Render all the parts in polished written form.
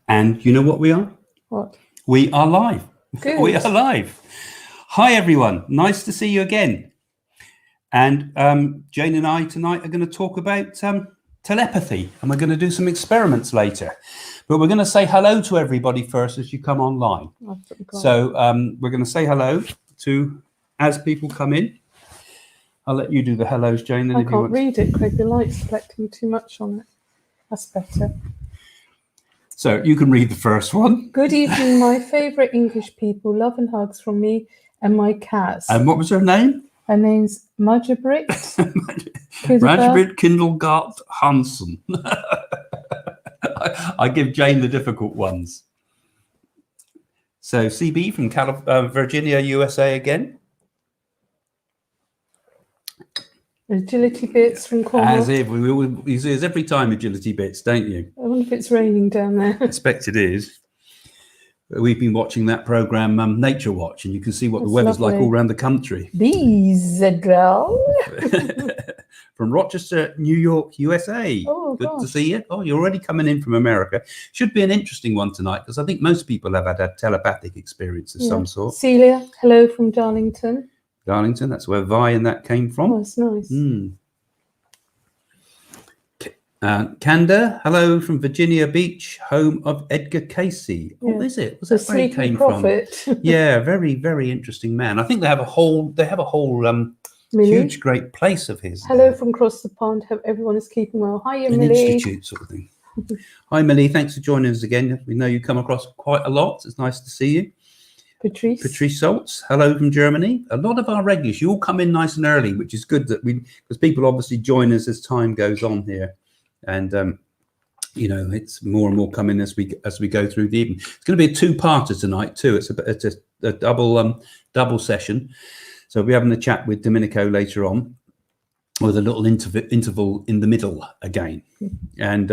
And you know what we are? What? We are live. Good. We are live. Hi, everyone. Nice to see you again. And Jane and I tonight are going to talk about telepathy, and we're going to do some experiments later. But we're going to say hello to everybody first as you come online. So we're going to say hello to as people come in. I'll let you do the hellos, Jane. I can't read it, Craig. The light's reflecting too much on it. That's better. So you can read the first one. Good evening, my favourite English people. Love and hugs from me and my cats. And what was her name? Her name's Marjabrit. Marjabrit Kindlegard Hansen. I give Jane the difficult ones. So CB from Virginia, USA again. Agility bits from Cornwall. As if you see us every time, agility bits, don't you? I wonder if it's raining down there. I expect it is. We've been watching that program, Nature Watch, and you can see what the weather's like all around the country. Bees, girl. From Rochester, New York, USA. Oh, good gosh. to see you. Oh, you're already coming in from America. Should be an interesting one tonight because I think most people have had a telepathic experience of some sort. Celia, hello from Darlington. Darlington, that's where Vi and that came from. Oh, that's nice. Kanda, hello from Virginia Beach, home of Edgar Casey. Yeah. Oh, is it? Was The that where he came prophet. from? Yeah, very, very interesting man. I think they have a whole huge, great place of his. Hello from across the pond. Hope everyone is keeping well. Hi, An Millie. institute sort of thing. Hi, Millie. Thanks for joining us again. We know you come across quite a lot. It's nice to see you. Patrice Saltz, hello from Germany. A lot of our regulars, you all come in nice and early, which is good that because people obviously join us as time goes on here, and it's more and more coming as we go through the evening. It's going to be a two-parter tonight too. It's a double session. So we'll be having a chat with Dominico later on, with a little interval in the middle again, and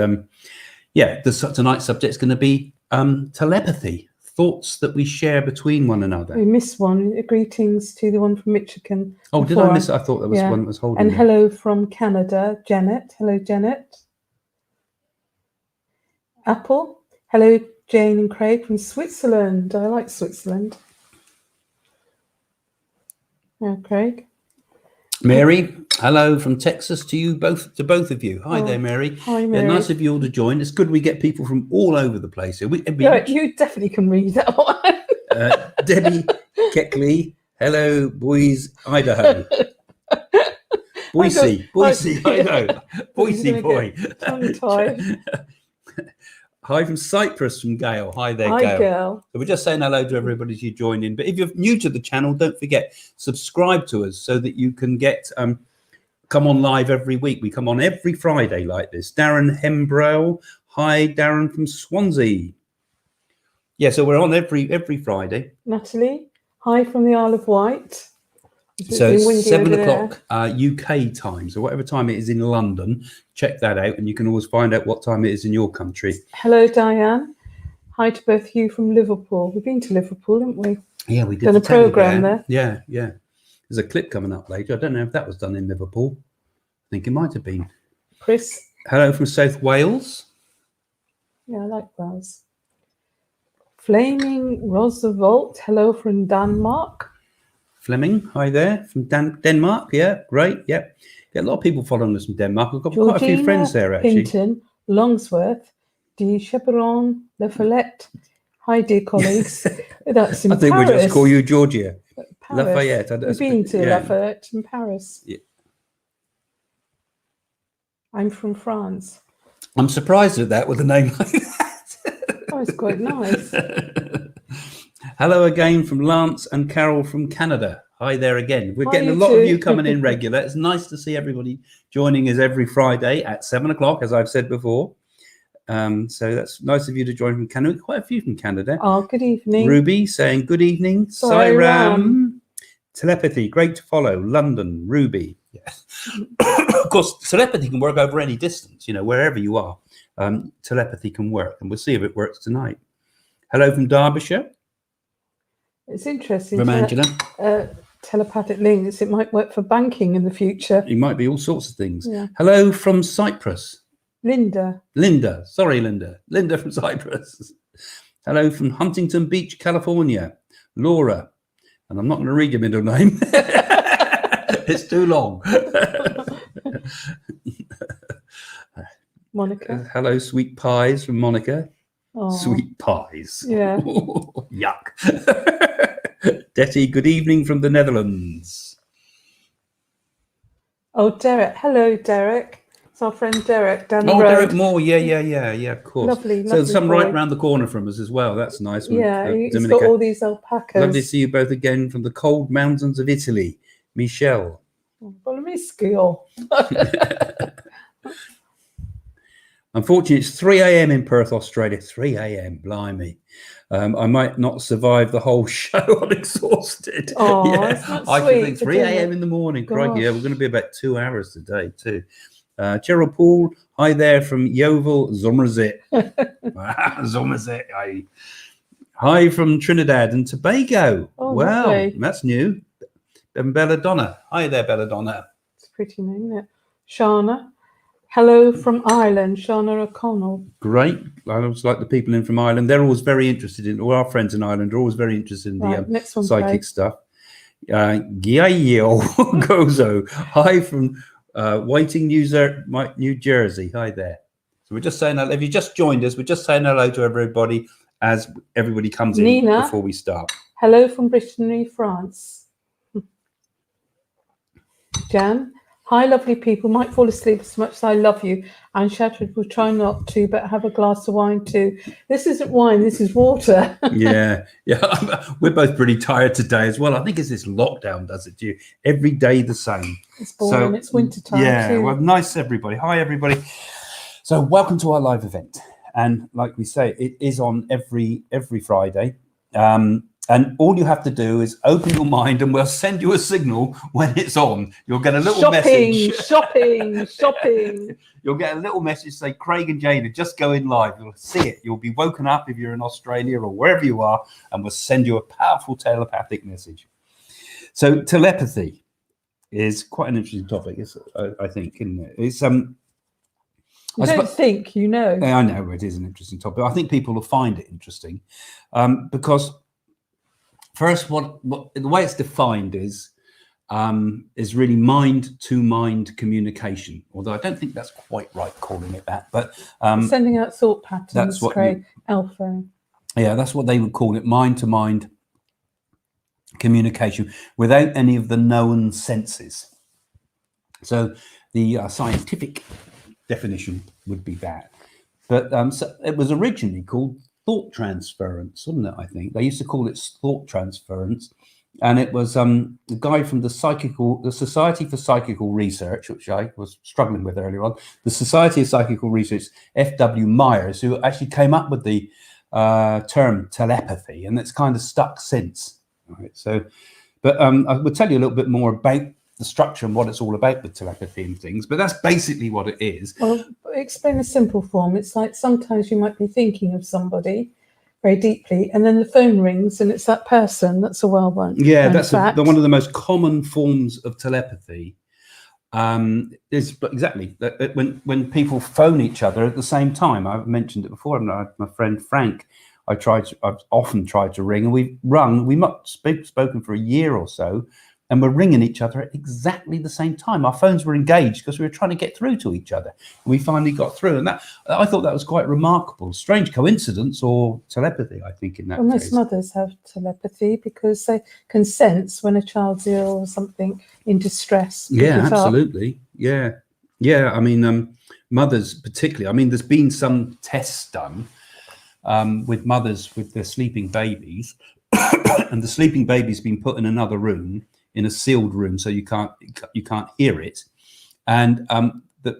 tonight's subject is going to be telepathy. Thoughts that we share between one another. We missed one. Greetings to the one from Michigan. Oh, did I miss it? I thought there was one that was holding. And hello from Canada, Janet. Hello, Janet. Apple. Hello, Jane and Craig from Switzerland. I like Switzerland. Yeah, Craig. Mary, hello from Texas to both of you. Hi there, Mary. Hi, Mary. Yeah, nice of you all to join. It's good we get people from all over the place. You definitely can read that one. Debbie Keckley, hello, Boise, Idaho. Boise, Idaho. Boise boy. Tongue-tied. Hi from Cyprus from Gail. Hi there, Gail. Hi, Gail. So we're just saying hello to everybody as you join in. But if you're new to the channel, don't forget, subscribe to us so that you can get come on live every week. We come on every Friday like this. Darren Hembrell. Hi, Darren from Swansea. Yeah, so we're on every Friday. Natalie. Hi from the Isle of Wight. So it's 7 o'clock UK time. So whatever time it is in London, check that out, and you can always find out what time it is in your country. Hello, Diane. Hi to both you from Liverpool. We've been to Liverpool, haven't we? Yeah, we did. Done a programme there. Yeah. There's a clip coming up later. I don't know if that was done in Liverpool. I think it might have been. Chris. Hello from South Wales. Yeah, I like Wales. Flaming Roosevelt. Hello from Denmark. Fleming, hi there from Denmark. Yeah, great. Yeah, get a lot of people following us from Denmark. We've got quite a few friends there actually. Pinton, Longsworth, de Chaperon, La Follette. Hi, dear colleagues. That's in I think Paris. we'll just call you Georgia. Paris. Lafayette. We've been to Lafayette in Paris. Yeah. I'm from France. I'm surprised at that with a name like that. Oh, it's quite nice. Hello again from Lance and Carol from Canada. Hi there again. We're getting a lot of you coming in regular. It's nice to see everybody joining us every Friday at 7 o'clock, as I've said before. So that's nice of you to join from Canada. Quite a few from Canada. Oh, good evening. Ruby saying good evening. Siram. Telepathy, great to follow. London, Ruby. Yes. Of course, telepathy can work over any distance, wherever you are. Telepathy can work, and we'll see if it works tonight. Hello from Derbyshire. It's interesting. From Angela. Telepathic links. It might work for banking in the future. It might be all sorts of things. Yeah. Hello from Cyprus. Linda. Sorry, Linda. Linda from Cyprus. Hello from Huntington Beach, California. Laura. And I'm not going to read your middle name. It's too long. Monica. Hello, sweet pies from Monica. Oh. Sweet pies. Yeah. Yuck. Detty, good evening from the Netherlands. Oh, Derek. Hello, Derek. It's our friend Derek down the road. Derek Moore. Yeah, of course. Lovely, so some boy. right round the corner from us as well. That's nice. Yeah, he's got all these alpacas. Lovely to see you both again from the cold mountains of Italy. Michelle. Unfortunately, it's 3 a.m. in Perth, Australia. 3 a.m. Blimey. I might not survive the whole show. I'm exhausted. Oh, yeah. It's not I sweet. think 3 a.m. in the morning. Crikey, yeah, we're going to be about 2 hours today too. Gerald Paul, hi there from Yeovil, Zomerzit. Zomerzit. Hi from Trinidad and Tobago. Oh, wow, lovely. That's new. And Belladonna. Hi there, Belladonna. It's a pretty name, isn't it? Shana. Hello from Ireland, Shana O'Connell. Great. I always like the people in from Ireland. They're always very interested in, all our friends in Ireland are always very interested in the psychic stuff. Giaio Gozo. Hi from Whiting, New Jersey. Hi there. So we're just saying, if you just joined us, we're just saying hello to everybody as everybody comes in Nina. Before we start. Hello from Brittany, France. Jan. Hi, lovely people. Might fall asleep as much as I love you. And Shattered will try not to, but have a glass of wine too. This isn't wine, this is water. yeah. We're both pretty tired today as well. I think it's this lockdown does it to you. Every day the same. It's boring. It's winter time too. Well, nice everybody. Hi, everybody. So welcome to our live event. And like we say, it is on every Friday. And all you have to do is open your mind and we'll send you a signal when it's on. You'll get a little message. Shopping. You'll get a little message say, Craig and Jane are just going live. You'll see it. You'll be woken up if you're in Australia or wherever you are, and we'll send you a powerful telepathic message. So telepathy is quite an interesting topic, I think, isn't it? It's I don't think you know. I know it is an interesting topic. I think people will find it interesting because first, what the way it's defined is really mind-to-mind communication. Although I don't think that's quite right calling it that, but sending out thought patterns. That's what Craig. Alpha. Yeah, that's what they would call it: mind-to-mind communication without any of the known senses. So the scientific definition would be that, but so it was originally called thought transference, wasn't it? I think they used to call it thought transference, and it was a guy from the Society for Psychical Research, which I was struggling with earlier on, the Society of Psychical Research, F.W. Myers, who actually came up with the term telepathy, and it's kind of stuck since. Right, so, but I will tell you a little bit more about the structure and what it's all about with telepathy and things, but that's basically what it is. Well, explain a simple form. It's like sometimes you might be thinking of somebody very deeply, and then the phone rings and it's that person. That's a well-known that's fact. one of the most common forms of telepathy. Is exactly when people phone each other at the same time. I've mentioned it before. My friend Frank, I've often tried to ring, and we must have spoken for a year or so, and we're ringing each other at exactly the same time. Our phones were engaged because we were trying to get through to each other. And we finally got through. And I thought that was quite remarkable. Strange coincidence or telepathy, I think, in that case. Most mothers have telepathy because they can sense when a child's ill or something in distress. Yeah, absolutely. Yeah. I mean, mothers particularly. I mean, there's been some tests done with mothers with their sleeping babies. And the sleeping baby's been put in another room, in a sealed room, so you can't hear it, and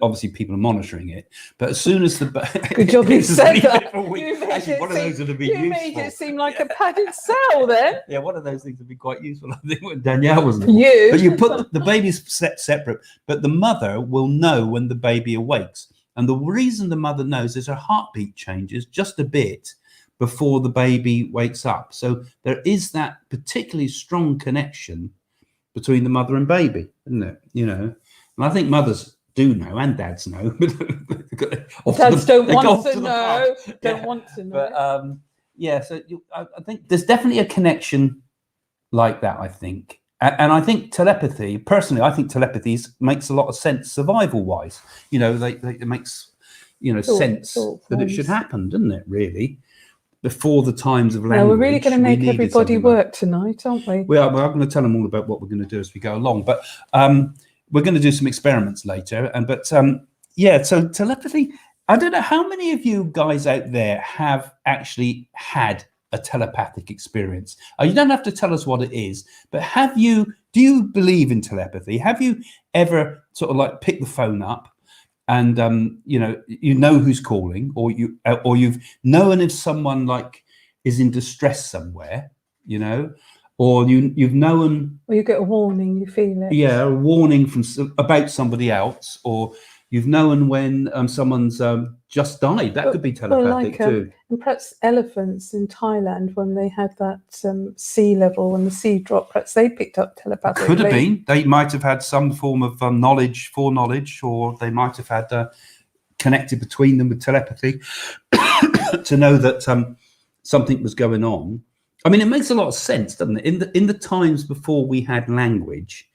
obviously people are monitoring it. But as soon as the good job you said that. Actually, one of those would be useful. You made it seem like a padded cell then. Yeah, one of those things would be quite useful. I think when Danielle was But you put the baby's separate, but the mother will know when the baby awakes, and the reason the mother knows is her heartbeat changes just a bit before the baby wakes up. So there is that particularly strong connection between the mother and baby, isn't it? And I think mothers do know, and dads know. Dads don't want to know. Don't want to know. But yeah, so I think there's definitely a connection like that, I think. And I think telepathy, personally, I think telepathy makes a lot of sense survival-wise. You know, it makes, you know, sense that it should happen, doesn't it, really? Before the times of language. Well, we're really going to make everybody work tonight, aren't we? Well, I'm going to tell them all about what we're going to do as we go along. But we're going to do some experiments later. Yeah, so telepathy, I don't know how many of you guys out there have actually had a telepathic experience. You don't have to tell us what it is, but do you believe in telepathy? Have you ever sort of like picked the phone up and you know who's calling, or you've known if someone like is in distress somewhere, you know, or you've known, or you get a warning, you feel it. Yeah, a warning about somebody else, or you've known when someone's just died. That could be telepathic too. And perhaps elephants in Thailand, when they had that sea level, when the sea dropped, perhaps they picked up telepathically. Could have been. They might have had some form of foreknowledge, or they might have had connected between them with telepathy to know that something was going on. I mean, it makes a lot of sense, doesn't it? In the times before we had language,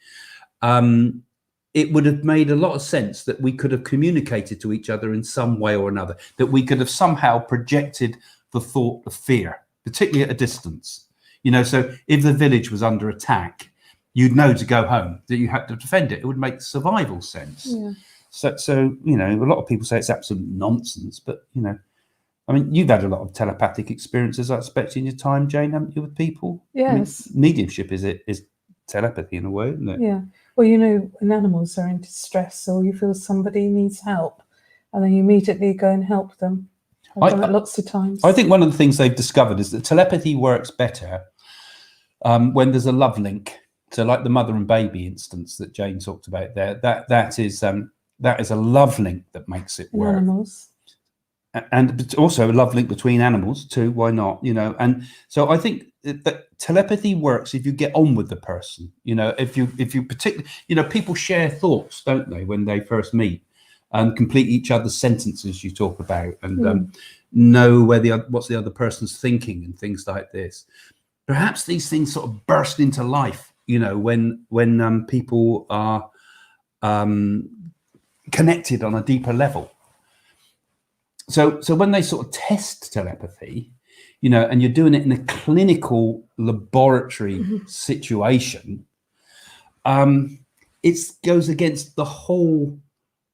it would have made a lot of sense that we could have communicated to each other in some way or another, that we could have somehow projected the thought of fear, particularly at a distance. You know, so if the village was under attack, you'd know to go home, that you had to defend it. It would make survival sense. Yeah. So you know, a lot of people say it's absolute nonsense, but, you know, I mean, you've had a lot of telepathic experiences, I expect, in your time, Jane, haven't you, with people? Yes. I mean, mediumship is telepathy in a way, isn't it? Yeah. Well, you know, when animals are in distress or you feel somebody needs help, and then you immediately go and help them. I've done it lots of times. I think one of the things they've discovered is that telepathy works better when there's a love link. So like the mother and baby instance that Jane talked about there, that is a love link that makes it work. Animals. And also a love link between animals too. Why not? You know, and so I think that telepathy works if you get on with the person. You know, if you particularly, you know, people share thoughts, don't they, when they first meet, and complete each other's sentences you talk about, and know what's the other person's thinking and things like this. Perhaps these things sort of burst into life, you know, when people are connected on a deeper level. So when they sort of test telepathy, you know, and you're doing it in a clinical laboratory situation, it goes against the whole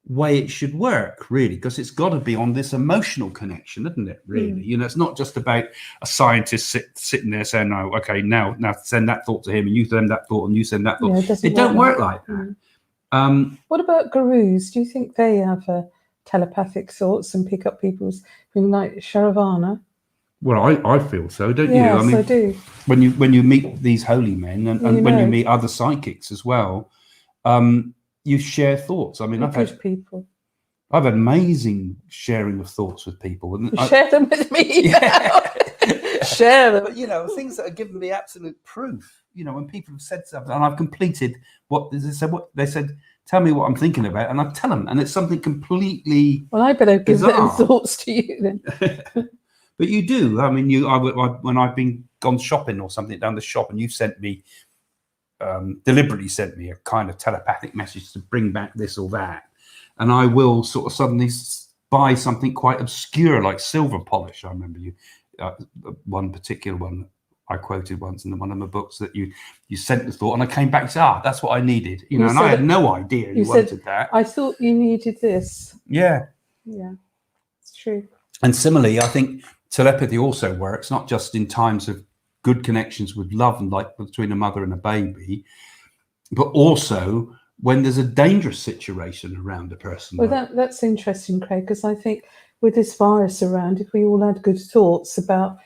way it should work, really, because it's got to be on this emotional connection, isn't it, really? You know, it's not just about a scientist sitting there saying, "No, okay, now send that thought to him, and you send that thought, and you send that thought." Yeah, it don't work like that. What about gurus? Do you think they have telepathic thoughts and pick up people's things like Sharavana? Well, I feel so, don't you? Yes, I mean, I do. When you meet these holy men, and when you meet other psychics as well, you share thoughts. I mean, I've had amazing sharing of thoughts with people. And share them with me. Yeah. Share them. But, you know, things that are given me absolute proof. You know, when people have said something and I've completed what they said, tell me what I'm thinking about, and I tell them, and it's something completely. Well, I better give them thoughts to you then. But you do. I mean, when I've gone shopping or something down the shop, and you've sent me. Deliberately sent me a kind of telepathic message to bring back this or that, and I will sort of suddenly buy something quite obscure like silver polish. I remember one particular one I quoted once in one of my books, that you sent the thought, and I came back and said, that's what I needed, you know, and I had no idea you wanted that. I thought you needed this. Yeah, it's true. And similarly, I think telepathy also works not just in times of good connections with love, and like between a mother and a baby, but also when there's a dangerous situation around a person. Well, that's interesting, Craig, because I think with this virus around, if we all had good thoughts about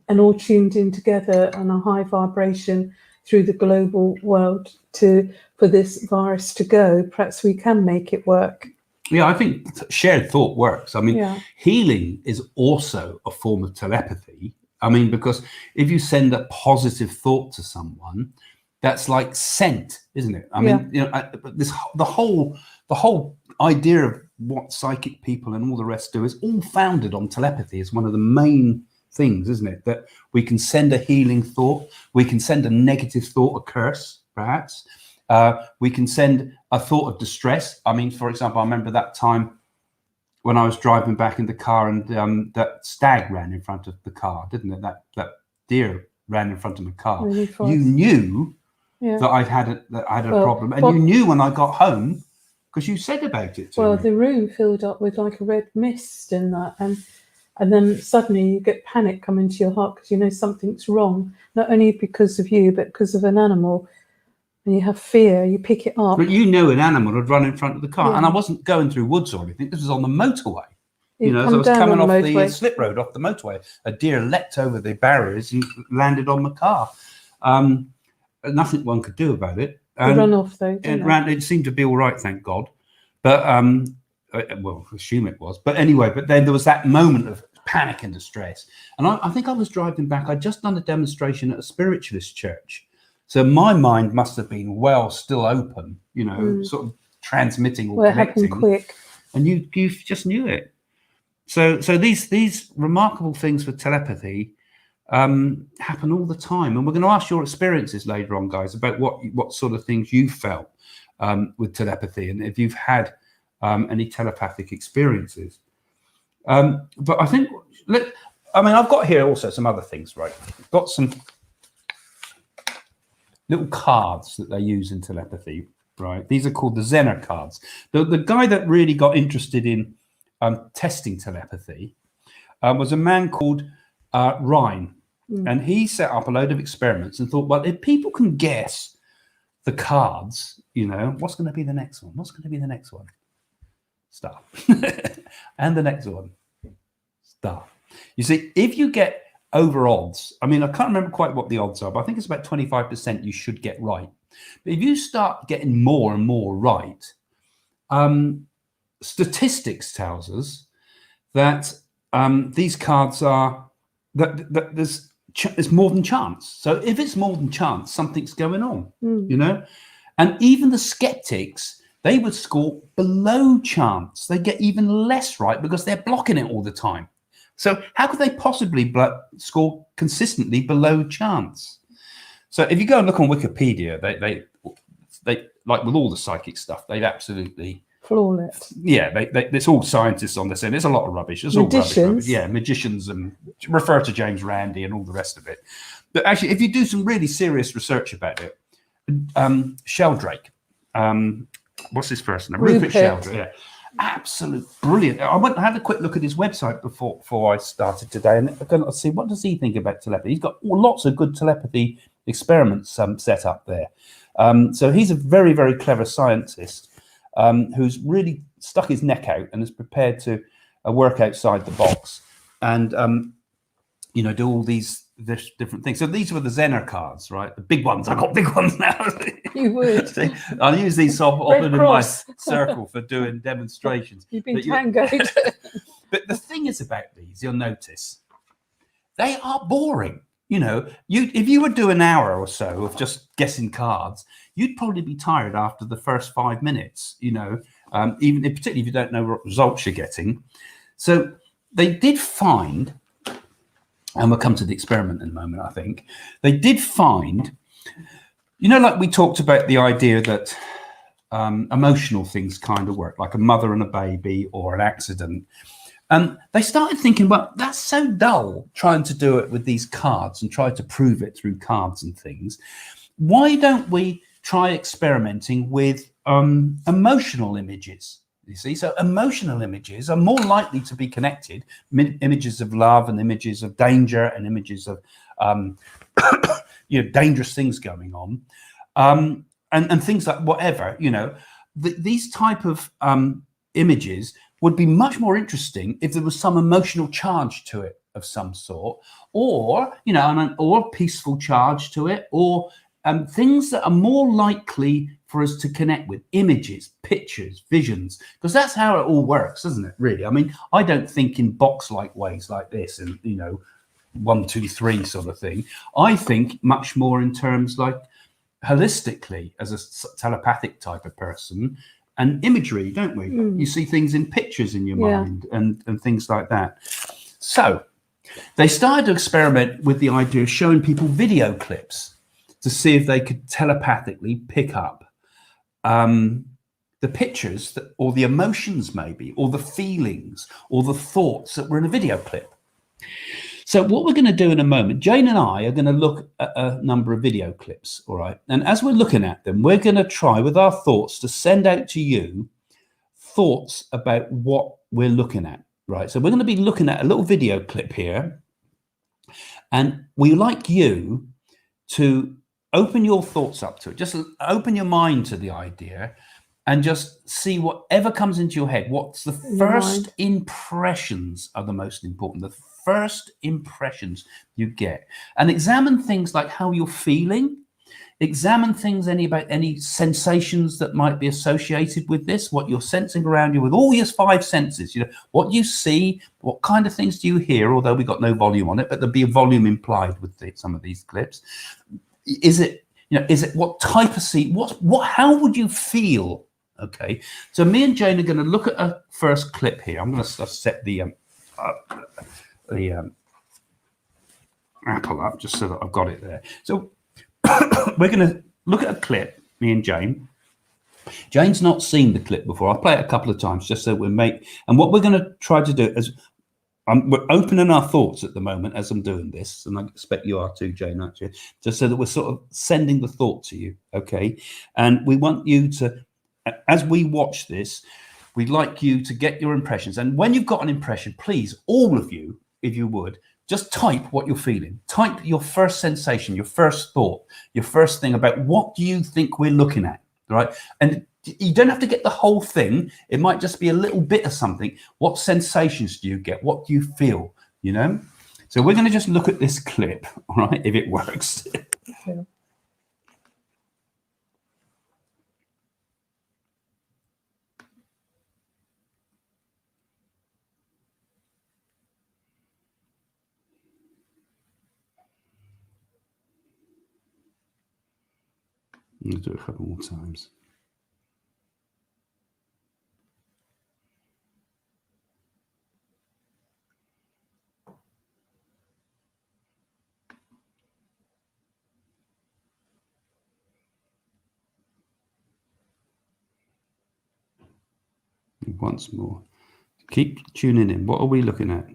and all tuned in together on a high vibration through the global world for this virus to go, perhaps we can make it work. Yeah, I think shared thought works. I mean, healing is also a form of telepathy. I mean, because if you send a positive thought to someone, that's like scent, isn't it? I mean, you know, the whole the whole idea of what psychic people and all the rest do is all founded on telepathy. Is one of the main things, isn't it? That we can send a healing thought, we can send a negative thought, a curse, perhaps. We can send a thought of distress. I mean, for example, I remember that time when I was driving back in the car and that stag ran in front of the car, didn't it? That deer ran in front of the car. Really you knew that I had a problem, and you knew when I got home because you said about it to me. The room filled up with like a red mist and that, and then suddenly you get panic come into your heart because you know something's wrong, not only because of you but because of an animal, and you have fear. You pick it up. But you knew an animal had run in front of the car, and I wasn't going through woods or anything. This was on the motorway. You know, as I was coming off the slip road off the motorway, a deer leapt over the barriers and landed on the car. Nothing one could do about it. It ran off though. It seemed to be all right, thank God. But well, assume it was. But anyway, but then there was that moment of panic and distress. And I think I was driving back. I'd just done a demonstration at a spiritualist church. So my mind must have been still open, you know, sort of transmitting or connecting. It happened quick. And you just knew it. So these remarkable things with telepathy happen all the time. And we're going to ask your experiences later on, guys, about what sort of things you felt with telepathy and if you've had any telepathic experiences. But I think, I've got here also some other things, right? I've got some little cards that they use in telepathy, right? These are called the Zener Cards. The guy that really got interested in testing telepathy was a man called Rhine, and he set up a load of experiments and thought, well, if people can guess the cards, you know, what's going to be the next one? What's going to be the next one? Star. And the next one, star. You see, if you get over odds, I can't remember quite what the odds are, but I think it's about 25% you should get right. But if you start getting more and more right, statistics tells us that these cards are that there's more than chance. So if it's more than chance, something's going on, you know. And even the skeptics, they would score below chance. They get even less right because they're blocking it all the time. So how could they possibly score consistently below chance? So if you go and look on Wikipedia, they like with all the psychic stuff, they've absolutely flawless. Yeah, there's all scientists on this, and there's a lot of rubbish. There's all rubbish. Yeah, magicians and refer to James Randi and all the rest of it. But actually, if you do some really serious research about it, Sheldrake, what's his first name? Rupert Sheldrake. Yeah, absolute brilliant. I went and had a quick look at his website before I started today, and I'm going to see what does he think about telepathy. He's got lots of good telepathy experiments set up there. So he's a very, very clever scientist who's really stuck his neck out and is prepared to work outside the box and do all these different things. So these were the Zener cards, right? The big ones. I got big ones now. You would. See, I'll use these often in my circle for doing demonstrations. You've been tangoed. But the thing is about these, you'll notice, they are boring. You know, if you were doing an hour or so of just guessing cards, you'd probably be tired after the first 5 minutes, even particularly if you don't know what results you're getting. So they did find, and we'll come to the experiment in a moment, I think, they did find, like we talked about the idea that emotional things kind of work, like a mother and a baby or an accident. And they started thinking, well, that's so dull trying to do it with these cards and try to prove it through cards and things. Why don't we try experimenting with emotional images? You see, so emotional images are more likely to be connected, images of love and images of danger and images of dangerous things going on, and things like whatever, these type of images would be much more interesting if there was some emotional charge to it of some sort, or or peaceful charge to it, or things that are more likely for us to connect with: images, pictures, visions, because that's how it all works, isn't it? Really, I don't think in box-like ways like this, and 1, 2, 3 sort of thing. I think much more in terms like holistically, as a telepathic type of person. and imagery, don't we? You see things in pictures in your mind and things like that. So they started to experiment with the idea of showing people video clips to see if they could telepathically pick up the pictures or the emotions maybe, or the feelings or the thoughts that were in a video clip. So what we're going to do in a moment, Jane and I are going to look at a number of video clips, all right? And as we're looking at them, we're going to try with our thoughts to send out to you thoughts about what we're looking at, right? So we're going to be looking at a little video clip here, and we like you to open your thoughts up to it. Just open your mind to the idea and just see whatever comes into your head. What's the first impressions are the most important. The first impressions you get, and examine things like how you're feeling. Examine things about any sensations that might be associated with this, what you're sensing around you with all your 5 senses. You know, what you see, what kind of things do you hear, although we got no volume on it, but there'll be a volume implied with some of these clips. Is it, what type of scene, how would you feel? Okay, so me and Jane are going to look at a first clip here. I'm going to set the Apple up just so that I've got it there. So we're going to look at a clip, me and Jane. Jane's not seen the clip before. I'll play it a couple of times just so and what we're going to try to do is we're opening our thoughts at the moment as I'm doing this, and I expect you are too, Jane, aren't you? Just so that we're sort of sending the thought to you, okay? And we want you to, as we watch this, we'd like you to get your impressions. And when you've got an impression, please, all of you, if you would, just type what you're feeling. Type your first sensation, your first thought, your first thing about what do you think we're looking at, right? And you don't have to get the whole thing. It might just be a little bit of something. What sensations do you get? What do you feel, you know? So we're going to just look at this clip, all right, if it works. Yeah. I'll do it a couple more times. Once more. Keep tuning in. What are we looking at?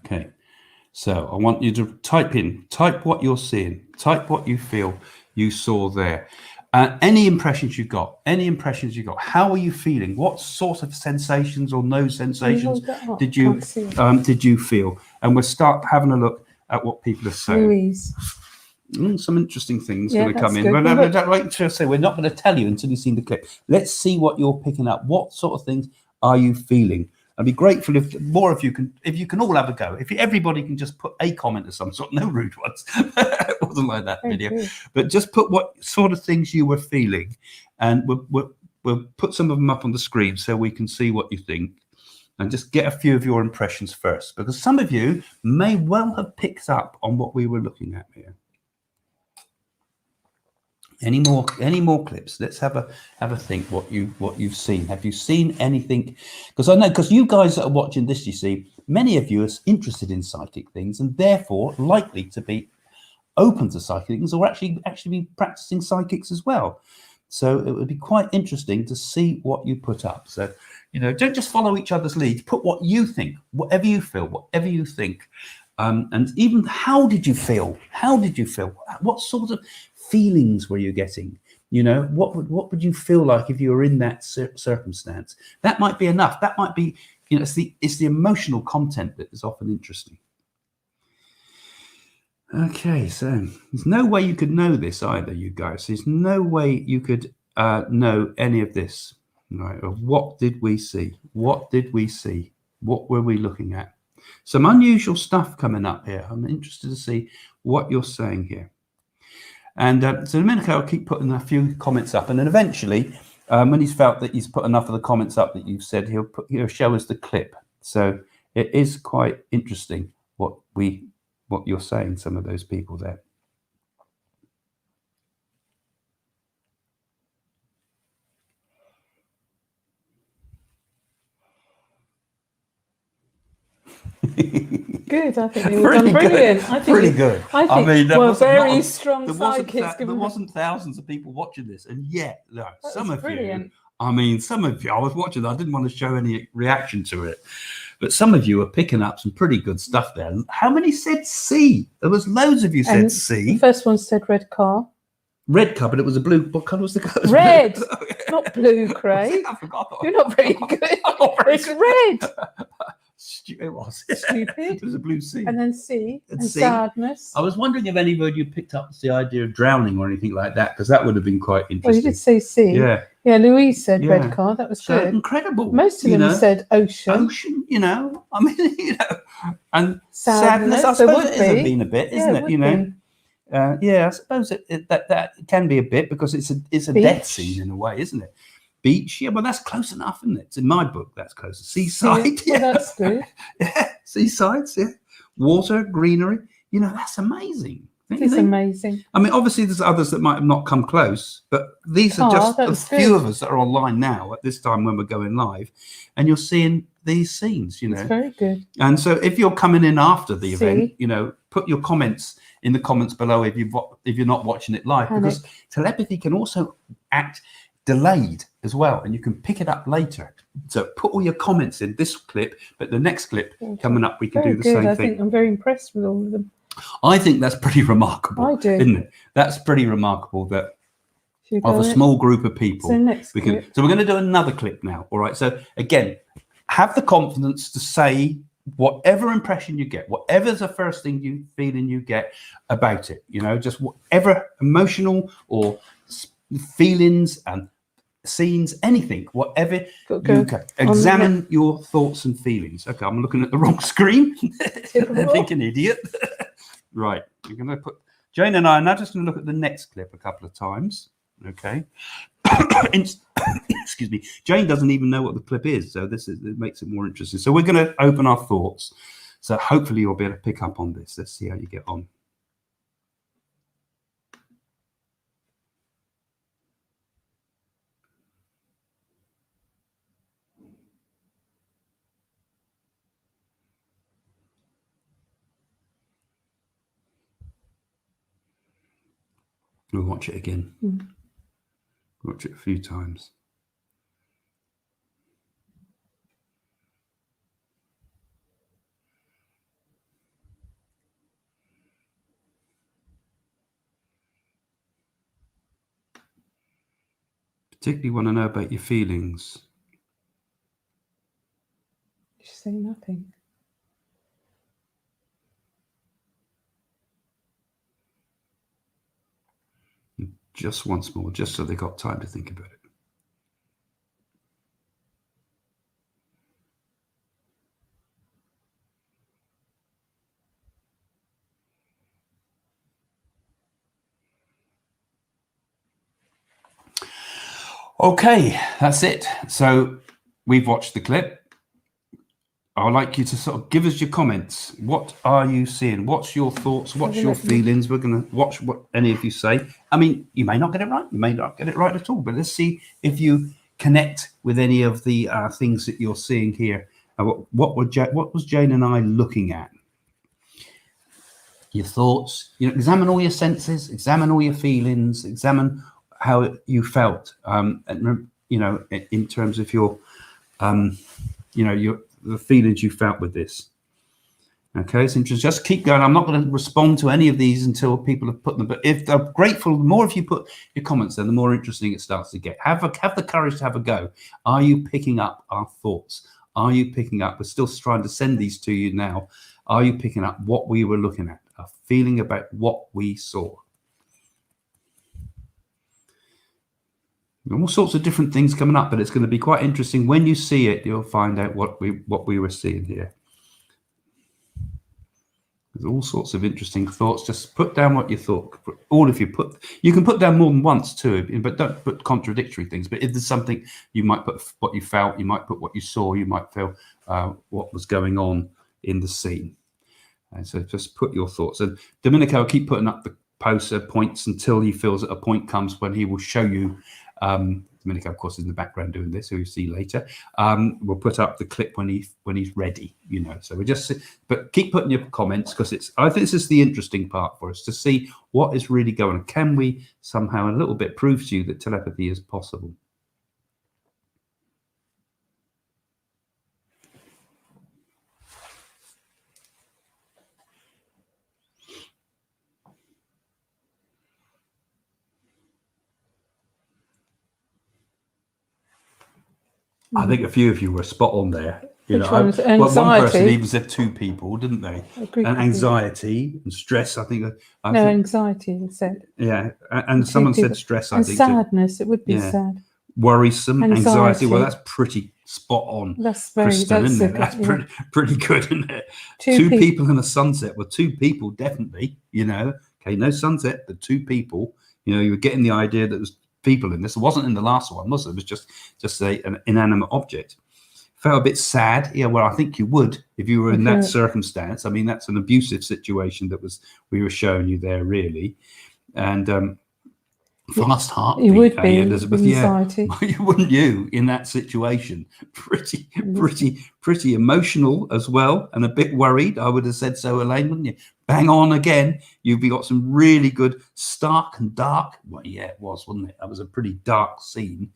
Okay, so I want you to type what you're seeing, type what you feel you saw there. Any impressions you got, how are you feeling? What sort of sensations or no sensations did you feel? And we'll start having a look at what people are saying. Louise. Some interesting things going to come in. But like to say, we're not going to tell you until you've seen the clip. Let's see what you're picking up. What sort of things are you feeling? I'd be grateful if more of you can, all have a go. If everybody can just put a comment of some sort, no rude ones. It wasn't like that video, but just put what sort of things you were feeling, and we'll put some of them up on the screen so we can see what you think, and just get a few of your impressions first, because some of you may well have picked up on what we were looking at here. Any more clips? Let's have a think what you've seen. Have you seen anything? Because I know, because you guys that are watching this, you see, many of you are interested in psychic things and therefore likely to be open to psychic things, or actually be practicing psychics as well. So it would be quite interesting to see what you put up. So, don't just follow each other's leads. Put what you think, whatever you feel, whatever you think. And even how did you feel? What sort of feelings were you getting? What would you feel like if you were in that circumstance? That might be enough. That might be, it's the emotional content that is often interesting. Okay, so there's no way you could know this either, you guys. There's no way you could know any of this, right? Of what did we see? What were we looking at? Some unusual stuff coming up here. I'm interested to see what you're saying here. And so Dominico will keep putting a few comments up, and then eventually, when he's felt that he's put enough of the comments up that you've said, he'll show us the clip. So it is quite interesting what you're saying, some of those people there. Good, I think they were done brilliant. Good. I think pretty good. I mean, there were wasn't very strong psychics. There wasn't thousands of people watching this, and yet, no, some of brilliant. you. I mean, some of you. I was watching. I didn't want to show any reaction to it, but some of you are picking up some pretty good stuff there. How many said C? There was loads of you said C. The first one said red car. Red car, but it was a blue. What colour was the colour? Red, not blue, Craig. I forgot. You're not very good. It's red. It was stupid. It was a blue C, and then C and C. Sadness. I was wondering if anybody you picked up the idea of drowning or anything like that, because that would have been quite interesting. Well, you did say C. Yeah. Louise said red car. That was good. Incredible. Most of them said ocean. Ocean, I mean, and sadness. I suppose it has been a bit, isn't it? I suppose that can be a bit, because it's a death scene in a way, isn't it? Beach, well, that's close enough, isn't it? It's in my book, that's close. Seaside, well, that's good. Seasides, Water, greenery, that's amazing. It's amazing. I mean, obviously, there's others that might have not come close, but these are just a few of us that are online now at this time when we're going live, and you're seeing these scenes, It's very good. And so, if you're coming in after the event, put your comments in the comments below if you're not watching it live, because telepathy can also act delayed as well, and you can pick it up later. So put all your comments in this clip, but the next clip coming up, we can do the same thing. I think I'm very impressed with all of them. I think that's pretty remarkable. I do, isn't it? That's pretty remarkable that of a small group of people. So we're going to do another clip now. All right. So again, have the confidence to say whatever impression you get, whatever's the first thing you get about it. Just whatever emotional or feelings and scenes, anything, whatever you can. Examine your thoughts and feelings. Okay, I'm looking at the wrong screen. I think an idiot. Right, we're going to put Jane and I are now just going to look at the next clip a couple of times. Okay. Excuse me. Jane doesn't even know what the clip is, so it makes it more interesting. So we're going to open our thoughts. So hopefully you'll be able to pick up on this. Let's see how you get on. We'll watch it again. Watch it a few times. Particularly want to know about your feelings. You say nothing. Just once more, just so they got time to think about it. Okay, that's it. So we've watched the clip. I'd like you to sort of give us your comments. What are you seeing? What's your thoughts? What's your feelings? We're going to watch what any of you say. I mean, you may not get it right. You may not get it right at all. But let's see if you connect with any of the things that you're seeing here. What was Jane and I looking at? Your thoughts. Examine all your senses. Examine all your feelings. Examine how you felt. And in terms of your, the feelings you felt with this. Okay, so just keep going. I'm not going to respond to any of these until people have put them, but if they're grateful, the more if you put your comments there, the more interesting it starts to get. Have the courage to have a go. Are you picking up our thoughts? Are you picking up? We're still trying to send these to you now. Are you picking up what we were looking at? A feeling about what we saw. All sorts of different things coming up, but it's going to be quite interesting. When you see it, you'll find out what we were seeing here. There's all sorts of interesting thoughts. Just put down what you thought. You can put down more than once too, but don't put contradictory things. But if there's something, you might put what you felt, you might put what you saw, you might feel what was going on in the scene. And so just put your thoughts. And Dominico will keep putting up the poster points until he feels that a point comes when he will show you. Dominico, of course, is in the background doing this, who you'll see later. We'll put up the clip when he's ready, you know. So but keep putting your comments, because I think this is the interesting part for us, to see what is really going on. Can we somehow a little bit prove to you that telepathy is possible? I think a few of you were spot on there. You Which know, one's well, one person anxiety? even said 2 people, didn't they? And anxiety and stress. I think. Anxiety. I said. Yeah, and someone said stress. I And think sadness. It would be sad. Worrisome, anxiety. Well, Anxiety. that's pretty spot on, That's very. Kristen, That's isn't it? good, That's pretty good, isn't it? 2 people in a sunset. Well, 2 people definitely. You know, okay, no sunset, but 2 people. You know, you were getting the idea that there was people in this. It wasn't in the last one, was it? It was just an inanimate object. Felt a bit sad. Yeah, well, I think you would if you were in that circumstance. I mean, that's an abusive situation we were showing you there, really. And fast heartbeat. You would be, Elizabeth. anxiety. Yeah, wouldn't you in that situation? Pretty emotional as well, and a bit worried. I would have said so, Elaine, wouldn't you? Bang on again. You've got some really good stark and dark. Well, yeah, it was, wasn't it? That was a pretty dark scene,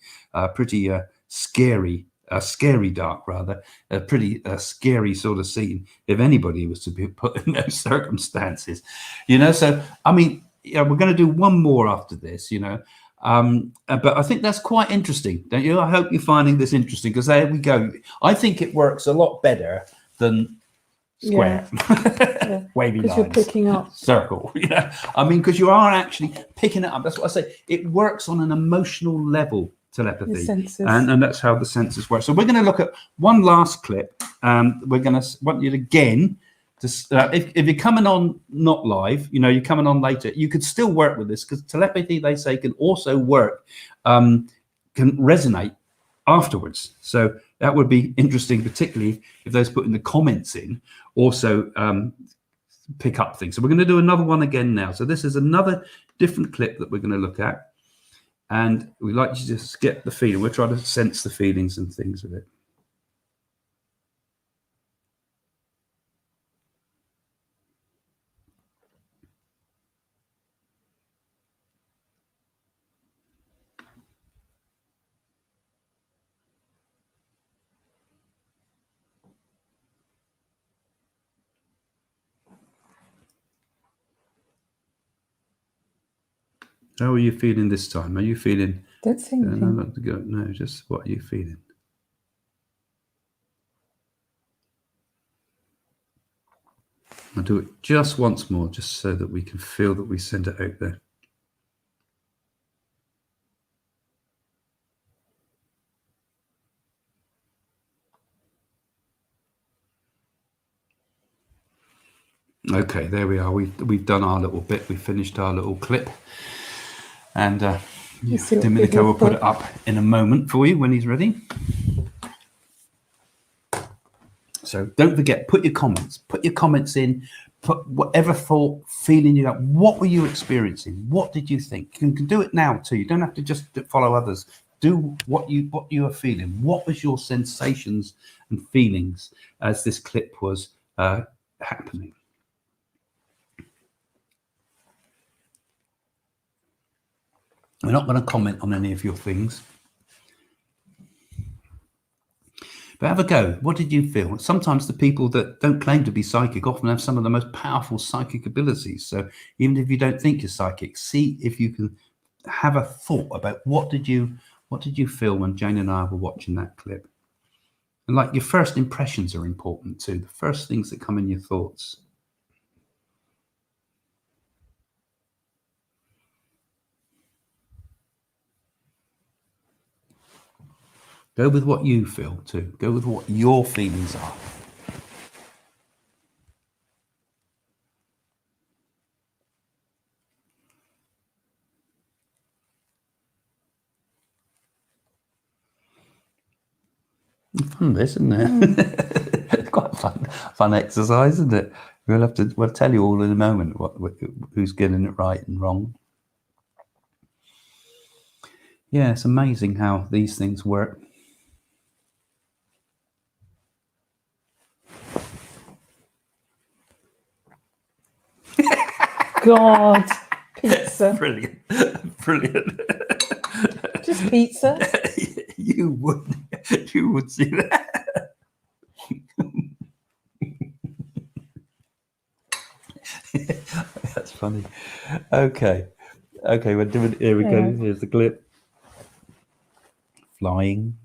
pretty scary. Scary dark, rather, a pretty scary sort of scene if anybody was to be put in those circumstances, you know. So, I mean, yeah, we're going to do one more after this, you know. But I think that's quite interesting, don't you? I hope you're finding this interesting, because there we go. I think it works a lot better than square, wavy lines, you're picking up circle. Yeah, I mean, because you are actually picking it up. That's what I say. It works on an emotional level. Telepathy, and that's how the senses work. So we're going to look at one last clip. We're going to want you again to if you're coming on not live, you know, you're coming on later, you could still work with this, because telepathy, they say, can also work, can resonate afterwards. So that would be interesting, particularly if those putting the comments in also pick up things. So we're going to do another one again now. So this is another different clip that we're going to look at. And we like to just get the feeling. We're trying to sense the feelings and things of it. How are you feeling this time? Are you feeling? Don't say anything. No, just what are you feeling? I'll do it just once more, just so that we can feel that we send it out there. Okay, there we are. We've done our little bit. We finished our little clip, and Dominico will put it up in a moment for you when he's ready. So don't forget, put your comments in, put whatever thought, feeling you got. What were you experiencing? What did you think? You can do it now too. You don't have to just follow others. Do what you are feeling. What was your sensations and feelings as this clip was happening? We're not going to comment on any of your things. But have a go. What did you feel? Sometimes the people that don't claim to be psychic often have some of the most powerful psychic abilities. So even if you don't think you're psychic, see if you can have a thought about what did you feel when Jane and I were watching that clip. And like, your first impressions are important too. The first things that come in your thoughts. Go with what you feel too. Go with what your feelings are. Fun, this, isn't it? It's quite fun exercise, isn't it? We'll tell you all in a moment who's getting it right and wrong. Yeah, it's amazing how these things work. God, pizza. Brilliant. Just pizza. You would see that. That's funny. Okay, we're doing. Here we go. Here's the clip. Flying.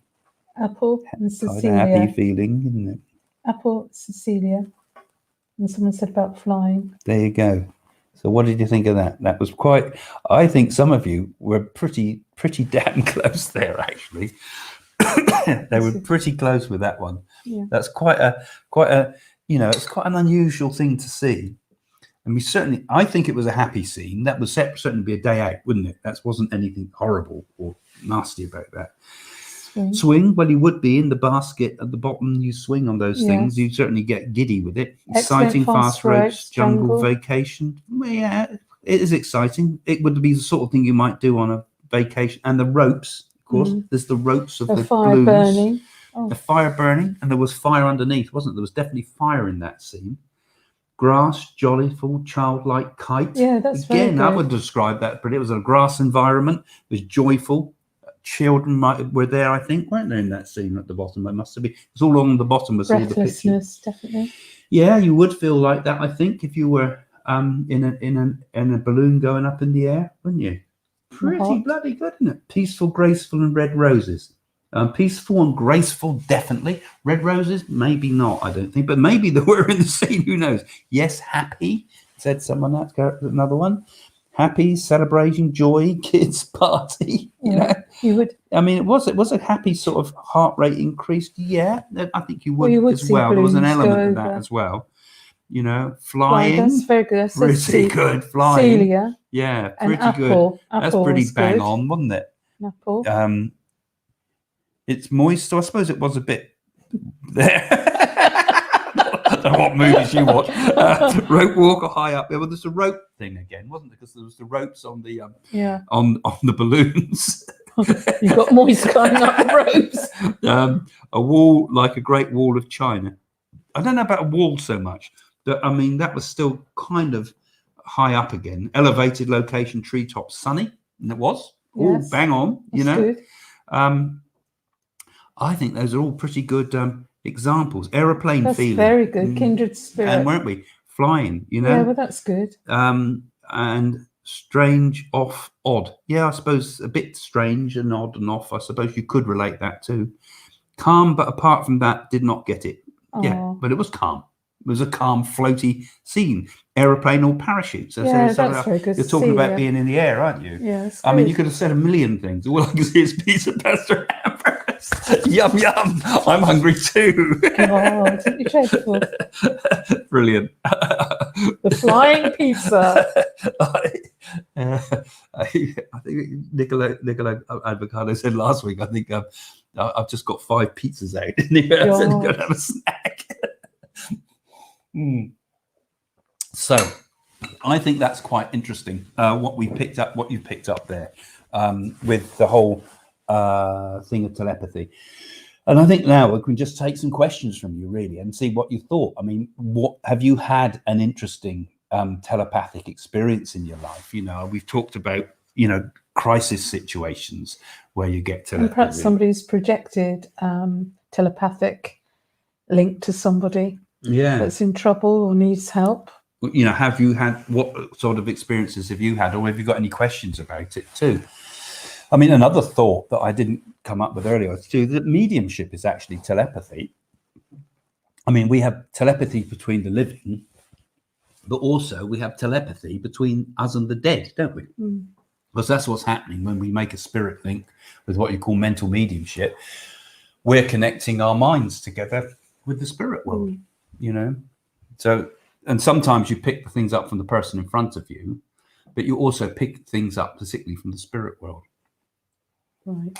Apple and Quite Cecilia. a happy feeling, isn't it? Apple, Cecilia. And someone said about flying. There you go. So what did you think of that? That was quite, I think some of you were pretty damn close there, actually. They were pretty close with that one. Yeah. That's quite a, it's quite an unusual thing to see. And I think it was a happy scene. That would certainly be a day out, wouldn't it? That wasn't anything horrible or nasty about that. Swing, well, you would be in the basket at the bottom. You swing on those things. You certainly get giddy with it. Exciting, fast ropes, jungle vacation. Well, yeah, it is exciting. It would be the sort of thing you might do on a vacation. And the ropes, of course. There's the ropes of the fire balloons. Burning. The fire burning, and there was fire underneath, wasn't there? There was definitely fire in that scene. Grass, jollyful, childlike kite. Yeah, that's again. I would describe that, but it was a grass environment. It was joyful. Children were there, I think, weren't they, in that scene at the bottom? It must have been. It's all along the bottom was all the pictures. Definitely. Yeah, you would feel like that, I think, if you were in a balloon going up in the air, wouldn't you? Pretty bloody good, isn't it? Peaceful, graceful, and red roses. Peaceful and graceful, definitely. Red roses, maybe not, I don't think, but maybe they were in the scene. Who knows? Yes, happy, said someone. That's another one. Happy, celebration, joy, kids, party. You know, you would. I mean, it was a happy sort of heart rate increase. Yeah, I think you would, as well. There was an element of that as well. You know, flying. That's very good. Pretty good. Flying. Celia. Yeah, pretty good. That's pretty bang on, wasn't it? Apple. It's moist, so I suppose it was a bit there. I don't know what movies you watch. Rope walker high up there. Well, there's a rope thing again, wasn't there? Because there was the ropes on the on the balloons. You got moist going up the ropes. A wall, like a great wall of China. I don't know about a wall so much. I mean, that was still kind of high up again. Elevated location, treetop, sunny. And it was. All bang on, you know. Good. I think those are all pretty good examples. Aeroplane that's feeling. Very good. Kindred spirit. And weren't we? Flying, you know. Yeah, well, that's good. And strange, off, odd. Yeah, I suppose a bit strange and odd and off. I suppose you could relate that to. Calm, but apart from that, did not get it. Yeah, but it was calm. It was a calm, floaty scene. Aeroplane or parachutes. Yeah, that's very good. You're talking about being in the air, aren't you? Yes. I mean, you could have said a million things. All I can see is pizza, pasta, hamburgers. Yum, yum. I'm hungry too. God, you're dreadful. Brilliant. The flying pizza. I think Nicola Avocado said last week, I think I've just got 5 pizzas out. I said, go and have a snack. So I think that's quite interesting, what you've picked up there with the whole thing of telepathy. And I think now we can just take some questions from you, really, and see what you thought. I mean, what have you had an interesting telepathic experience in your life? You know, we've talked about, you know, crisis situations where you get telepathy. And perhaps somebody's projected telepathic link to somebody that's in trouble or needs help. You know, have you had, what sort of experiences have you had, or have you got any questions about it too? I mean, another thought that I didn't come up with earlier was too, that mediumship is actually telepathy. I mean, we have telepathy between the living, but also we have telepathy between us and the dead, don't we? Because that's what's happening when we make a spirit link with what you call mental mediumship. We're connecting our minds together with the spirit world, you know? So, and sometimes you pick the things up from the person in front of you, but you also pick things up particularly from the spirit world. Right.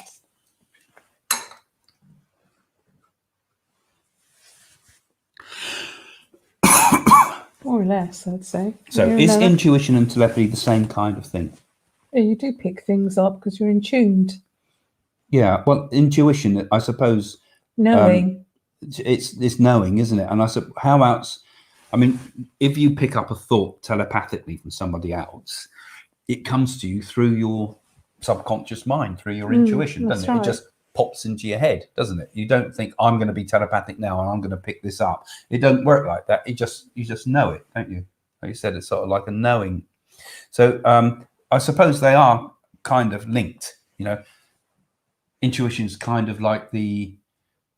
More or less, I'd say. So You is know, intuition and telepathy the same kind of thing? yeah, you do pick things up because you're in tuned. Yeah, well, intuition, I suppose, Knowing. it's knowing, isn't it? And I said, how else? I mean, if you pick up a thought telepathically from somebody else, it comes to you through your subconscious mind, through your intuition, doesn't it? right. It just pops into your head, doesn't it? You don't think I'm going to be telepathic now and I'm going to pick this up. It doesn't work like that. You just know it, don't you? Like you said, it's sort of like a knowing. So I suppose they are kind of linked. You know, intuition is kind of like the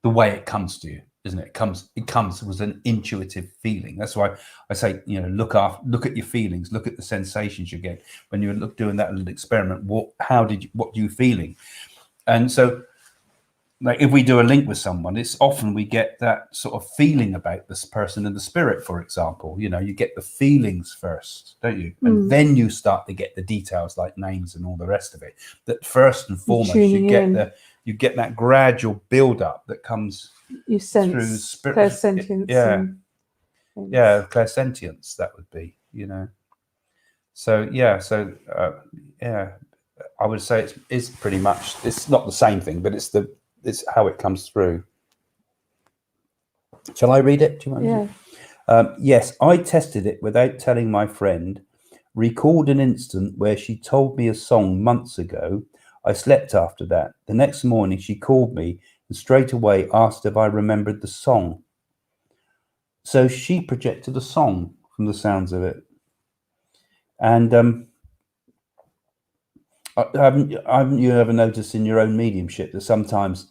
way it comes to you, isn't it? It comes with an intuitive feeling. That's why I say, you know, look at your feelings, look at the sensations you get when you're doing that little experiment. What are you feeling? And so, like, if we do a link with someone, it's often we get that sort of feeling about this person and the spirit, for example. You know, you get the feelings first, don't you? And then you start to get the details like names and all the rest of it. That first and foremost, you get that gradual build up that comes through spirit. Clairsentience. Yeah, clairsentience, that would be, you know. So yeah, I would say it's pretty much, it's not the same thing, but it's how it comes through. Shall I read it? Do you want to? Yes, I tested it without telling my friend. Recalled an instant where she told me a song months ago. I slept after that. The next morning she called me and straight away asked if I remembered the song. So she projected a song from the sounds of it. And haven't you ever noticed in your own mediumship that sometimes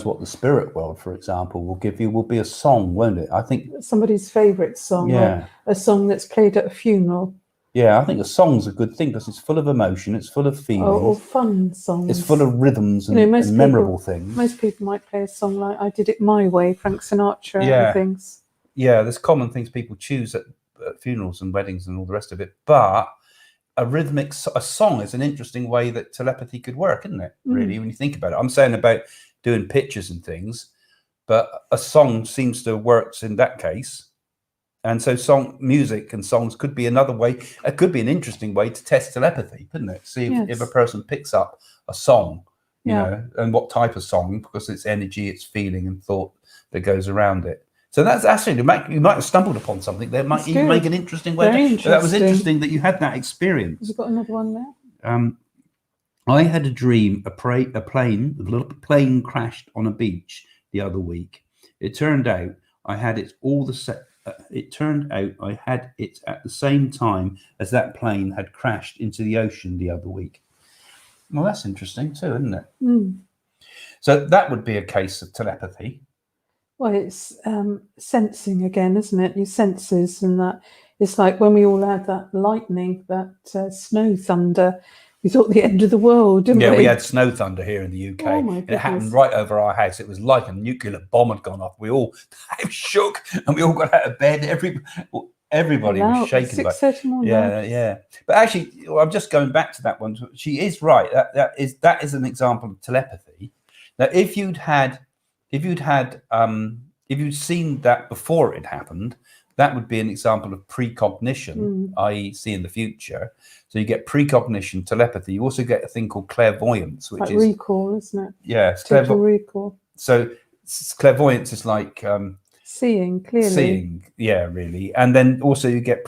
what the spirit world, for example, will give you will be a song, won't it? I think somebody's favorite song, or a song that's played at a funeral. Yeah, I think a song's a good thing because it's full of emotion, it's full of feelings, or fun songs. It's full of rhythms and, memorable things. Most people might play a song like "I Did It My Way," Frank Sinatra, and things. Yeah, there's common things people choose at funerals and weddings and all the rest of it, but a song is an interesting way that telepathy could work, isn't it? Really, when you think about it. I'm saying about doing pictures and things, but a song seems to have worked in that case. And so music and songs could be another way. It could be an interesting way to test telepathy, couldn't it? See if a person picks up a song, you know, and what type of song, because it's energy, it's feeling and thought that goes around it. So that's actually, you might have stumbled upon something that might even make an interesting way. That was interesting that you had that experience. Have you got another one there? I had a dream, a little plane crashed on a beach the other week. It turned out I had it at the same time as that plane had crashed into the ocean the other week. Well, that's interesting too, isn't it? So that would be a case of telepathy. Well, it's sensing again, isn't it? Your senses, and that it's like when we all had that lightning, that snow thunder. We thought the end of the world, didn't we? Yeah, we had snow thunder here in the UK. Oh my goodness. It happened right over our house. It was like a nuclear bomb had gone off. We all shook and we all got out of bed. Everybody was shaking. 6:30 morning. Yeah. But actually, I'm just going back to that one. She is right. That is an example of telepathy. Now, if you'd seen that before it happened, that would be an example of precognition, i.e. see in the future. So you get precognition, telepathy. You also get a thing called clairvoyance, which like is recall, isn't it? Yeah, total recall. So clairvoyance is like seeing clearly. Seeing, yeah, really. And then also you get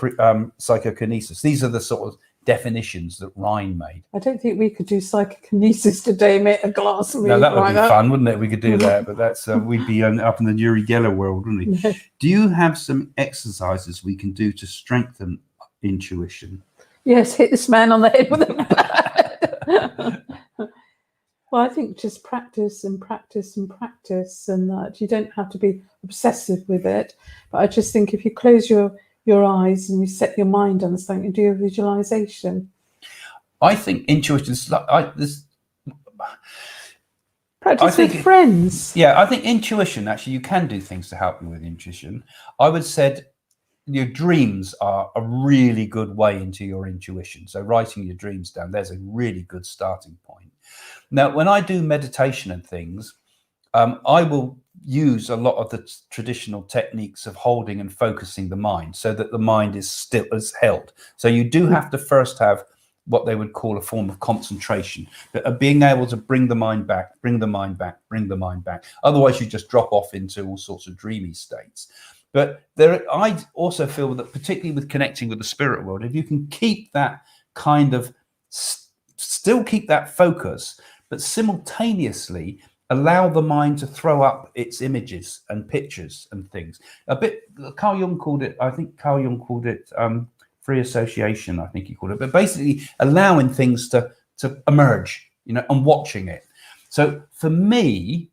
psychokinesis. These are the sort of definitions that Rhine made. I don't think we could do psychokinesis today, mate. A glass of No, that would be fun, wouldn't it? We could do that, but that's we'd be up in the Uri Geller world, wouldn't we? No. Do you have some exercises we can do to strengthen intuition? Yes, hit this man on the head with a bat. Well, I think just practice and practice and practice, and that you don't have to be obsessive with it. But I just think if you close your eyes and you set your mind on something and do a visualization. I think intuition is like practice with friends. Yeah, I think intuition, actually, you can do things to help you with intuition. I would say your dreams are a really good way into your intuition. So writing your dreams down, there's a really good starting point. Now, when I do meditation and things, I will use a lot of the traditional techniques of holding and focusing the mind so that the mind is still is held. So you do have to first have what they would call a form of concentration, of being able to bring the mind back, bring the mind back, bring the mind back. Otherwise you just drop off into all sorts of dreamy states. But I also feel that particularly with connecting with the spirit world, if you can keep that kind of, still keep that focus, but simultaneously allow the mind to throw up its images and pictures and things. A bit, Carl Jung called it, I think Carl Jung called it free association, I think he called it, but basically allowing things to emerge, you know, and watching it. So for me,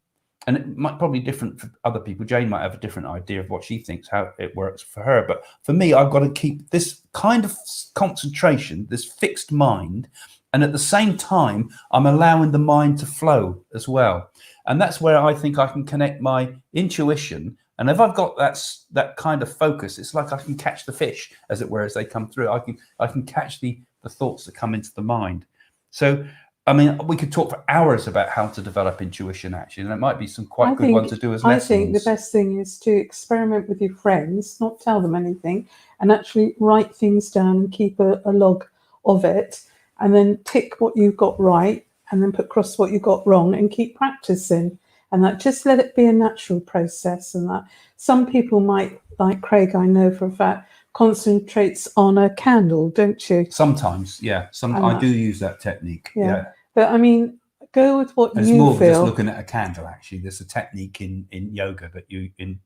and it might probably be different for other people, Jane might have a different idea of what she thinks, how it works for her, but for me, I've got to keep this kind of concentration, this fixed mind, and at the same time, I'm allowing the mind to flow as well. And that's where I think I can connect my intuition. And if I've got that kind of focus, it's like I can catch the fish, as it were, as they come through. I can catch the thoughts that come into the mind. So, I mean, we could talk for hours about how to develop intuition, actually, and it might be some quite good one to do as lessons. I think the best thing is to experiment with your friends, not tell them anything, and actually write things down and keep a log of it, and then tick what you got right, and then put cross what you got wrong, and keep practicing. And that, just let it be a natural process. And that some people might, like Craig, I know for a fact, concentrates on a candle, don't you? Sometimes, yeah. I do use that technique. Yeah. But I mean, go with what it's you more feel. Just looking at a candle, actually. There's a technique in yoga that you in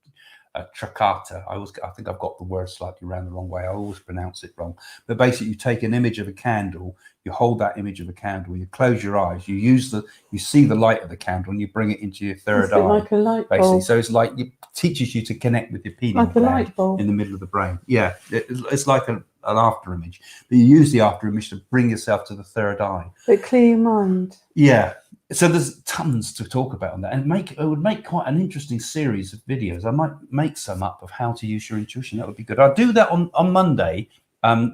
Trakata. I think I've got the word slightly around the wrong way. I always pronounce it wrong. But basically, you take an image of a candle, you hold that image of a candle, you close your eyes, you see the light of the candle, and you bring it into your third eye. Like a light bulb. Basically, so it's like it teaches you to connect with your pineal gland, like a light bulb in the middle of the brain. Yeah, it's like an after image, but you use the after image to bring yourself to the third eye. But clear your mind. Yeah. So there's tons to talk about on that, and it would make quite an interesting series of videos. I might make some up of how to use your intuition. That would be good. I'll do that on Monday.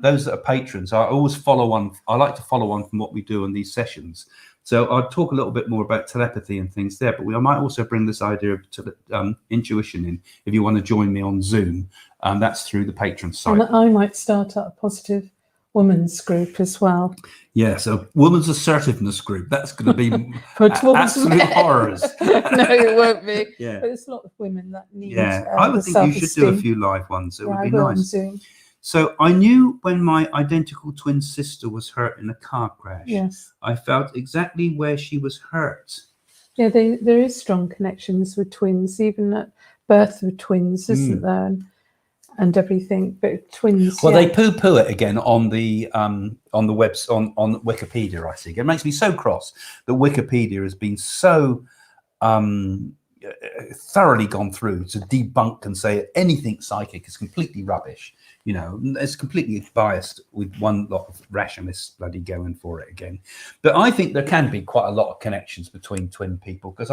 Those that are patrons, I always follow on. I like to follow on from what we do on these sessions. So I'll talk a little bit more about telepathy and things there, but I might also bring this idea of intuition in. If you want to join me on Zoom, that's through the Patron site. And I might start up a positive women's group as well. Yeah, so women's assertiveness group. That's going to be absolute horrors. No, it won't be. Yeah, but there's a lot of women that need. Yeah, I would think you should do a few live ones. It would be nice. So I knew when my identical twin sister was hurt in a car crash. Yes, I felt exactly where she was hurt. Yeah, there is strong connections with twins, even at birth of twins, isn't there? And everything, but twins. Well, they poo-poo it again on the webs on Wikipedia. I think it makes me so cross that Wikipedia has been so thoroughly gone through to debunk and say anything psychic is completely rubbish. You know, it's completely biased with one lot of rationalists bloody going for it again. But I think there can be quite a lot of connections between twin people, because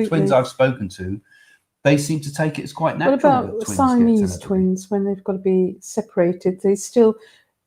twins I've spoken to, they seem to take it as quite natural. What about Siamese twins, when they've got to be separated? They still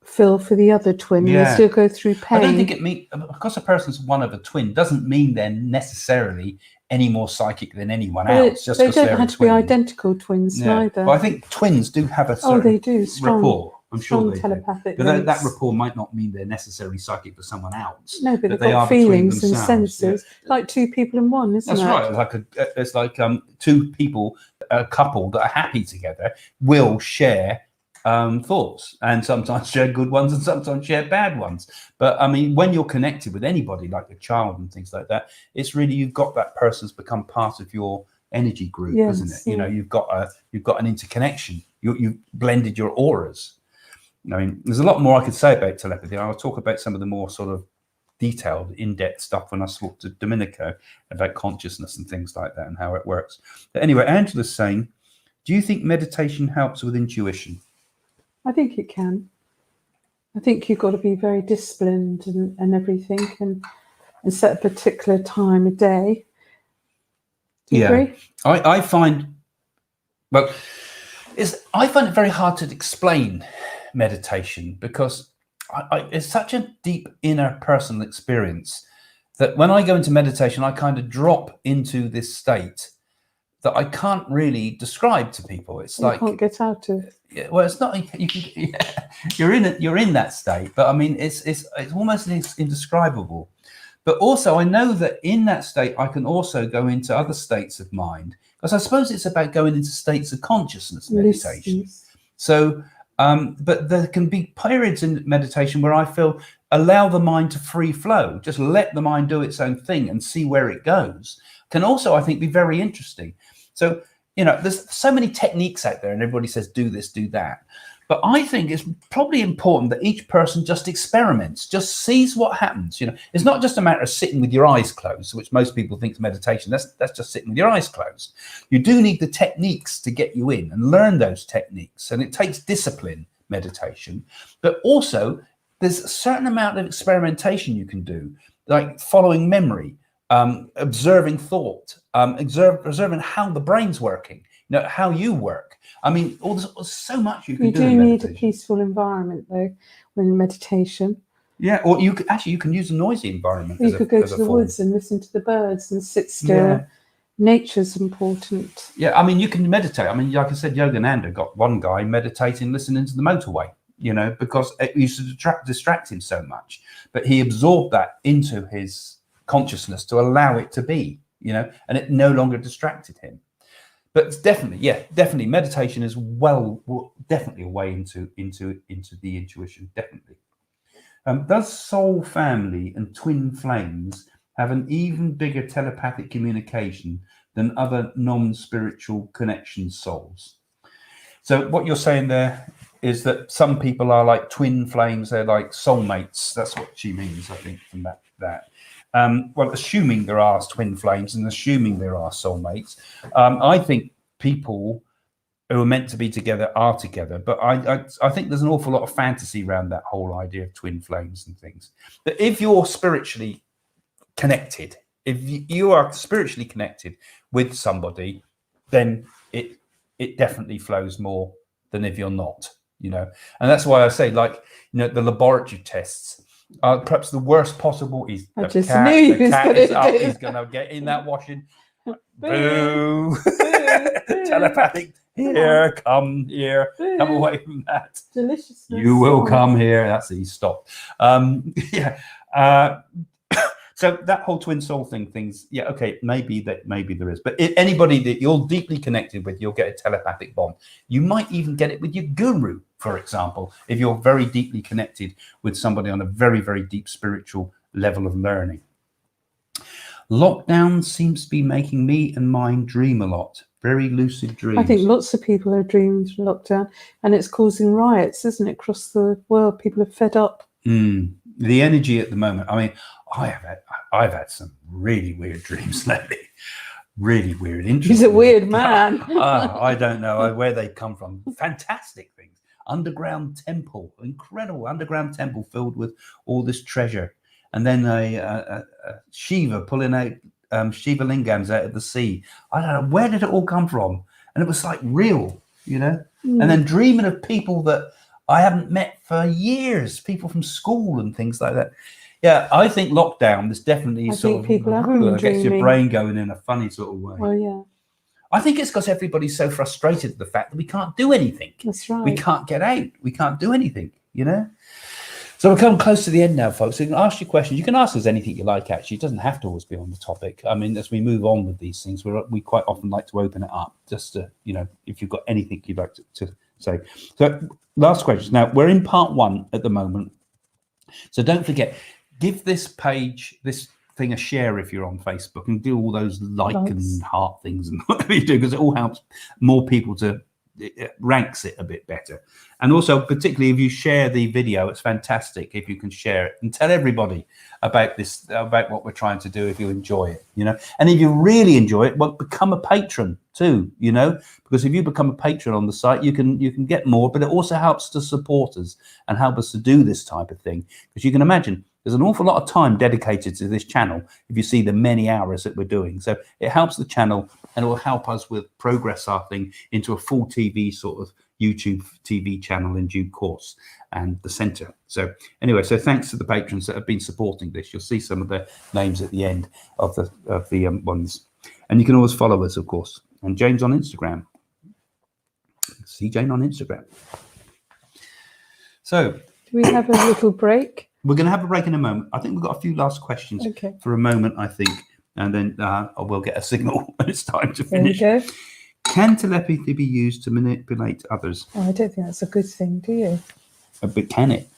feel for the other twin. Yeah. They still go through pain. I don't think it means, because a person's one of a twin doesn't mean they're necessarily any more psychic than anyone else. Just they don't have to be identical twins neither. But I think twins do have a certain they do. rapport. I'm sure they telepathic do. But that rapport might not mean they're necessarily psychic for someone else. No, but they've got feelings and senses, like two people in one, isn't it? That's right. It's like two people, a couple that are happy together, will share thoughts, and sometimes share good ones and sometimes share bad ones. But I mean, when you're connected with anybody, like a child and things like that, it's really, you've got that person's become part of your energy group, isn't it? You know, you've got an interconnection. You've blended your auras. I mean, there's a lot more I could say about telepathy. I'll talk about some of the more sort of detailed, in-depth stuff when I talk to Dominico about consciousness and things like that and how it works. But anyway, Angela's saying, do you think meditation helps with intuition? I think it can. I think you've got to be very disciplined and everything, and set a particular time a day. Do you agree? I find it very hard to explain meditation, because it's such a deep inner personal experience that when I go into meditation, I kind of drop into this state that I can't really describe to people. It's like you can't get out of. Well, it's not. You're in that state, but I mean, it's almost indescribable. But also, I know that in that state, I can also go into other states of mind, because I suppose it's about going into states of consciousness meditation. So, but there can be periods in meditation where I feel allow the mind to free flow, just let the mind do its own thing and see where it goes. Can also, I think, be very interesting. So, there's so many techniques out there and everybody says, do this, do that. But I think it's probably important that each person just experiments, just sees what happens. It's not just a matter of sitting with your eyes closed, which most people think is meditation. That's just sitting with your eyes closed. You do need the techniques to get you in and learn those techniques. And it takes discipline, meditation. But also, there's a certain amount of experimentation you can do, like following memory, observing thought, observing how the brain's working, how you work. I mean, there's so much you can do. You do need a peaceful environment, though, when in meditation. Yeah, or you can use a noisy environment. You could go to the woods and listen to the birds and sit still. Yeah. Nature's important. Yeah, I mean, you can meditate. I mean, like I said, Yogananda got one guy meditating, listening to the motorway, because it used to distract him so much. But he absorbed that into his consciousness to allow it to be, and it no longer distracted him. But it's definitely meditation is definitely a way into the intuition, definitely. Does soul family and twin flames have an even bigger telepathic communication than other non-spiritual connection souls? So what you're saying there is that some people are like twin flames, they're like soulmates. That's what she means, I think, from that. Well, assuming there are twin flames and assuming there are soulmates, I think people who are meant to be together are together. But I think there's an awful lot of fantasy around that whole idea of twin flames and things. But if you're spiritually connected, if you are spiritually connected with somebody, then it definitely flows more than if you're not, And that's why I say, the laboratory tests. Perhaps the worst possible is the cat is going to get in that washing. Boo! Telepathic. Here, come away from that. Deliciousness. You will come here. That's it. He stopped. So that whole twin soul things. Yeah, okay. Maybe there is. But if anybody that you're deeply connected with, you'll get a telepathic bond. You might even get it with your guru, for example, if you're very deeply connected with somebody on a very, very deep spiritual level of learning. Lockdown seems to be making me and mine dream a lot. Very lucid dreams. I think lots of people are dreaming through lockdown, and it's causing riots, isn't it, across the world? People are fed up. The energy at the moment. I mean, I've had some really weird dreams lately. Really weird. Interesting. He's a weird man. I don't know where they come from. Fantastic things. Underground temple, incredible underground temple filled with all this treasure, and then a Shiva pulling out Shiva lingams out of the sea. I don't know, where did it all come from? And it was like real, and then dreaming of people that I haven't met for years, people from school and things like that. Yeah, I think lockdown is definitely gets your brain going in a funny sort of way. Well, yeah. I think it's because everybody's so frustrated at the fact that we can't do anything. That's right. We can't get out. We can't do anything, So we're coming close to the end now, folks. So you can ask your questions. You can ask us anything you like, actually. It doesn't have to always be on the topic. I mean, as we move on with these things, we quite often like to open it up just to, if you've got anything you'd like to say. So last question. Now, we're in part 1 at the moment. So don't forget, give this thing a share if you're on Facebook, and do all those and heart things and whatever you do, because it all helps more people it ranks it a bit better. And also, particularly if you share the video, it's fantastic if you can share it and tell everybody about what we're trying to do if you enjoy it, And if you really enjoy it, well, become a patron too, because if you become a patron on the site, you can get more, but it also helps to support us and help us to do this type of thing. Because you can imagine there's an awful lot of time dedicated to this channel if you see the many hours that we're doing. So it helps the channel, and it will help us with progress our thing into a full TV sort of YouTube TV channel in due course, and the center. So anyway, so thanks to the patrons that have been supporting this. You'll see some of their names at the end of the ones, and you can always follow us, of course. And Jane's on Instagram. See Jane on Instagram. So, do we have a little break? We're going to have a break in a moment. I think we've got a few last questions for a moment, I think, and then we'll get a signal when it's time to finish. There we go. Can telepathy be used to manipulate others? Oh, I don't think that's a good thing, do you? But can it?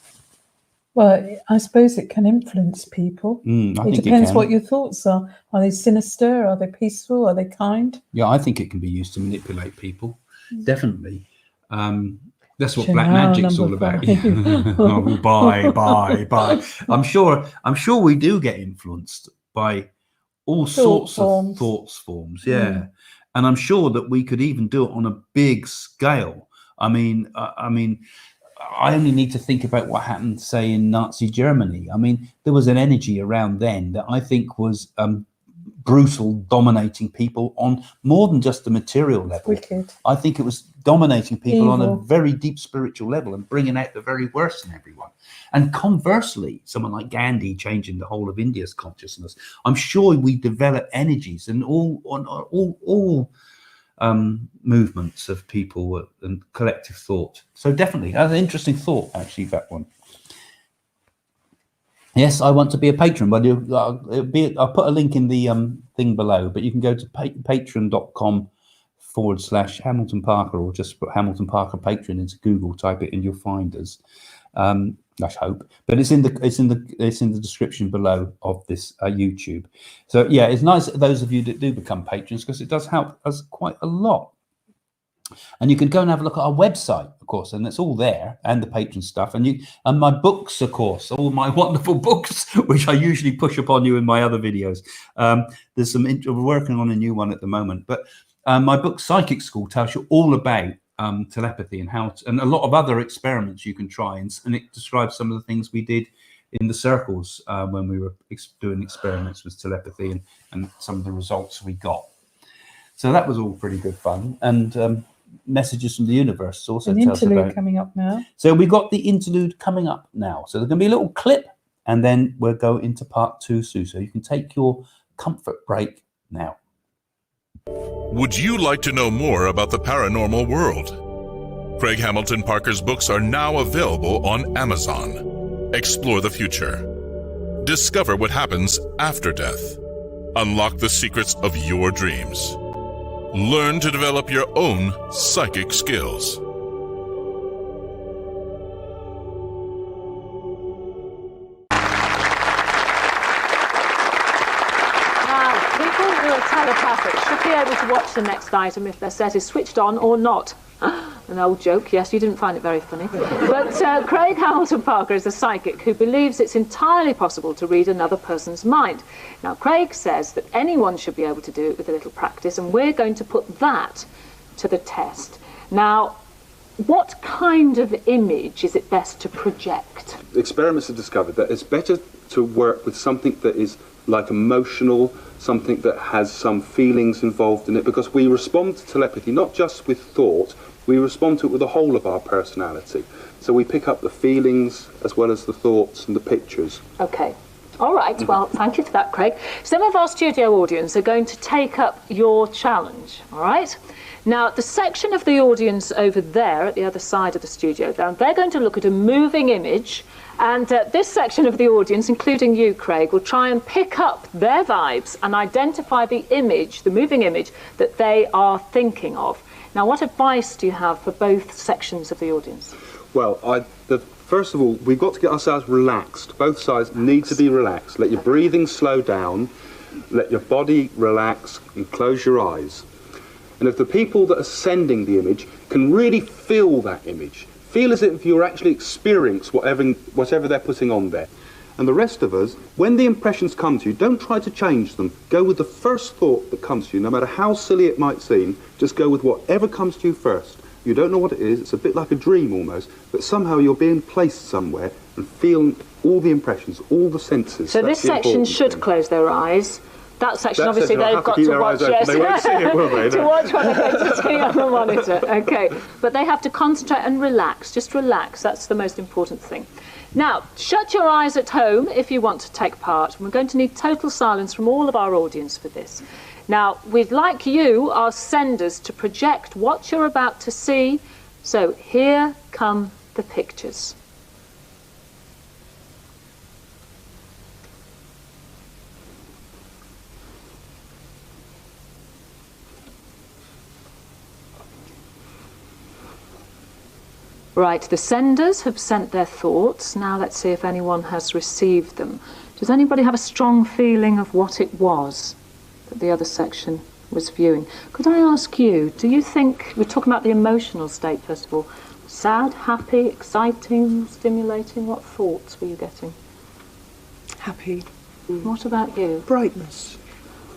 Well, I suppose it can influence people. It depends what your thoughts are. Are they sinister? Are they peaceful? Are they kind? Yeah, I think it can be used to manipulate people. Definitely. That's what black magic's all about. Oh, bye. I'm sure we do get influenced by all sorts of thoughts forms. Yeah. And I'm sure that we could even do it on a big scale. I mean, I only need to think about what happened, say, in Nazi Germany. I mean, there was an energy around then that I think was brutal, dominating people on more than just the material level. Wicked. I think it was dominating people on a very deep spiritual level and bringing out the very worst in everyone. And conversely, someone like Gandhi changing the whole of India's consciousness. I'm sure we develop energies and all movements of people and collective thought. So definitely, that's an interesting thought, actually, that one. Yes, I want to be a patron. Well, I'll put a link in the thing below, but you can go to patron.com/Hamilton Parker, or just put Hamilton Parker Patron into Google, type it, and you'll find us. I hope, but it's in the description below of this YouTube. So yeah, it's nice that those of you that do become patrons, because it does help us quite a lot. And you can go and have a look at our website, of course, and it's all there, and the patron stuff, and my books, of course, all my wonderful books, which I usually push upon you in my other videos. There's some we're working on a new one at the moment, but my book Psychic School tells you all about telepathy and and a lot of other experiments you can try, and it describes some of the things we did in the circles when we were doing experiments with telepathy and some of the results we got. So that was all pretty good fun. And messages from the universe also an tells interlude about coming up now. So we got the interlude coming up now. So there's going to be a little clip, and then we'll go into part 2 soon. So you can take your comfort break now. Would you like to know more about the paranormal world? Craig Hamilton Parker's books are now available on Amazon. Explore the future. Discover what happens after death. Unlock the secrets of your dreams. Learn to develop your own psychic skills. Now, people who are telepathic should be able to watch the next item if their set is switched on or not. An old joke, yes, you didn't find it very funny. But Craig Hamilton Parker is a psychic who believes it's entirely possible to read another person's mind. Now, Craig says that anyone should be able to do it with a little practice, and we're going to put that to the test. Now, what kind of image is it best to project? Experiments have discovered that it's better to work with something that is like emotional, something that has some feelings involved in it, because we respond to telepathy not just with thought, we respond to it with the whole of our personality. So we pick up the feelings as well as the thoughts and the pictures. Okay. All right. Well, thank you for that, Craig. Some of our studio audience are going to take up your challenge. All right. Now, the section of the audience over there at the other side of the studio, they're going to look at a moving image, and this section of the audience, including you, Craig, will try and pick up their vibes and identify the image, the moving image, that they are thinking of. Now, what advice do you have for both sections of the audience? Well, first of all, we've got to get ourselves relaxed. Both sides need to be relaxed. Let your breathing slow down, let your body relax, and close your eyes. And if the people that are sending the image can really feel that image, feel as if you're actually experiencing whatever they're putting on there. And the rest of us, when the impressions come to you, don't try to change them. Go with the first thought that comes to you, no matter how silly it might seem. Just go with whatever comes to you first. You don't know what it is, it's a bit like a dream almost, but somehow you're being placed somewhere and feeling all the impressions, all the senses. So this section should close their eyes. That section, obviously, they've got to watch. Yes. They won't see it, will they? To watch what they're going to see on the monitor. Okay, but they have to concentrate and relax. Just relax. That's the most important thing. Now, shut your eyes at home if you want to take part. We're going to need total silence from all of our audience for this. Now, we'd like you, our senders, to project what you're about to see. So here come the pictures. Right, the senders have sent their thoughts. Now let's see if anyone has received them. Does anybody have a strong feeling of what it was that the other section was viewing? Could I ask you, do you think, we're talking about the emotional state first of all, sad, happy, exciting, stimulating, what thoughts were you getting? Happy. What about you? Brightness.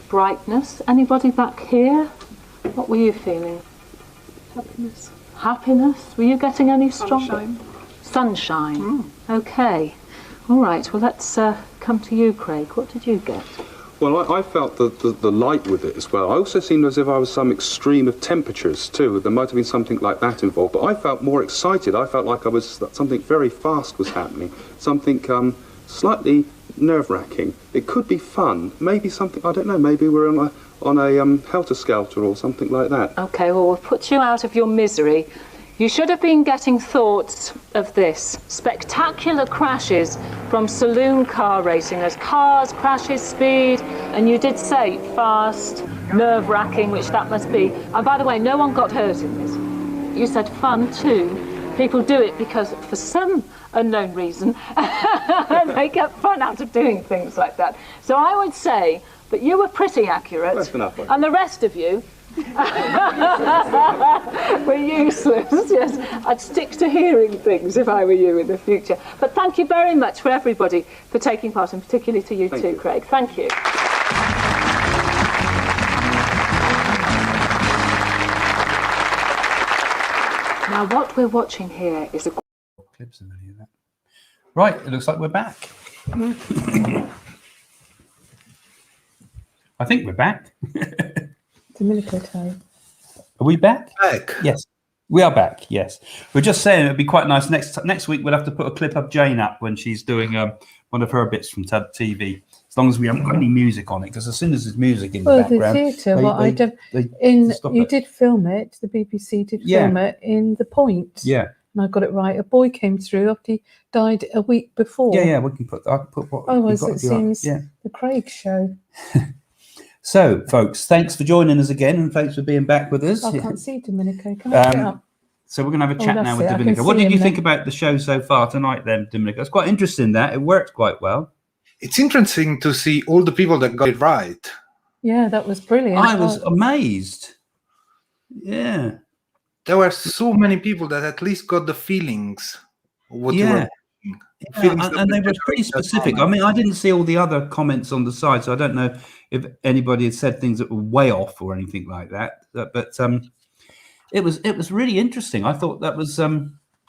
Brightness. Anybody back here? What were you feeling? Happiness. Happiness. Were you getting any strong? Sunshine. Sunshine. Okay. All right. Well, let's come to you, Craig. What did you get? Well, I felt the light with it as well. I also seemed as if I was some extreme of temperatures too. There might have been something like that involved. But I felt more excited. I felt like something very fast was happening. Something slightly nerve-wracking. It could be fun. Maybe something, I don't know, maybe we're on a helter-skelter or something like that. Okay, well, we'll put you out of your misery. You should have been getting thoughts of this. Spectacular crashes from saloon car racing as cars, crashes, speed, and you did say fast, nerve-wracking, which that must be. And by the way, no one got hurt in this. You said fun too. People do it because for some unknown reason, they get fun out of doing things like that. So I would say that you were pretty accurate. That's enough. And the rest of you were useless. Yes, I'd stick to hearing things if I were you in the future. But thank you very much for everybody for taking part, and particularly to you too, Craig. Thank you. Now, what we're watching here is a clips of any of that. Right, it looks like we're back. I think we're back. Dominico time. Are we back? Back. Yes, we are back. Yes, we're just saying it'd be quite nice next week. We'll have to put a clip of Jane up when she's doing one of her bits from TV. As long as we haven't got any music on it, because as soon as there's music in the background, the theatre. You did film it. The BBC did film it in The Point. Yeah. And I got it right. A boy came through after he died a week before. Yeah. We can put. I can put what. Otherwise, it seems the Craig show. So, folks, thanks for joining us again, and thanks for being back with us. I can't see Dominico. Can I get up? So we're going to have a chat now with Dominico. What did you think about the show so far tonight then, Dominico? It's quite interesting that. It worked quite well. It's interesting to see all the people that got it right. Yeah, that was brilliant. I was amazed. Yeah. There were so many people that at least got the feelings of what you were doing. And they were pretty specific. I mean, I didn't see all the other comments on the side, so I don't know if anybody had said things that were way off or anything like that. But it was really interesting. I thought that was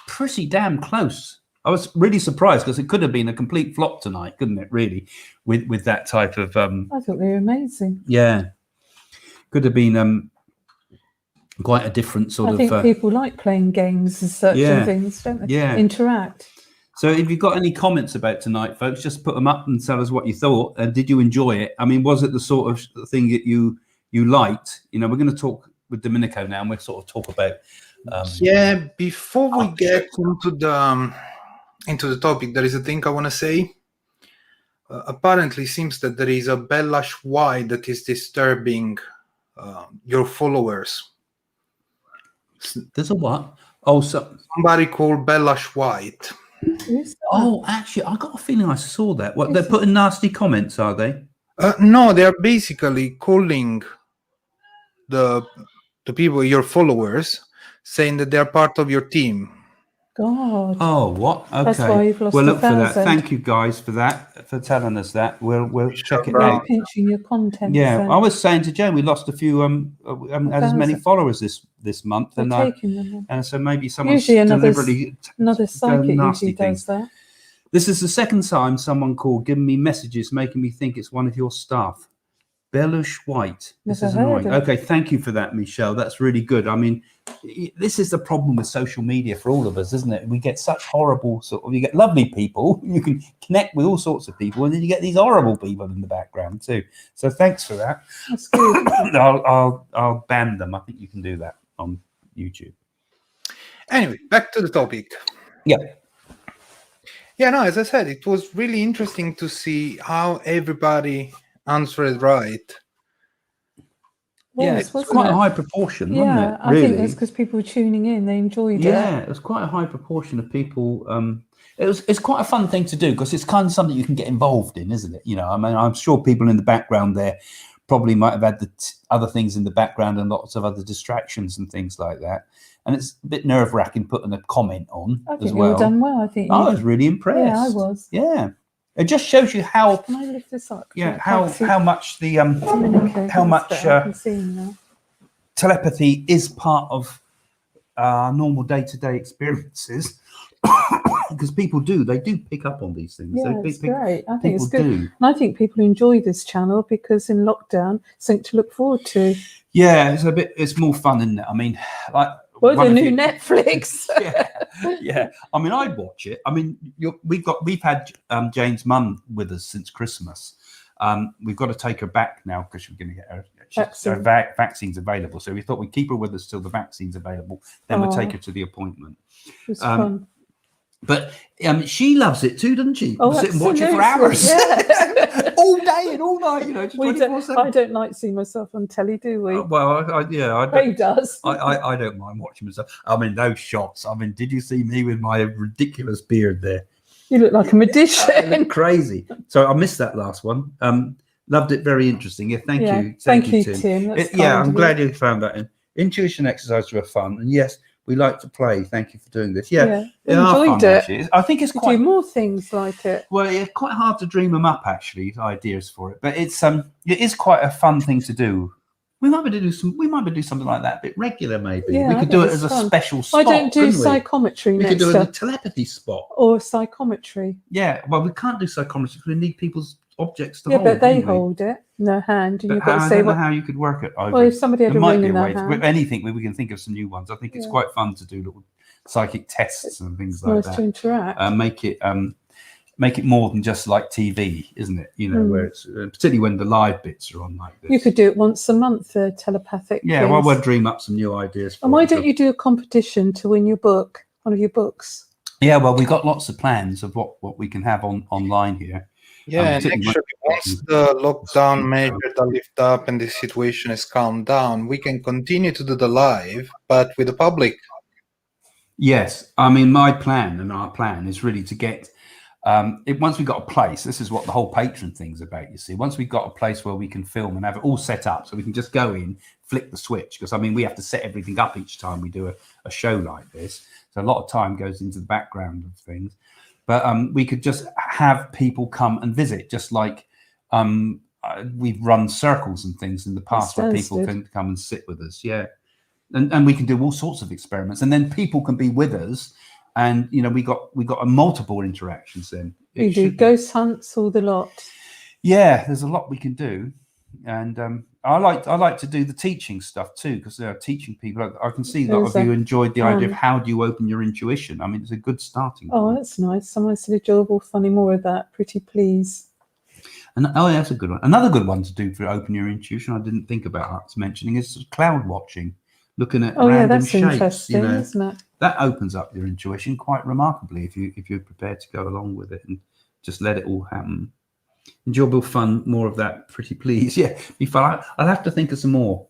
pretty damn close. I was really surprised because it could have been a complete flop tonight, couldn't it? Really, with that type of. I thought they were amazing. Yeah, could have been quite a different sort of. I think people like playing games and such and things, don't they? Yeah, interact. So if you've got any comments about tonight, folks, just put them up and tell us what you thought. Did you enjoy it? I mean, was it the sort of thing that you liked? You know, we're going to talk with Dominico now, and we'll sort of talk about. Before we get into the topic, there is a thing I want to say. Apparently, seems that there is a Bellush Y that is disturbing your followers. There's a what? Oh, somebody called Bellush White. Oh, actually, I got a feeling I saw that. What, they're putting nasty comments, are they? No, they're basically calling the people, your followers, saying that they're part of your team. God. Oh, what? Okay. That's why you've lost we'll look for that. 1,000. Thank you guys for that, for telling us that. We'll check it You're out. pinching your content. Yeah, then. I was saying to Joe, we lost a few. Had as many followers this month, and so maybe someone's deliberately another psychic usually does that. This is the second time someone called, giving me messages, making me think it's one of your staff. Bellush White. This Never is heard annoying. of. Okay, thank you for that, Michelle. That's really good. I mean, this is the problem with social media for all of us, isn't it? We get such horrible you get lovely people, you can connect with all sorts of people, and then you get these horrible people in the background too. So thanks for that. That's good. I'll ban them. I think you can do that on YouTube. Anyway, back to the topic. Yeah. Yeah, no, as I said, it was really interesting to see how everybody answered right. Yeah, it's quite a high proportion, wasn't it? I think that's because people were tuning in. They enjoyed it. Yeah, it was quite a high proportion of people. It's quite a fun thing to do because it's kind of something you can get involved in, isn't it? You know, I mean, I'm sure people in the background there probably might have had the other things in the background and lots of other distractions and things like that. And it's a bit nerve-wracking putting a comment on I think as well. you were done well. I think I was really impressed. Yeah, I was. Yeah, it just shows you how. Can I lift this up? Yeah, how much the Dominico, how much I can see him now. telepathy is part of normal day-to-day experiences. Because people do pick up on these things. Yeah, it's great. I think it's good. Do. And I think people enjoy this channel because in lockdown, something to look forward to. Yeah, it's more fun, isn't it? I mean, like the new Netflix. yeah. I mean, I'd watch it. I mean, we've had Jane's mum with us since Christmas. We've got to take her back now because we're going to get her vaccines available. So we thought we'd keep her with us till the vaccine's available. Then we'll take her to the appointment. It was fun. But she loves it too, doesn't she? Oh, sit and watch it for hours. Yeah. All day and all night, you know. I don't like seeing myself on telly, do we? Craig does. I don't mind watching myself. I mean, those shots. I mean, did you see me with my ridiculous beard there? You look like a magician. I look crazy. So I missed that last one. Loved it. Very interesting. Yeah, thank you. Thank you, Tim. I'm glad you found that. Intuition exercises were fun, and yes, we like to play. Thank you for doing this. Yeah, enjoyed it. Actually. I think it's quite do more things like it. Well, it's quite hard to dream them up, actually, ideas for it. But it is quite a fun thing to do. We might be able to do something like that a bit regular, maybe. Yeah, we could do it as a special spot. I don't do psychometry. We could do it as a telepathy spot or psychometry. Yeah, well, we can't do psychometry because we need people's objects to hold. Yeah, but they hold it in their hand, and you've got to say how you could work it over. Well, if somebody had a ring in their hand, with anything, we can think of some new ones. I think it's quite fun to do little psychic tests and things like that. To interact. Make it more than just like TV, isn't it? You know, where it's particularly when the live bits are on like this. You could do it once a month for telepathic. Yeah, well, we'll dream up some new ideas. And why don't you do a competition to win your book, one of your books? Yeah, well, we've got lots of plans of what we can have online here. Yeah, and actually, once the lockdown measures are lifted up and the situation is calmed down, we can continue to do the live, but with the public. Yes, I mean, my plan and our plan is really to get. Once we've got a place, this is what the whole Patron thing's about, you see. Once we've got a place where we can film and have it all set up so we can just go in, flick the switch, because I mean we have to set everything up each time we do a show like this, so a lot of time goes into the background of things. But we could just have people come and visit, just like we've run circles and things in the past where people can come and sit with us. Yeah, and we can do all sorts of experiments, and then people can be with us. And you know, we got a multiple interactions. Then you do ghost hunts, all the lot. Yeah, there's a lot we can do, and I like to do the teaching stuff too, because they're teaching people. I can see a lot of you enjoyed the idea of how do you open your intuition. I mean, it's a good starting point. Oh, that's nice. Someone said enjoyable, funny, more of that. Pretty please. And that's a good one. Another good one to do for open your intuition. I didn't think about us mentioning is cloud watching, looking at random that's shapes. Interesting, isn't it? That opens up your intuition quite remarkably if you're prepared to go along with it and just let it all happen. Enjoyable fun, more of that, pretty please. Yeah, be fun. I'll have to think of some more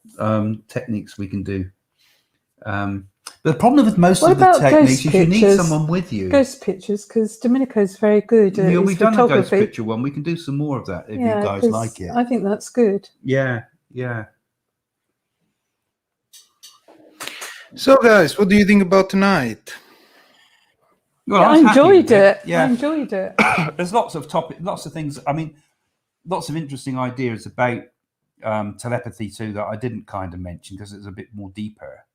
techniques we can do. But the problem with most of the techniques is you need someone with you. Ghost pictures, because Dominico's very good at we've done a ghost picture one. We can do some more of that if you guys like it. I think that's good. Yeah. So, guys, what do you think about tonight? Well, I enjoyed it. Yeah. I enjoyed it. There's lots of things. I mean, lots of interesting ideas about telepathy too that I didn't kind of mention because it's a bit more deeper.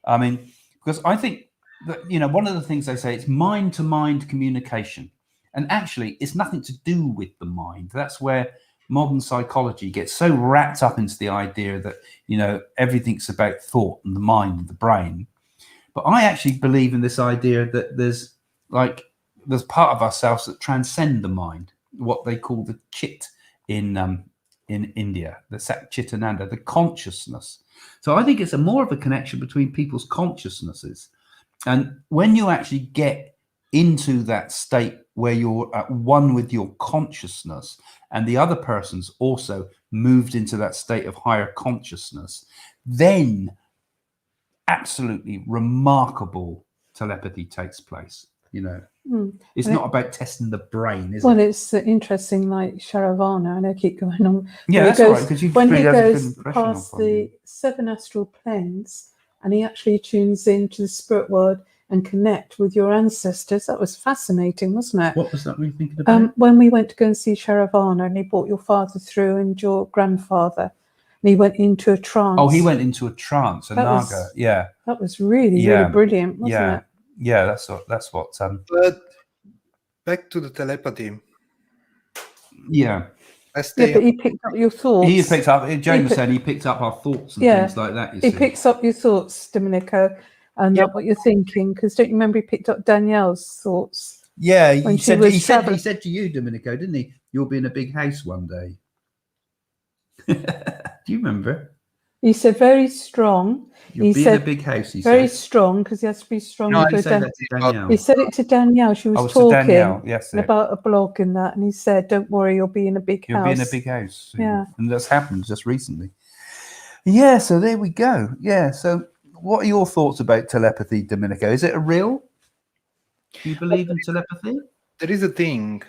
I mean, because I think that, you know, one of the things they say it's mind-to-mind communication, and actually, it's nothing to do with the mind. That's where modern psychology gets so wrapped up into the idea that, you know, everything's about thought and the mind and the brain. But I actually believe in this idea that there's part of ourselves that transcend the mind, what they call the chit in India, the Satchitananda, the consciousness. So I think it's more of a connection between people's consciousnesses. And when you actually get into that state where you're at one with your consciousness and the other person's also moved into that state of higher consciousness, then absolutely remarkable telepathy takes place. You know, it's not about testing the brain, is it? Well, it's interesting, like Sharavana, and I keep going on. Yeah, that's all right, because when he goes past the 7 astral planes and he actually tunes into the spirit world and connect with your ancestors. That was fascinating, wasn't it? What was that we were thinking about? When we went to go and see Sharavana and he brought your father through and your grandfather, and he went into a trance. Oh, he went into a trance, a Naga. Yeah. That was really, really brilliant, wasn't it? Yeah, that's what. But back to the telepathy. Yeah, but he picked up your thoughts. He picked up. James said he picked up our thoughts and things like that. He picks up your thoughts, Dominico, and what you're thinking. Because don't you remember he picked up Danielle's thoughts? Yeah, he said to you, Dominico, didn't he? You'll be in a big house one day. Do you remember? He said very strong. You'll be in a big house. He very said. Strong because he has to be strong. No, he said that to Danielle. He said it to Danielle. She was talking yes, about a blog and that, and he said, "Don't worry, you'll be in a big house." You'll be in a big house. Yeah, and that's happened just recently. Yeah, so there we go. Yeah, so what are your thoughts about telepathy, Dominico? Is it real? Do you believe in telepathy? There is a thing.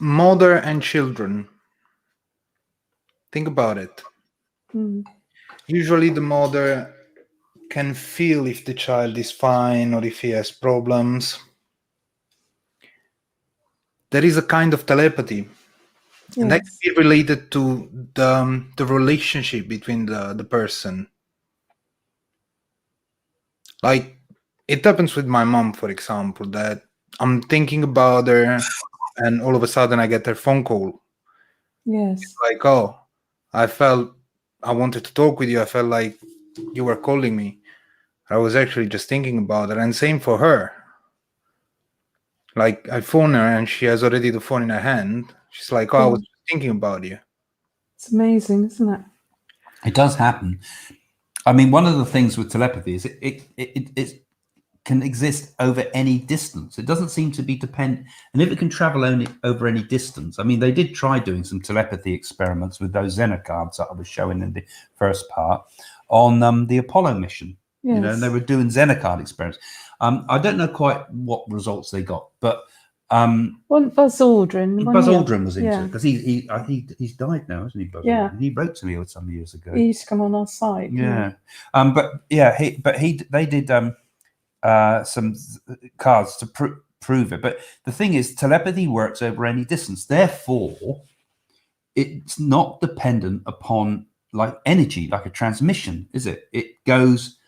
Mother and children. Think about it. Usually the mother can feel if the child is fine or if he has problems. There is a kind of telepathy. Yes. And that can be related to the relationship between the person. Like, it happens with my mom, for example, that I'm thinking about her and all of a sudden I get her phone call. Yes. It's like, oh, I wanted to talk with you. I felt like you were calling me. I was actually just thinking about it. And same for her. Like, I phone her and she has already the phone in her hand. She's like, oh, I was thinking about you. It's amazing, isn't it? It does happen. I mean, one of the things with telepathy is it can exist over any distance. It doesn't seem to be dependent. And if it can travel only over any distance, I mean, they did try doing some telepathy experiments with those Zener cards that I was showing in the first part on the Apollo mission. Yes. You know, and they were doing Zener card experiments. I don't know quite what results they got, but Buzz Aldrin. Buzz Aldrin was into it because he's died now, hasn't he? Buzz Aldrin? He wrote to me some years ago. He used to come on our site. Yeah, they did some cards to prove it. But the thing is, telepathy works over any distance. Therefore, it's not dependent upon like energy, like a transmission, is it? It goes.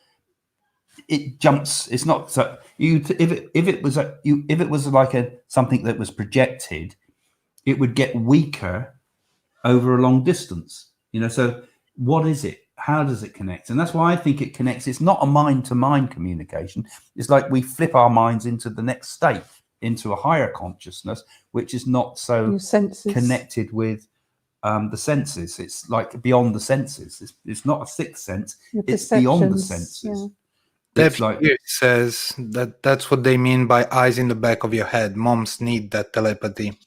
It jumps. It's not so. If it was like something that was projected, it would get weaker over a long distance. You know. So what is it? How does it connect? And that's why I think it connects. It's not a mind-to-mind communication. It's like we flip our minds into the next state, into a higher consciousness, which is not so connected with the senses. It's like beyond the senses. It's not a sixth sense. It's beyond the senses. Yeah. Deb here says that's what they mean by eyes in the back of your head. Moms need that telepathy.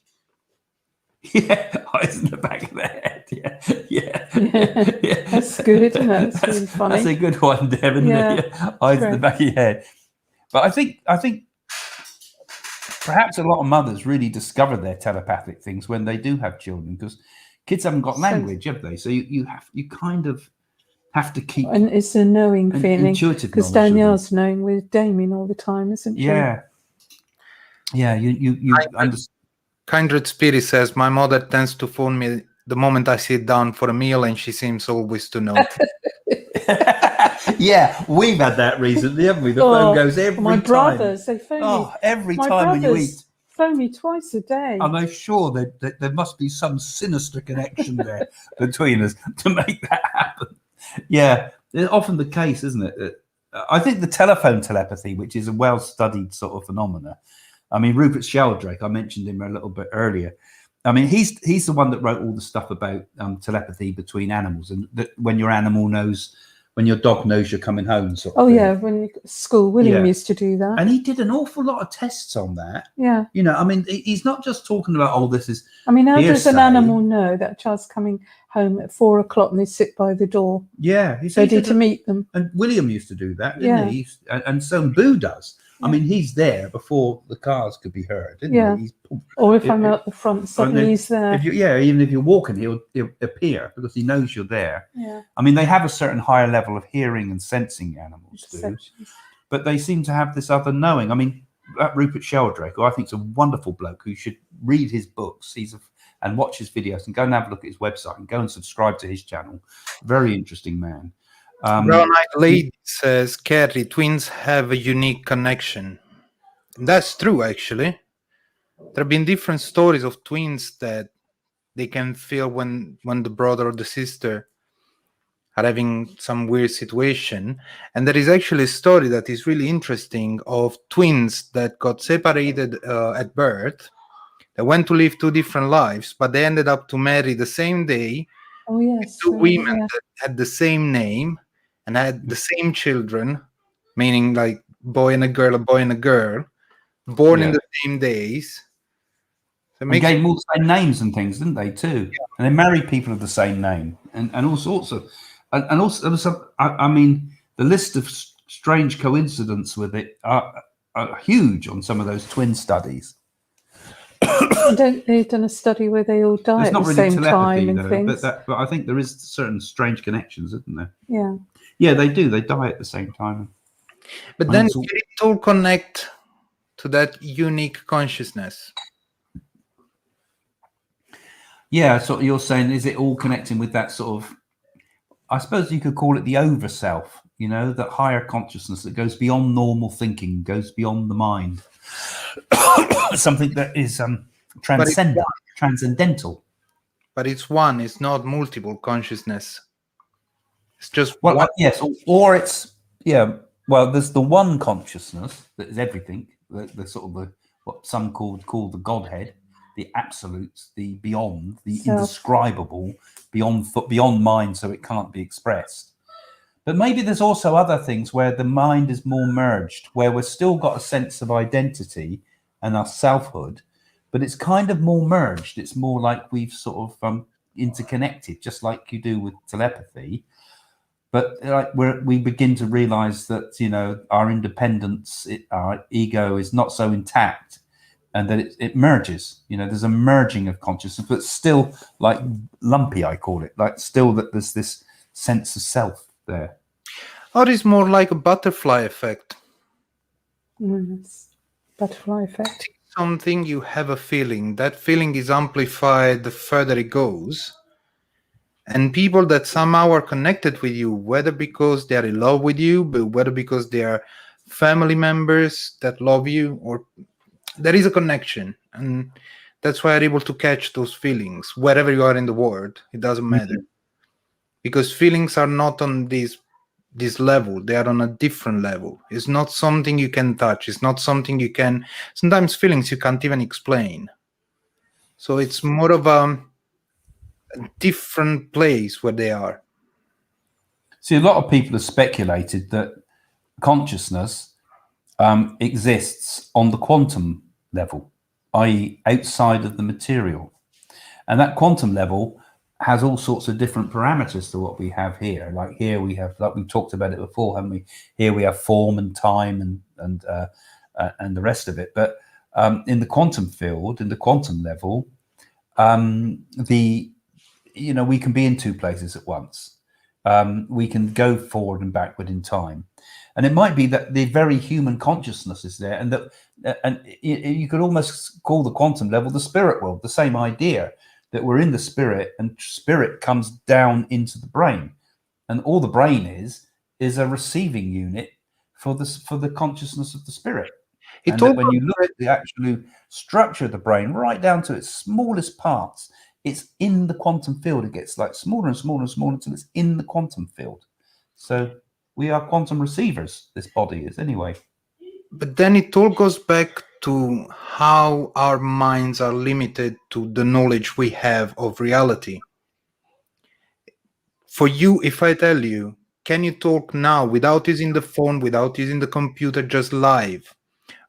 Yeah, eyes in the back of their head. Yeah. That's good, isn't it? That's really funny. That's a good one, Devin. Yeah. Eyes in the back of your head. But I think perhaps a lot of mothers really discover their telepathic things when they do have children, because kids haven't got language, have they? So you kind of have to keep. And it's a knowing feeling, intuitive, because Danielle's knowing with Damien all the time, isn't she? Yeah. You understand. Kindred Spirit says, my mother tends to phone me the moment I sit down for a meal, and she seems always to know. Yeah, we've had that recently, haven't we? The phone goes every time. My brothers, they phone me. Every time when you eat. phone me twice a day. I'm sure that there must be some sinister connection there between us to make that happen. Yeah, it's often the case, isn't it? I think the telephone telepathy, which is a well-studied sort of phenomena. I mean, Rupert Sheldrake, I mentioned him a little bit earlier. I mean, he's the one that wrote all the stuff about telepathy between animals, and that when your animal knows, when your dog knows you're coming home. Sort of Oh thing. yeah, when you school, William Yeah. used to do that. And he did an awful lot of tests on that. Yeah. You know, I mean, he's not just talking about, oh, this is. I mean, how does an hearsay. animal know that a child's coming home at 4 o'clock and they sit by the door, Yeah, he's ready to meet them? And William used to do that, didn't Yeah. he? And so Boo does. I Yeah. mean, he's there before the cars could be heard, didn't Yeah. he? He's, Or if If- I'm out the front, suddenly he's there. even if you're walking, he'll appear because he knows you're there. Yeah. I mean, they have a certain higher level of hearing and sensing, animals do, Perceptions. but they seem to have this other knowing. I mean, that Rupert Sheldrake, who I think is a wonderful bloke, who should read his books, and watch his videos, and go and have a look at his website and go and subscribe to his channel. Very interesting man. Brown-eyed lady says, Carrie, twins have a unique connection. That's true, actually. There have been different stories of twins that they can feel when the brother or the sister are having some weird situation. And there is actually a story that is really interesting of twins that got separated at birth. They went to live 2 different lives, but they ended up to marry the same day. Oh yes. 2 women Yeah. that had the same name and had the same children, meaning like boy and a girl, born in the same days. So it They makes gave them all the same names and things, didn't they, too? Yeah. And they married people of the same name, and all sorts of, and also, I mean, the list of strange coincidence with it are huge on some of those twin studies. Don't they've done a study where they all die It's at not the really same telepathy, time and though, things? but I think there is certain strange connections, isn't there? Yeah. Yeah, they do. They die at the same time. But then can it all connect to that unique consciousness? Yeah, so you're saying, is it all connecting with that sort of, I suppose you could call it the over self, you know, that higher consciousness that goes beyond normal thinking, goes beyond the mind. Something that is transcendental. But it's one, it's not multiple consciousness. It's just well, one. Yes, or it's, yeah, well, there's the one consciousness that is everything, the sort of what some call the Godhead, the absolutes, the beyond, the indescribable, beyond mind, so it can't be expressed. But maybe there's also other things where the mind is more merged, where we've still got a sense of identity and our selfhood, but it's kind of more merged. It's more like we've sort of interconnected, just like you do with telepathy. But like we begin to realize that, you know, our independence, our ego is not so intact, and that it merges. You know, there's a merging of consciousness, but still like lumpy, I call it, like still that there's this sense of self there. Or it's more like a butterfly effect. Yes. Butterfly effect. Something, you have a feeling. That feeling is amplified the further it goes. And people that somehow are connected with you, whether because they are in love with you, but whether because they are family members that love you, or there is a connection. And that's why I'm able to catch those feelings wherever you are in the world. It doesn't matter. Mm-hmm. Because feelings are not on this level. They are on a different level. It's not something you can touch. It's not something you can... Sometimes feelings you can't even explain. So it's more of a different place where they are. See, a lot of people have speculated that consciousness exists on the quantum level, i.e. outside of the material. And that quantum level has all sorts of different parameters to what we have here. Like here we have, like we talked about it before, haven't we? Here we have form and time and the rest of it. But in the quantum field, in the quantum level, we can be in 2 places at once. We can go forward and backward in time. And it might be that the very human consciousness is there, and you could almost call the quantum level the spirit world, the same idea that we're in the spirit, and spirit comes down into the brain, and all the brain is a receiving unit for the consciousness of the spirit. And that when you look at the actual structure of the brain, right down to its smallest parts, it's in the quantum field. It gets like smaller and smaller and smaller until it's in the quantum field. So we are quantum receivers, this body is anyway. But then it all goes back to how our minds are limited to the knowledge we have of reality. For you, if I tell you, can you talk now without using the phone, without using the computer, just live,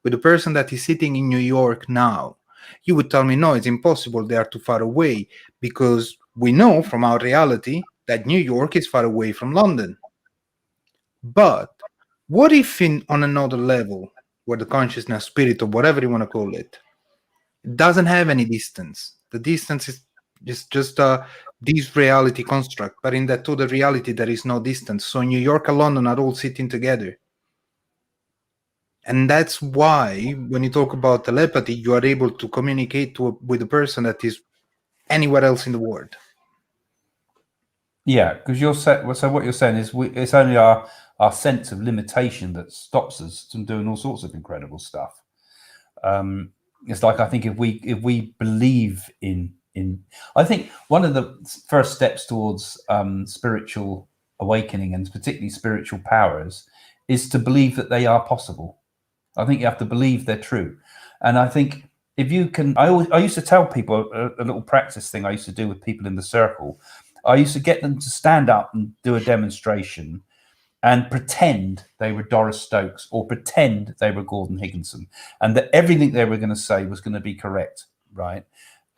with a person that is sitting in New York now? You would tell me, no, it's impossible. They are too far away, because we know from our reality that New York is far away from London. But what if on another level, where the consciousness, spirit, or whatever you want to call it, doesn't have any distance? The distance is just this reality construct, but in that other reality there is no distance. So New York and London are all sitting together. And that's why when you talk about telepathy, you are able to communicate with a person that is anywhere else in the world. Yeah, because so what you're saying is it's only our sense of limitation that stops us from doing all sorts of incredible stuff. It's like, I think if we believe in I think one of the first steps towards spiritual awakening, and particularly spiritual powers, is to believe that they are possible. I think you have to believe they're true. And I think if you can, I used to tell people a little practice thing I used to do with people in the circle. I used to get them to stand up and do a demonstration and pretend they were Doris Stokes or pretend they were Gordon Higginson, and that everything they were going to say was going to be correct, right?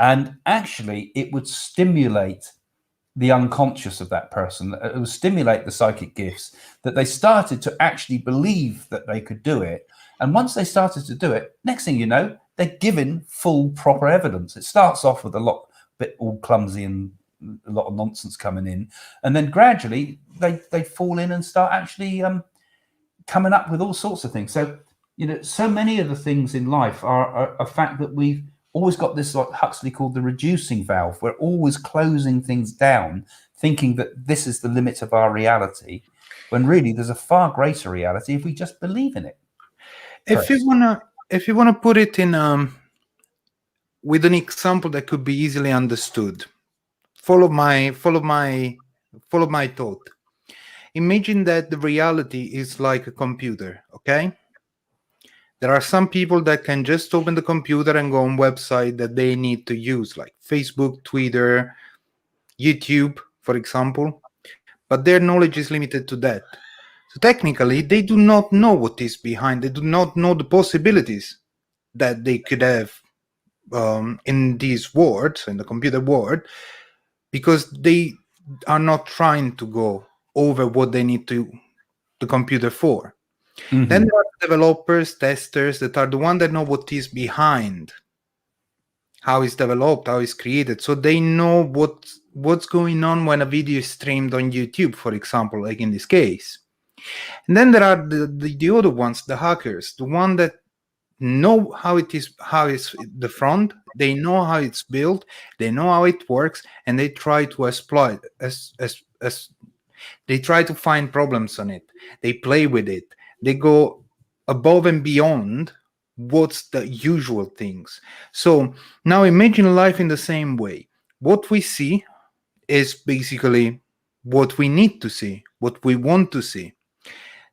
And actually, it would stimulate the unconscious of that person. It would stimulate the psychic gifts, that they started to actually believe that they could do it. And once they started to do it, next thing you know, they're given full, proper evidence. It starts off with a bit all clumsy and a lot of nonsense coming in, and then gradually they fall in and start actually coming up with all sorts of things. So, so many of the things in life are a fact that we've always got this, like Huxley called the reducing valve. We're always closing things down, thinking that this is the limit of our reality, when really there's a far greater reality if we just believe in it. If you wanna put it in with an example that could be easily understood, follow my thought. Imagine that the reality is like a computer, okay? There are some people that can just open the computer and go on website that they need to use, like Facebook, Twitter, YouTube, for example, but their knowledge is limited to that. So technically, they do not know what is behind. They do not know the possibilities that they could have in these worlds, in the computer world, because they are not trying to go over what they need the computer for. Mm-hmm. Then there are developers, testers, that are the ones that know what is behind, how it's developed, how it's created. So they know what's going on when a video is streamed on YouTube, for example, like in this case. And then there are the other ones, the hackers, the one that know how it's the front, they know how it's built, they know how it works, and they try to exploit as they try to find problems on it. They play with it. They go above and beyond what's the usual things. So now imagine life in the same way. What we see is basically what we need to see, what we want to see.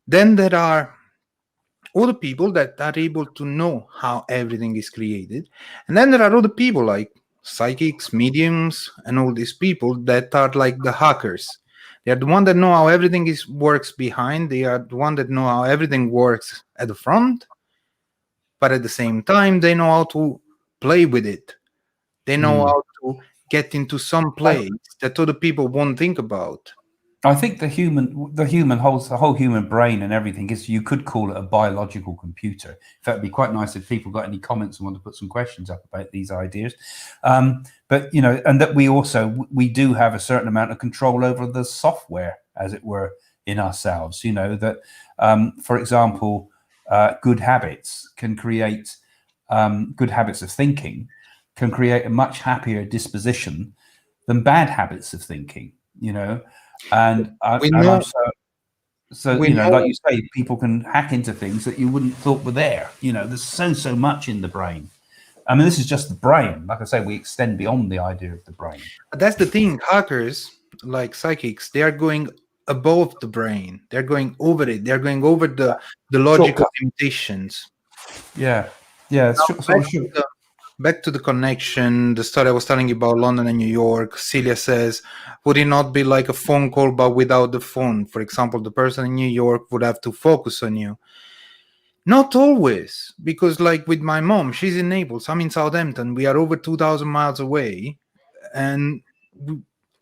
Then there are other people that are able to know how everything is created. And then there are other people like psychics, mediums, and all these people that are like the hackers. They are the one that know how everything works behind. They are the one that know how everything works at the front. But at the same time, they know how to play with it. They know how to get into some place that other people won't think about. I think the human holds the whole human brain and everything. You could call it a biological computer. In fact, it'd be quite nice if people got any comments and want to put some questions up about these ideas. But and that we do have a certain amount of control over the software, as it were, in ourselves. That, for example, good habits can create good habits of thinking can create a much happier disposition than bad habits of thinking. And So, We know- like you say, people can hack into things that you wouldn't thought were there. There's so much in the brain. I mean, this is just the brain. Like I say, we extend beyond the idea of the brain. That's the thing. Hackers, like psychics, they are going above the brain. They're going over it. They're going over the logical limitations. Yeah. Back to the connection, the story I was telling you about London and New York. Celia says, would it not be like a phone call but without the phone? For example, the person in New York would have to focus on you. Not always, because like with my mom, she's in Naples, I'm in Southampton, we are over 2,000 miles away, and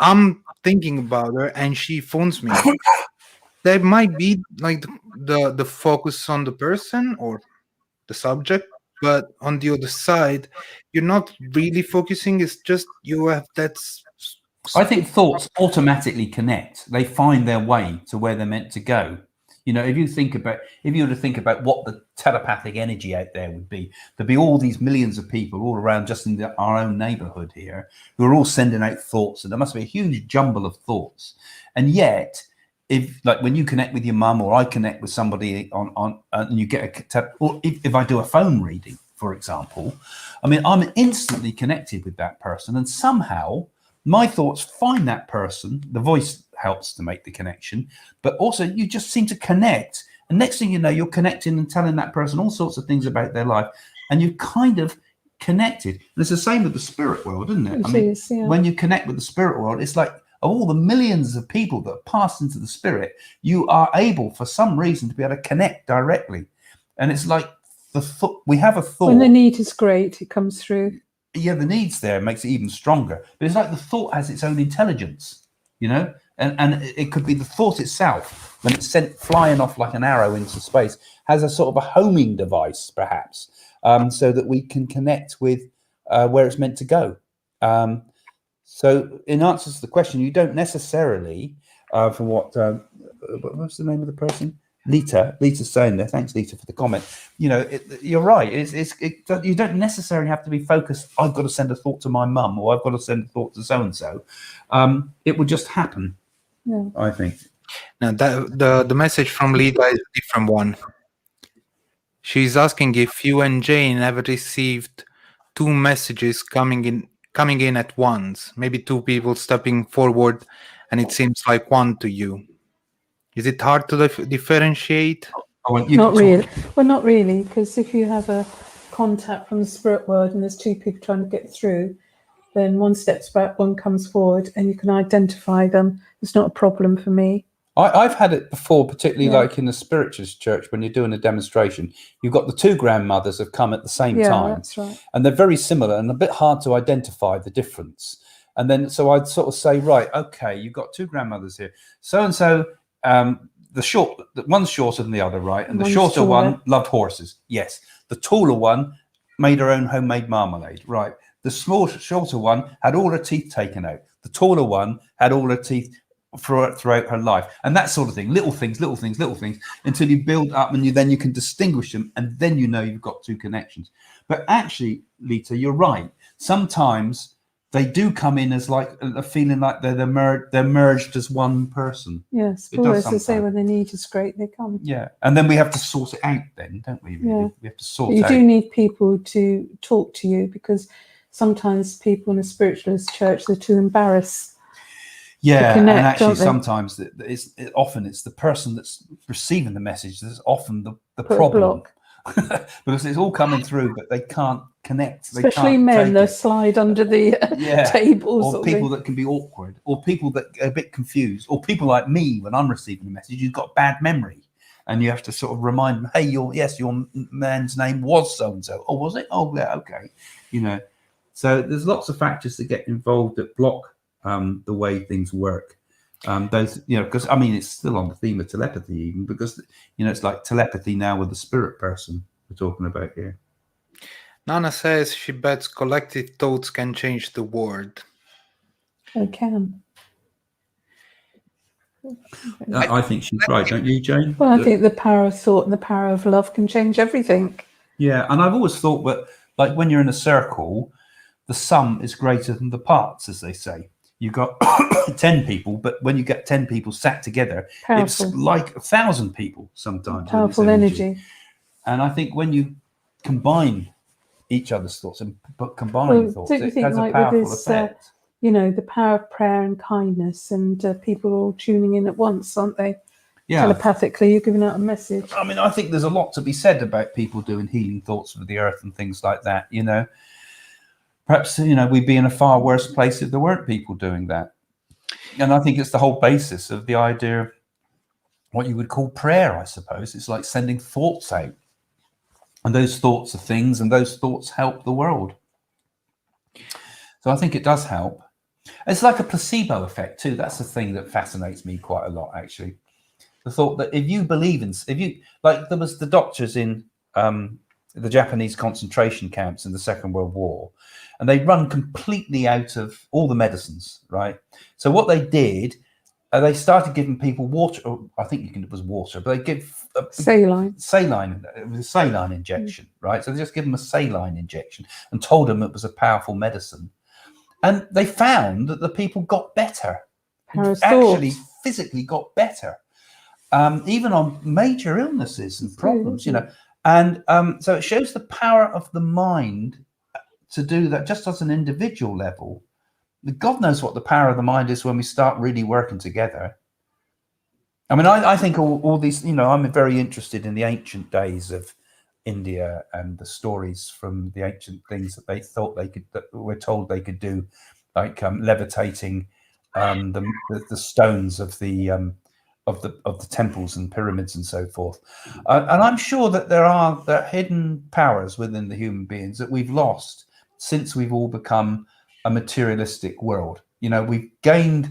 I'm thinking about her and she phones me. There might be like the focus on the person or the subject, but on the other side, you're not really focusing. It's just you have that. I think thoughts automatically connect. They find their way to where they're meant to go. If you were to think about what the telepathic energy out there would be, there'd be all these millions of people all around just in our own neighborhood here who are all sending out thoughts, and there must be a huge jumble of thoughts. And yet, if like when you connect with your mum, or I connect with somebody on and you get or if I do a phone reading, for example, I mean, I'm instantly connected with that person, and somehow my thoughts find that person. The voice helps to make the connection, but also you just seem to connect. And next thing you know, you're connecting and telling that person all sorts of things about their life, and you've kind of connected. And it's the same with the spirit world, isn't it? When you connect with the spirit world, it's like of all the millions of people that pass into the spirit, you are able, for some reason, to be able to connect directly. And it's like we have a thought. When the need is great, it comes through. Yeah, the need's there, makes it even stronger. But it's like the thought has its own intelligence, and it could be the thought itself, when it's sent flying off like an arrow into space, has a sort of a homing device, perhaps, so that we can connect with where it's meant to go. So in answer to the question, you don't necessarily, from what's the name of the person? Lita's saying there. Thanks, Lita, for the comment. You're right. You don't necessarily have to be focused. I've got to send a thought to my mum, or I've got to send a thought to so and so. It would just happen. Yeah. I think. Now the message from Lita is a different one. She's asking if you and Jane ever received two messages coming in at once. Maybe two people stepping forward, and it seems like one to you. Is it hard to differentiate? Not really. Well, not really, because if you have a contact from the spirit world and there's two people trying to get through, then one steps back, one comes forward, and you can identify them. It's not a problem for me. I've had it before, particularly like in the spiritualist church, when you're doing a demonstration, you've got the two grandmothers have come at the same time. Yeah, that's right. And they're very similar and a bit hard to identify the difference. And then, so I'd sort of say, right, okay, you've got two grandmothers here. So-and-so, one's shorter than the other, right? And the shorter one loved horses. Yes. The taller one made her own homemade marmalade, right? The shorter one had all her teeth taken out. The taller one had all her teeth throughout her life, and that sort of thing. Little things, until you build up, and then you can distinguish them, and then you've got two connections. But actually, Lita, you're right. Sometimes they do come in as like a feeling like they're merged as one person. Yes, as they say, when the need is great, they come. Yeah, and then we have to sort it out, then, don't we? Really? Yeah. We have to sort. You do need people to talk to you, because sometimes people in a spiritualist church, they're too embarrassed. Yeah, connect, and actually sometimes it's the person that's receiving the message that's often the problem. Because it's all coming through, but they can't connect. Especially men, they slide under the tables. Or people that can be awkward, or people that are a bit confused, or people like me, when I'm receiving a message, you've got bad memory. And you have to sort of remind them, hey, your man's name was so-and-so. Oh, was it? Oh, yeah, okay. So there's lots of factors that get involved that block the way things work. Because I mean, it's still on the theme of telepathy, even because it's like telepathy now with the spirit person we're talking about here. Nana says she bets collective thoughts can change the world. They can. I think she's right, don't you, Jane? Well, I think the power of thought and the power of love can change everything. Yeah, and I've always thought that, like when you're in a circle, the sum is greater than the parts, as they say. you've got 10 people, but when you get 10 people sat together, Powerful. it's like 1,000 people sometimes. with its Powerful energy. And I think when you combine each other's thoughts and combine Well, thoughts, don't you it think, has a like powerful with this, effect. you know, the power of prayer and kindness, and people all tuning in at once, aren't they? Yeah. Telepathically, you're giving out a message. I mean, I think there's a lot to be said about people doing healing thoughts for the earth and things like that, you know. Perhaps, you know, we'd be in a far worse place if there weren't people doing that. And I think it's the whole basis of the idea of what you would call prayer, I suppose. It's like sending thoughts out. And those thoughts are things, and those thoughts help the world. So I think it does help. It's like a placebo effect too. That's the thing that fascinates me quite a lot, actually. The thought that if you believe in, like there was the doctors in the Japanese concentration camps in the Second World War, and they run completely out of all the medicines, right? So what they did, they started giving people water. Or I think it was water, but they give Saline. It was a saline injection, right? So they just give them a saline injection and told them it was a powerful medicine. And they found that the people got better, actually physically got better, even on major illnesses and problems, you know. And so it shows the power of the mind to do that just as an individual level. God knows what the power of the mind is when we start really working together. I mean, I think all these, you know, I'm very interested in the ancient days of India and the stories from the ancient things that they thought they could, that we're told they could do, like levitating the stones of the temples and pyramids and so forth. And I'm sure that there are hidden powers within the human beings that we've lost since we've all become a materialistic world. You know, we've gained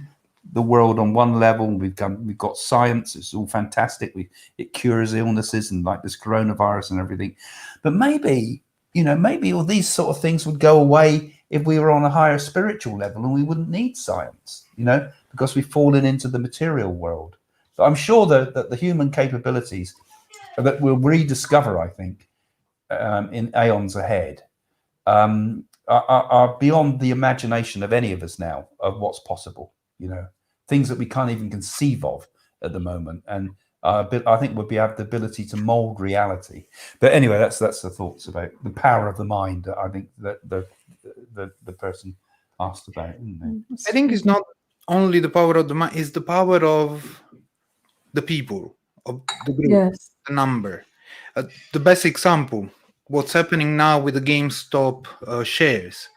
the world on one level. We've got science. It's all fantastic. It cures illnesses and like this coronavirus and everything. But maybe, you know, maybe all these sort of things would go away if we were on a higher spiritual level, and we wouldn't need science, you know, because we've fallen into the material world. But I'm sure that the human capabilities that we'll rediscover, I think, in aeons ahead, are beyond the imagination of any of us now, of what's possible, you know, things that we can't even conceive of at the moment. And I think we'll have the ability to mold reality. But anyway, that's the thoughts about the power of the mind that I think that the person asked about. I think it's not only the power of the mind, it's the power of the people, of the group, Yes. the number. The best example, what's happening now with the GameStop shares.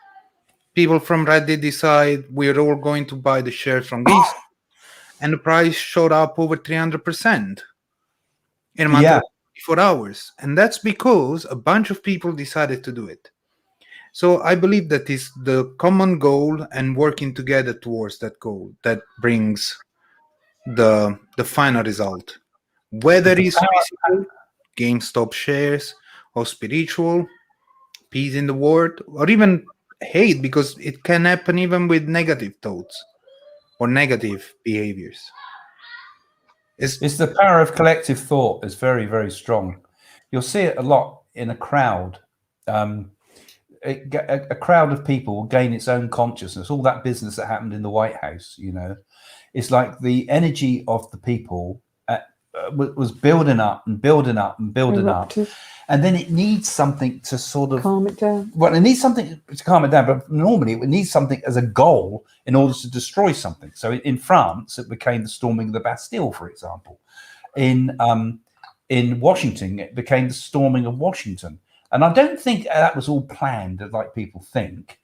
People from Reddit decide we're all going to buy the shares from GameStop, and the price shot up over 300% in a matter of 24 hours. And that's because a bunch of people decided to do it. So I believe that is the common goal and working together towards that goal that brings the final result. Whether it's physical, GameStop shares, or spiritual, peace in the world, or even hate, because it can happen even with negative thoughts or negative behaviors. It's the power of collective thought is very, very strong. You'll see it a lot in a crowd. A crowd of people will gain its own consciousness. All that business that happened in the White House, you know, it's like the energy of the people was building up and building up and building up. And then it needs something to sort of calm it down. Well, it needs something to calm it down, but normally it would need something as a goal in order to destroy something. So in France, it became the storming of the Bastille, for example. In Washington, it became the storming of Washington. And I don't think that was all planned, like people think.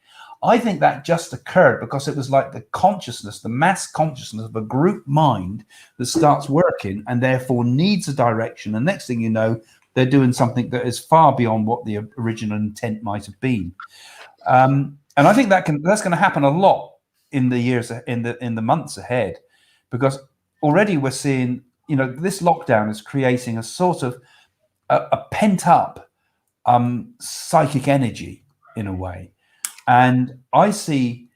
I think that just occurred because it was like the consciousness, the mass consciousness of a group mind that starts working and therefore needs a direction. And next thing you know, they're doing something that is far beyond what the original intent might have been. And I think that's going to happen a lot in the years, in the months ahead, because already we're seeing, you know, this lockdown is creating a sort of a pent up psychic energy in a way. And I see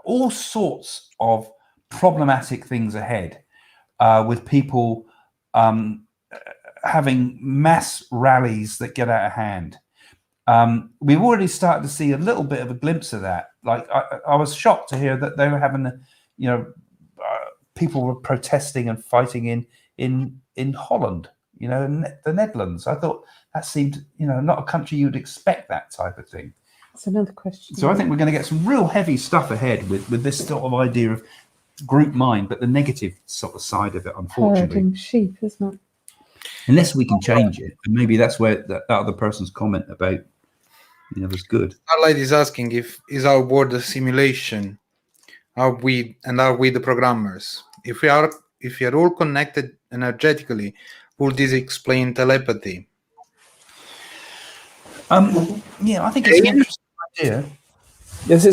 all sorts of problematic things ahead, with people having mass rallies that get out of hand, we've already started to see a little bit of a glimpse of that. Like I was shocked to hear that they were having, people were protesting and fighting in Holland, in the Netherlands. I thought that seemed, not a country you'd expect that type of thing. That's another question. So I think we're going to get some real heavy stuff ahead with this sort of idea of group mind, but the negative sort of side of it, unfortunately. Herding sheep, isn't it? Unless we can change it, and maybe that's where that other person's comment about, was good. Starlight is asking is our world a simulation? Are we the programmers? If we are all connected energetically, would this explain telepathy? Yeah, I think it's an interesting idea. Yes,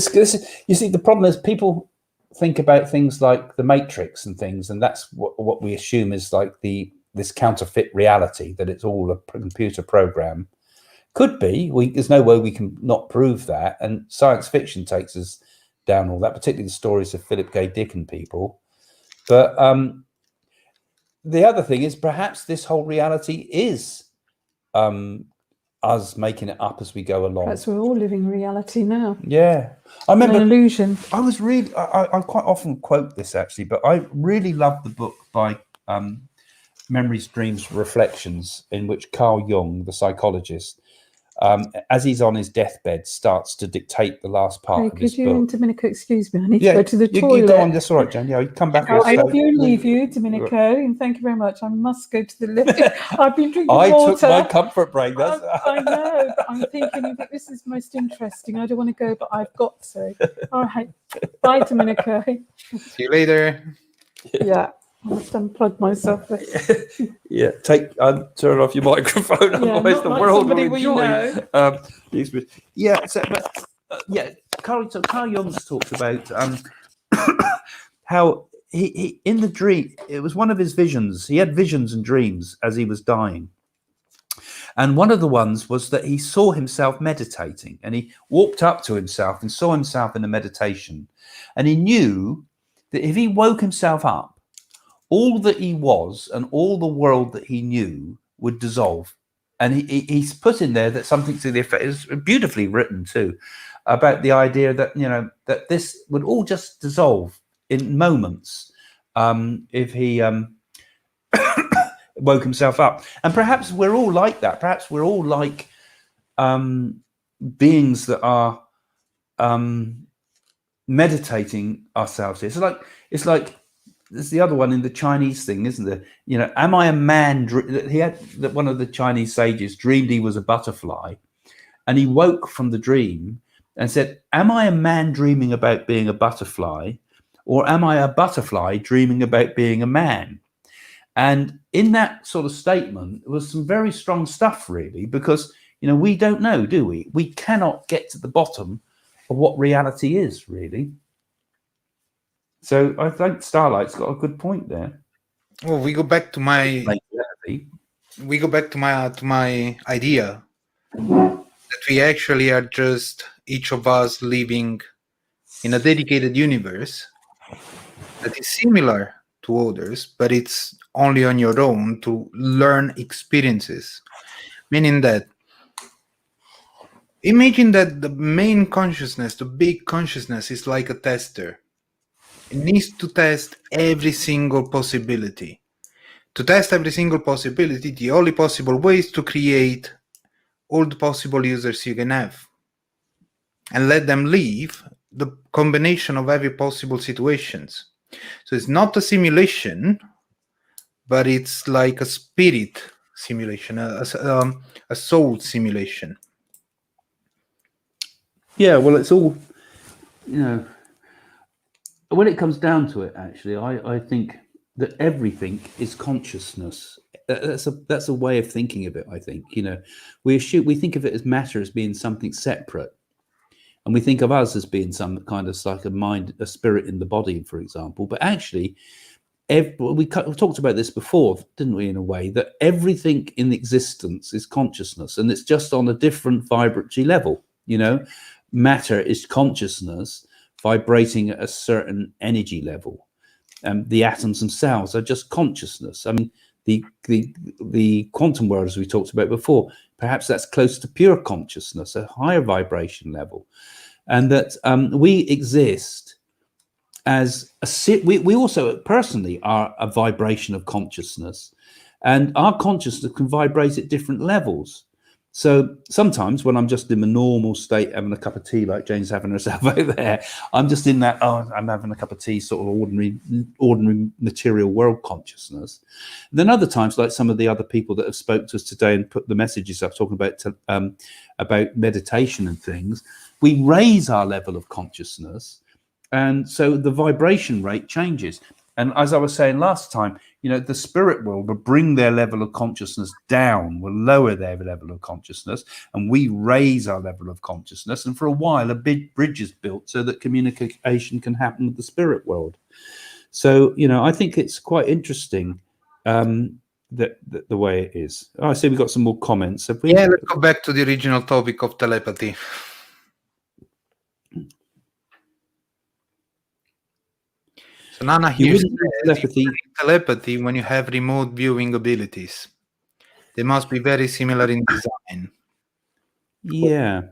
you see, the problem is people think about things like the Matrix and things, and that's what we assume is like this counterfeit reality, that it's all a computer program. Could be. There's no way we can not prove that, and science fiction takes us down all that, particularly the stories of Philip K. Dick and people. But the other thing is perhaps this whole reality is us making it up as we go along. Perhaps we're all living reality now. Yeah. I remember an illusion. I was really, I quite often quote this actually, but I really love the book by Memories, Dreams, Reflections, in which Carl Jung, the psychologist, as he's on his deathbed, starts to dictate the last part of his book. Could you and Dominico excuse me? I need to go to the toilet. You go on, that's all right, Jan. Yeah, you come back. I leave you, Dominico, and thank you very much. I must go to the lift. I've been drinking water. I took my comfort break. I know, but I'm thinking this is most interesting. I don't want to go, but I've got to. All right. Bye, Dominico. See you later. Yeah. I must unplug myself. Yeah, turn off your microphone, otherwise the world will enjoy. Carl Jung talks about how he in the dream, it was one of his visions. He had visions and dreams as he was dying. And one of the ones was that he saw himself meditating, and he walked up to himself and saw himself in a meditation. And he knew that if he woke himself up, all that he was and all the world that he knew would dissolve. And he's put in there that something to the effect, it's beautifully written too, about the idea that, that this would all just dissolve in moments if he woke himself up. And perhaps we're all like that. Perhaps we're all like beings that are meditating ourselves. It's like, there's the other one in the Chinese thing, isn't there? Am I a man? He had that one of the Chinese sages dreamed he was a butterfly, and he woke from the dream and said, am I a man dreaming about being a butterfly, or am I a butterfly dreaming about being a man? And in that sort of statement was some very strong stuff, really, because, we don't know, do we? We cannot get to the bottom of what reality is, really. So I think Starlight's got a good point there. Well, we go back to my idea that we actually are just each of us living in a dedicated universe that is similar to others, but it's only on your own to learn experiences. Meaning that, imagine that the main consciousness, the big consciousness, is like a tester. It needs to test every single possibility. To test every single possibility, the only possible way is to create all the possible users you can have and let them live the combination of every possible situations. So it's not a simulation, but it's like a spirit simulation, a soul simulation. Yeah, well, it's all, when it comes down to it, actually, I think that everything is consciousness. That's a way of thinking of it. I think we think of it as matter as being something separate, and we think of us as being some kind of like a mind, a spirit in the body, for example. But actually, we talked about this before, didn't we? In a way that everything in existence is consciousness, and it's just on a different vibratory level. Matter is consciousness vibrating at a certain energy level. The atoms themselves are just consciousness. I mean, the quantum world, as we talked about before, perhaps that's close to pure consciousness, a higher vibration level, and that we exist as we also personally are a vibration of consciousness, and our consciousness can vibrate at different levels. So sometimes when I'm just in a normal state, having a cup of tea, like Jane's having herself over there, I'm just in that, I'm having a cup of tea, sort of ordinary material world consciousness. And then other times, like some of the other people that have spoke to us today and put the messages up talking about meditation and things, we raise our level of consciousness, and so the vibration rate changes. And as I was saying last time, the spirit world will bring their level of consciousness down, will lower their level of consciousness, and we raise our level of consciousness. And for a while, a big bridge is built so that communication can happen with the spirit world. So, I think it's quite interesting that the way it is. I see we've got some more comments. Have we? Yeah, let's go back to the original topic of telepathy. So Nana here says telepathy when you have remote viewing abilities. They must be very similar in design. Yeah.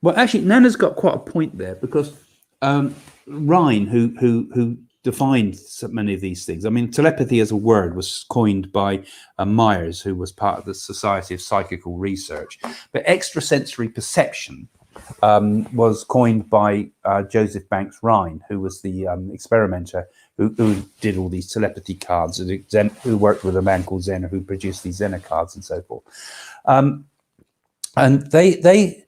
Well, actually, Nana's got quite a point there, because Rhine, who defined so many of these things. I mean, telepathy as a word was coined by Myers, who was part of the Society of Psychical Research. But extrasensory perception was coined by Joseph Banks Rhine, who was the experimenter who did all these telepathy cards, and who worked with a man called Zener, who produced these Zener cards and so forth. And they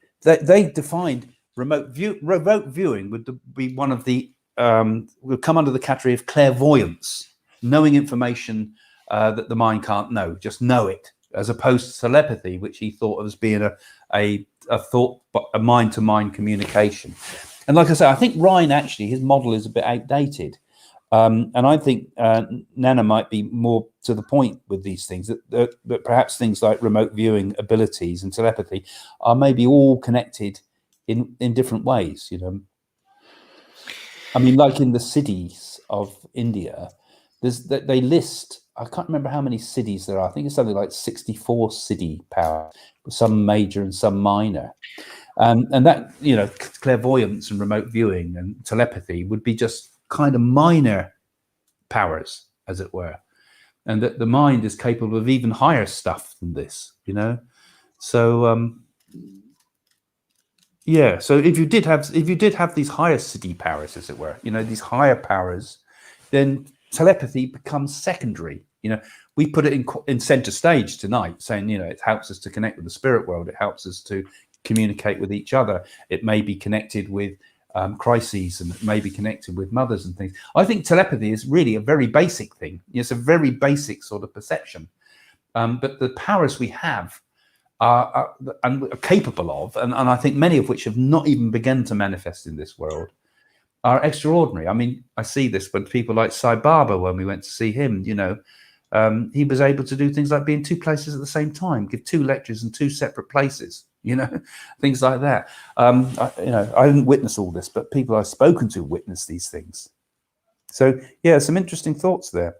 defined remote viewing would be one of the would come under the category of clairvoyance, knowing information that the mind can't know, just know it, as opposed to telepathy, which he thought of as being a mind-to-mind communication. And like I say, I think Rhine, actually, his model is a bit outdated. And I think Nana might be more to the point with these things, that perhaps things like remote viewing abilities and telepathy are maybe all connected in different ways, I mean, like in the cities of India, they list, I can't remember how many cities there are. I think it's something like 64 city power, some major and some minor. And that, clairvoyance and remote viewing and telepathy would be just kind of minor powers, as it were. And that the mind is capable of even higher stuff than this, So, yeah. So if you did have these higher city powers, as it were, these higher powers, then telepathy becomes secondary. We put it in center stage tonight, saying, it helps us to connect with the spirit world. It helps us to communicate with each other. It may be connected with crises, and it may be connected with mothers and things. I think telepathy is really a very basic thing. It's a very basic sort of perception. But the powers we have are capable of, and I think many of which have not even begun to manifest in this world, are extraordinary. I mean, I see this when people like Sai Baba, when we went to see him, he was able to do things like be in two places at the same time, give 2 lectures in 2 separate places, things like that. I didn't witness all this, but people I've spoken to witness these things. So, yeah, some interesting thoughts there.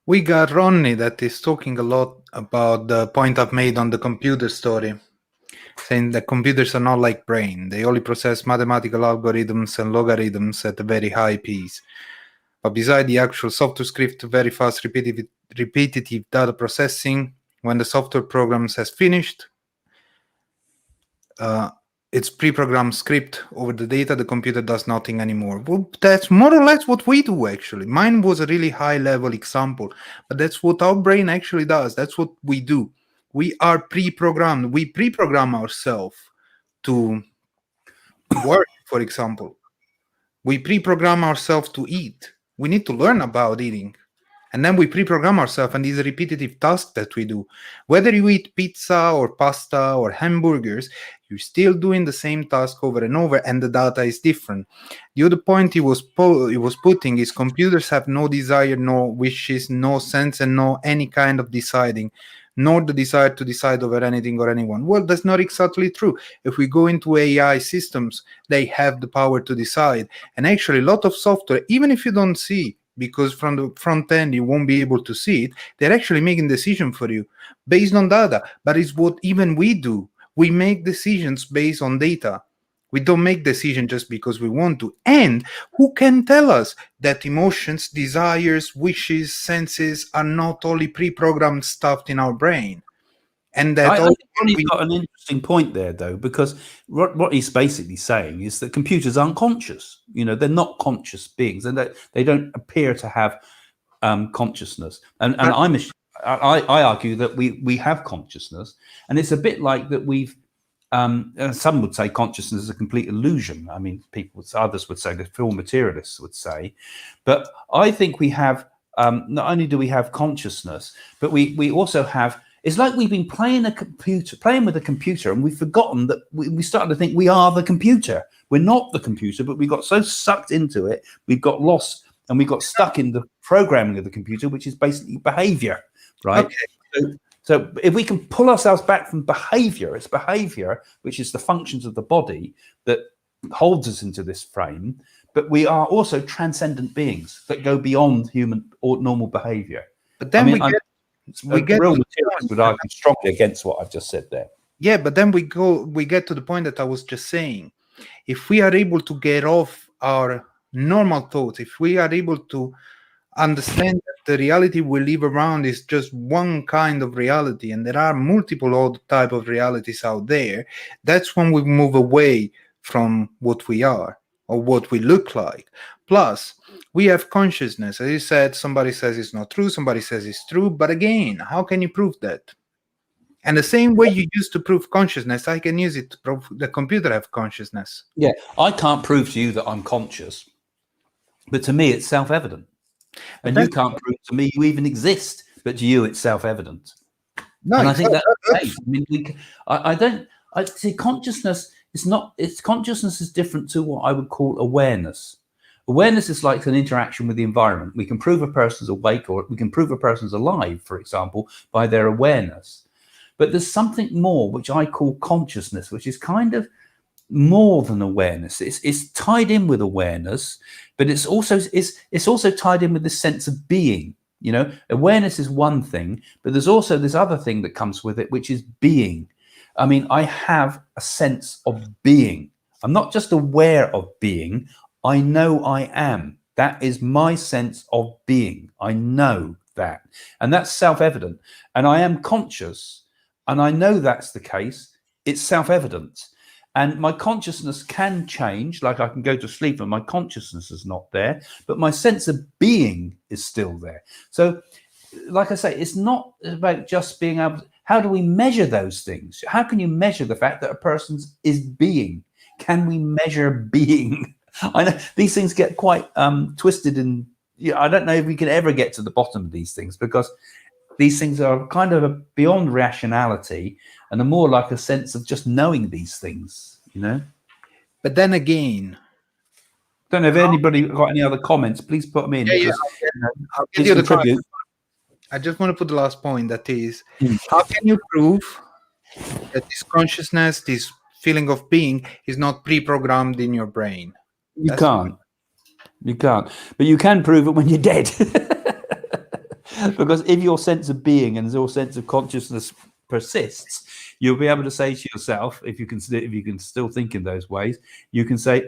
We got Ronnie that is talking a lot about the point I've made on the computer story, saying that computers are not like brain. They only process mathematical algorithms and logarithms at a very high pace. But beside the actual software script, very fast repetitive data processing, when the software program has finished, its pre-programmed script over the data, the computer does nothing anymore. Well, that's more or less what we do, actually. Mine was a really high-level example, but that's what our brain actually does. That's what we do. We are pre-programmed. We pre-program ourselves to work, for example. We pre-program ourselves to eat. We need to learn about eating. And then we pre-program ourselves, and these repetitive tasks that we do. Whether you eat pizza or pasta or hamburgers, you're still doing the same task over and over, and the data is different. The other point he was putting is computers have no desire, no wishes, no sense, and no any kind of deciding, nor the desire to decide over anything or anyone. Well, that's not exactly true. If we go into AI systems, they have the power to decide. And actually, a lot of software, even if you don't see, because from the front end you won't be able to see it. They're actually making decision for you based on data. But it's what even we do. We make decisions based on data. We don't make decisions just because we want to. And who can tell us that emotions, desires, wishes, senses are not only pre-programmed stuff in our brain? And that I think Ronnie's got an interesting point there, though, because what he's basically saying is that computers aren't conscious. They're not conscious beings, and they don't appear to have consciousness. And I argue that we have consciousness, and it's a bit like that. Some would say consciousness is a complete illusion. I mean, others would say, the film materialists would say, but I think we have. Not only do we have consciousness, but we also have. It's like we've been playing with a computer, and we've forgotten that we started to think we are the computer. We're not the computer, but we got so sucked into it, we got lost, and we got stuck in the programming of the computer, which is basically behavior, right? Okay. So if we can pull ourselves back from behavior, it's behavior, which is the functions of the body that holds us into this frame, but we are also transcendent beings that go beyond human or normal behavior. But then we get real materialists would argue strongly against what I've just said there. Yeah, but then we get to the point that I was just saying. If we are able to get off our normal thoughts, if we are able to understand that the reality we live around is just one kind of reality, and there are multiple other type of realities out there, that's when we move away from what we are or what we look like. Plus, we have consciousness. As you said, somebody says it's not true, somebody says it's true, but again, how can you prove that? And the same way you used to prove consciousness, I can use it to prove the computer have consciousness. Yeah, I can't prove to you that I'm conscious, but to me it's self-evident. And you can't prove to me you even exist, but to you it's self-evident. No, and I think that's the case. I mean, I see consciousness is not. Consciousness is different to what I would call awareness. Awareness is like an interaction with the environment. We can prove a person's awake, or we can prove a person's alive, for example, by their awareness. But there's something more, which I call consciousness, which is kind of more than awareness. It's tied in with awareness, but it's also tied in with this sense of being. Awareness is one thing, but there's also this other thing that comes with it, which is being. I mean, I have a sense of being. I'm not just aware of being. I know I am. That is my sense of being. I know that. And that's self-evident. And I am conscious. And I know that's the case. It's self-evident. And my consciousness can change. Like I can go to sleep and my consciousness is not there, but my sense of being is still there. So, like I say, it's not about just being able to, how do we measure those things? How can you measure the fact that a person is being? Can we measure being? I know these things get quite twisted, and I don't know if we can ever get to the bottom of these things, because these things are kind of beyond rationality and are more like a sense of just knowing these things, But then again, don't know if anybody got any other comments. Please put them in. Yeah, I'll give you the comment. I just want to put the last point. That is, how can you prove that this consciousness, this feeling of being, is not pre-programmed in your brain? You can't. But you can prove it when you're dead. Because if your sense of being and your sense of consciousness persists, you'll be able to say to yourself, if you can still think in those ways, you can say,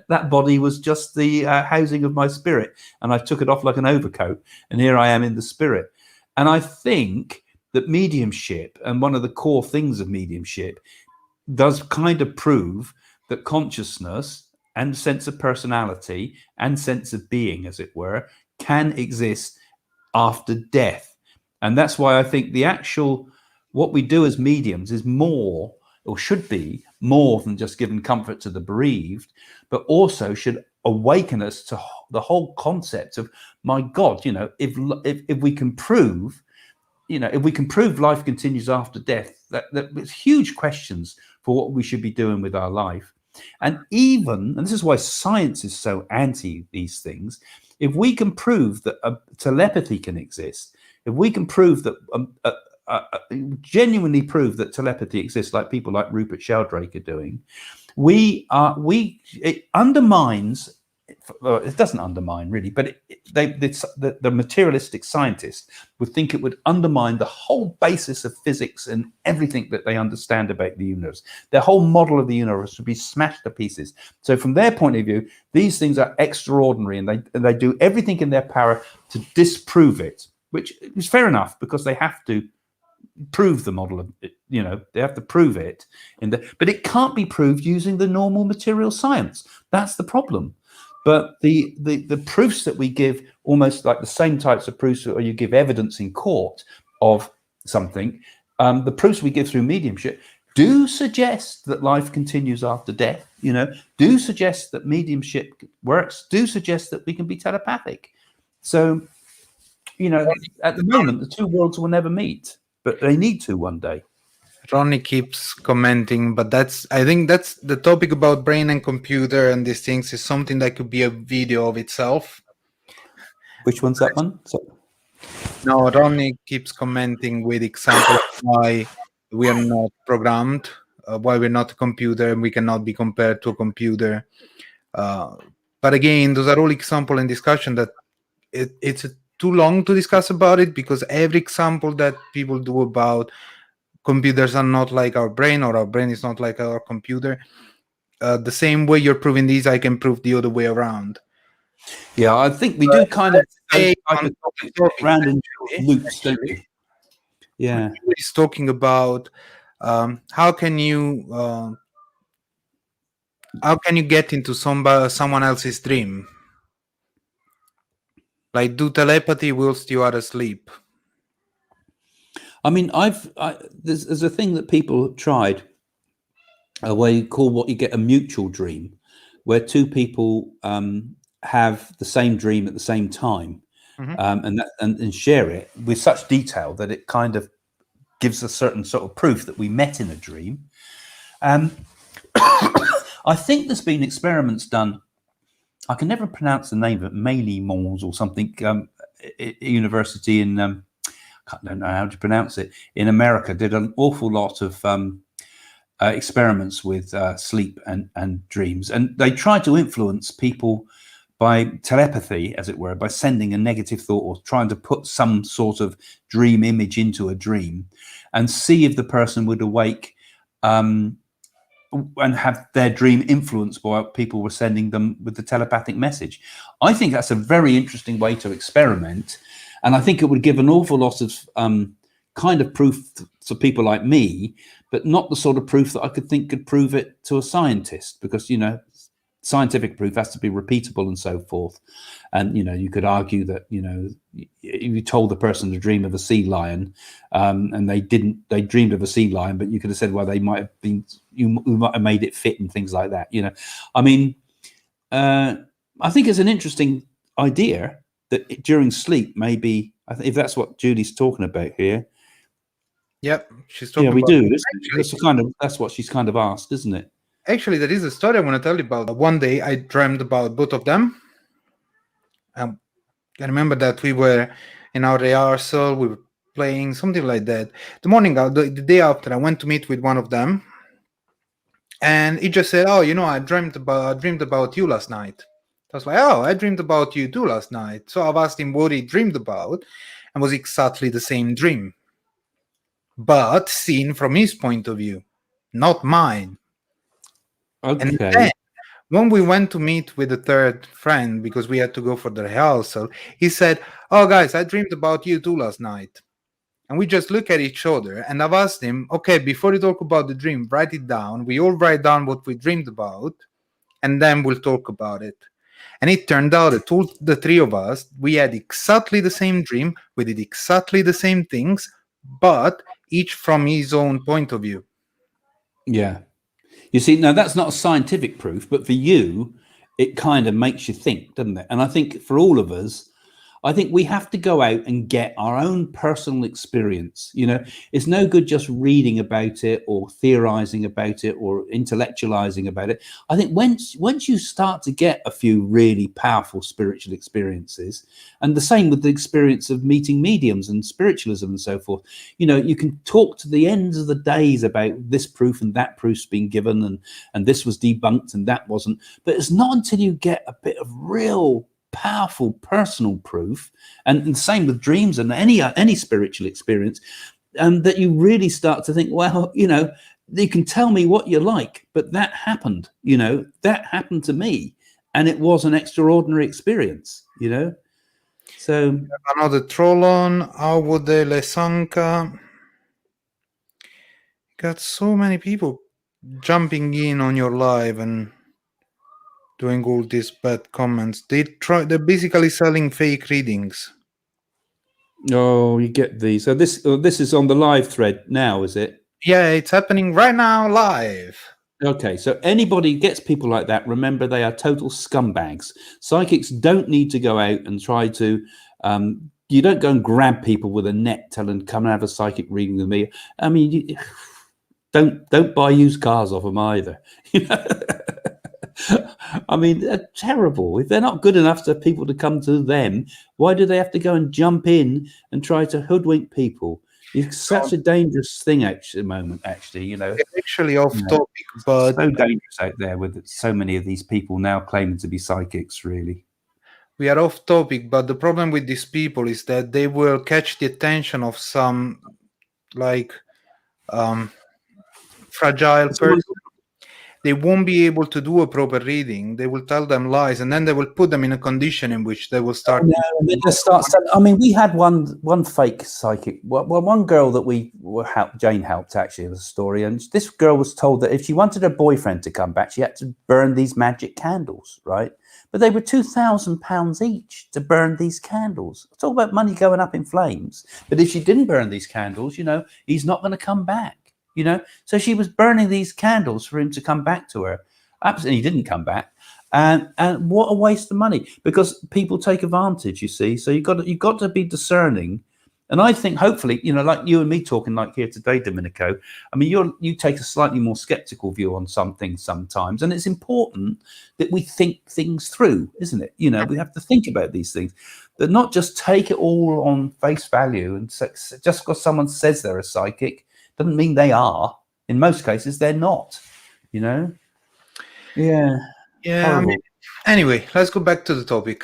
that body was just the housing of my spirit, and I took it off like an overcoat, and here I am in the spirit. And I think that mediumship, and one of the core things of mediumship, does kind of prove that consciousness and sense of personality and sense of being, as it were, can exist after death. And that's why I think what we do as mediums is more, or should be more, than just giving comfort to the bereaved, but also should awaken us to the whole concept of, my God, if we can prove, life continues after death, that there's huge questions for what we should be doing with our life. And this is why science is so anti these things, if we can prove that telepathy can exist, if we can prove that genuinely prove that telepathy exists, like people like Rupert Sheldrake are doing, it undermines it doesn't undermine really, but the materialistic scientists would think it would undermine the whole basis of physics and everything that they understand about the universe. Their whole model of the universe would be smashed to pieces. So from their point of view, these things are extraordinary, and they do everything in their power to disprove it, which is fair enough, because they have to prove the model of it, they have to prove it but it can't be proved using the normal material science. That's the problem. But the proofs that we give, almost like the same types of proofs where you give evidence in court of something, the proofs we give through mediumship do suggest that life continues after death, do suggest that mediumship works, do suggest that we can be telepathic. So, at the moment, the two worlds will never meet, but they need to one day. Ronnie keeps commenting, but I think that's the topic about brain and computer and these things is something that could be a video of itself. Which one's that one? No, Ronnie keeps commenting with examples why we are not programmed, why we're not a computer and we cannot be compared to a computer. But again, those are all examples and discussion that it's too long to discuss about it, because every example that people do about computers are not like our brain, or our brain is not like our computer. The same way you're proving these, I can prove the other way around. Yeah, I think we do kind of round in loops, don't we? Yeah. He's talking about how can you get into someone else's dream? Like, do telepathy whilst you are asleep. I mean, there's a thing that people have tried, where you call what you get a mutual dream, where two people have the same dream at the same time, and share it with such detail that it kind of gives a certain sort of proof that we met in a dream. I think there's been experiments done. I can never pronounce the name of it, Mons or something. University in I don't know how to pronounce it, in America, did an awful lot of experiments with sleep and dreams, and they tried to influence people by telepathy, as it were, by sending a negative thought or trying to put some sort of dream image into a dream, and see if the person would awake and have their dream influenced by what people were sending them with the telepathic message. I think that's a very interesting way to experiment. And I think it would give an awful lot of kind of proof to people like me, but not the sort of proof that I could think could prove it to a scientist, because, scientific proof has to be repeatable and so forth. And, you could argue that, if you told the person to dream of a sea lion and they dreamed of a sea lion, but you could have said, well, they might have been, you might have made it fit and things like that. I mean, I think it's an interesting idea that during sleep, maybe, if that's what Julie's talking about here. Yep, she's talking. Yeah, we about do. That's what she's kind of asked, isn't it? Actually, there is a story I want to tell you about. One day, I dreamed about both of them. I remember that we were in our rehearsal, we were playing something like that. The day after, I went to meet with one of them, and he just said, "Oh, I dreamed about you last night." I was like, "Oh, I dreamed about you too last night." So I've asked him what he dreamed about, and was exactly the same dream, but seen from his point of view, not mine. Okay. And then, when we went to meet with the third friend, because we had to go for the rehearsal, he said, "Oh, guys, I dreamed about you too last night." And we just look at each other, and I've asked him, "Okay, before you talk about the dream, write it down. We all write down what we dreamed about, and then we'll talk about it." And it turned out that all the three of us, we had exactly the same dream, we did exactly the same things, but each from his own point of view. Yeah. You see, now that's not a scientific proof, but for you, it kind of makes you think, doesn't it? And I think for all of us, I think we have to go out and get our own personal experience. You know, it's no good just reading about it or theorizing about it or intellectualizing about it. I think once you start to get a few really powerful spiritual experiences, and the same with the experience of meeting mediums and spiritualism and so forth, you know, you can talk to the ends of the days about this proof and that proof's been given, and this was debunked and that wasn't. But it's not until you get a bit of real powerful personal proof, and the same with dreams and any spiritual experience, that you really start to think, well, you know, you can tell me what you like, but that happened, you know, that happened to me, and it was an extraordinary experience, you know. So another troll on Audele Sanka. Got so many people jumping in on your live and doing all these bad comments. They're basically selling fake readings. oh, you get these. So this is on the live thread now, is it? Yeah, it's happening right now live. Okay, so anybody gets people like that, remember they are total scumbags. Psychics don't need to go out and try to you don't go and grab people with a net telling come and have a psychic reading with me. I mean, don't buy used cars off them either. You know? I mean, they're terrible. If they're not good enough for people to come to them, why do they have to go and jump in and try to hoodwink people? It's such a dangerous thing at the moment, actually, you know. It's actually off topic, but so dangerous out there with so many of these people now claiming to be psychics, really. We are off topic, but the problem with these people is that they will catch the attention of some like fragile person. They won't be able to do a proper reading. They will tell them lies, and then they will put them in a condition in which they will start. They just start. I mean, we had one fake psychic. Well, one girl that Jane helped, actually, was a story, and this girl was told that if she wanted her boyfriend to come back, she had to burn these magic candles, right? But they were £2,000 each to burn these candles. It's all about money going up in flames. But if she didn't burn these candles, you know, he's not going to come back. You know, so she was burning these candles for him to come back to her. Absolutely, he didn't come back, and what a waste of money, because people take advantage. You see, so you've got to be discerning, and I think hopefully, you know, like you and me talking like here today, Dominico. I mean, you take a slightly more skeptical view on some things sometimes, and it's important that we think things through, isn't it? You know, we have to think about these things, but not just take it all on face value, and just because someone says they're a psychic doesn't mean they are. In most cases, they're not, you know? Yeah. Yeah. I mean, anyway, let's go back to the topic.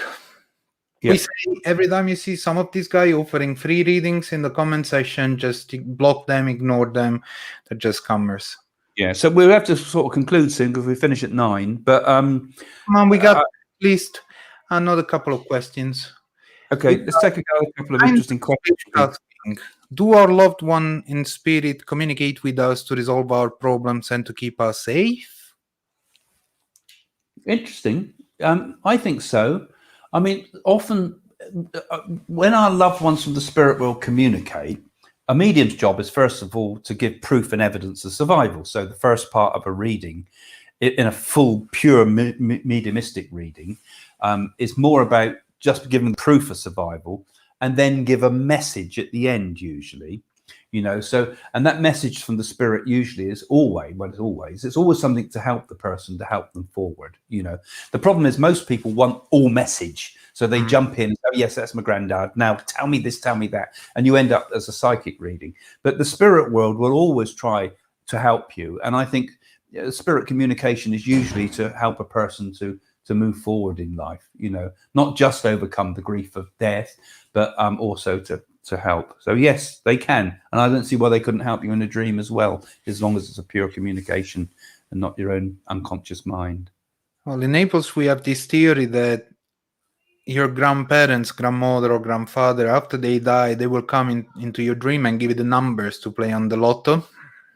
Yep. We say every time you see some of these guys offering free readings in the comment section, just block them, ignore them. They're just scammers. Yeah. So we'll have to sort of conclude soon because we finish at 9. But we got at least another couple of questions. Okay, let's take a couple of interesting questions. Do our loved one in spirit communicate with us to resolve our problems and to keep us safe? Interesting. I think so. I mean, often when our loved ones from the spirit world communicate, a medium's job is first of all to give proof and evidence of survival. So the first part of a reading, in a full, pure mediumistic reading, is more about just giving proof of survival, and then give a message at the end, usually, you know. So, and that message from the spirit usually is always something to help the person, to help them forward, you know. The problem is most people want all message, so they jump in, oh yes, that's my granddad, now tell me this, tell me that, and you end up as a psychic reading. But the spirit world will always try to help you, and I think spirit communication is usually to help a person to move forward in life, you know, not just overcome the grief of death, but also to help. So yes, they can, and I don't see why they couldn't help you in a dream as well, as long as it's a pure communication and not your own unconscious mind. Well, in Naples we have this theory that your grandparents, grandmother or grandfather, after they die, they will come into your dream and give you the numbers to play on the lotto.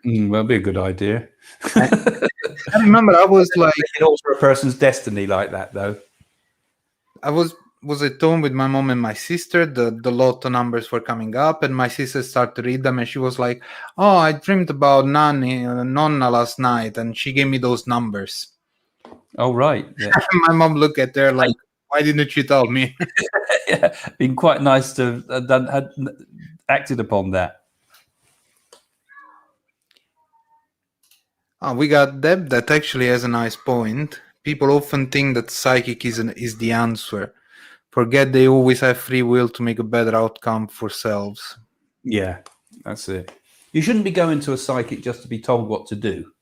That'd be a good idea. I remember I was like, it can alter a person's destiny like that, though. I was at home with my mom and my sister. The lotto numbers were coming up, and my sister started to read them, and she was like, "Oh, I dreamed about Nonna last night, and she gave me those numbers." Oh, right. Yeah. My mom looked at her like, Why didn't you tell me? Yeah, been quite nice to have had acted upon that. We got Deb that actually has a nice point. People often think that psychic is the answer. Forget they always have free will to make a better outcome for selves. Yeah, that's it. You shouldn't be going to a psychic just to be told what to do.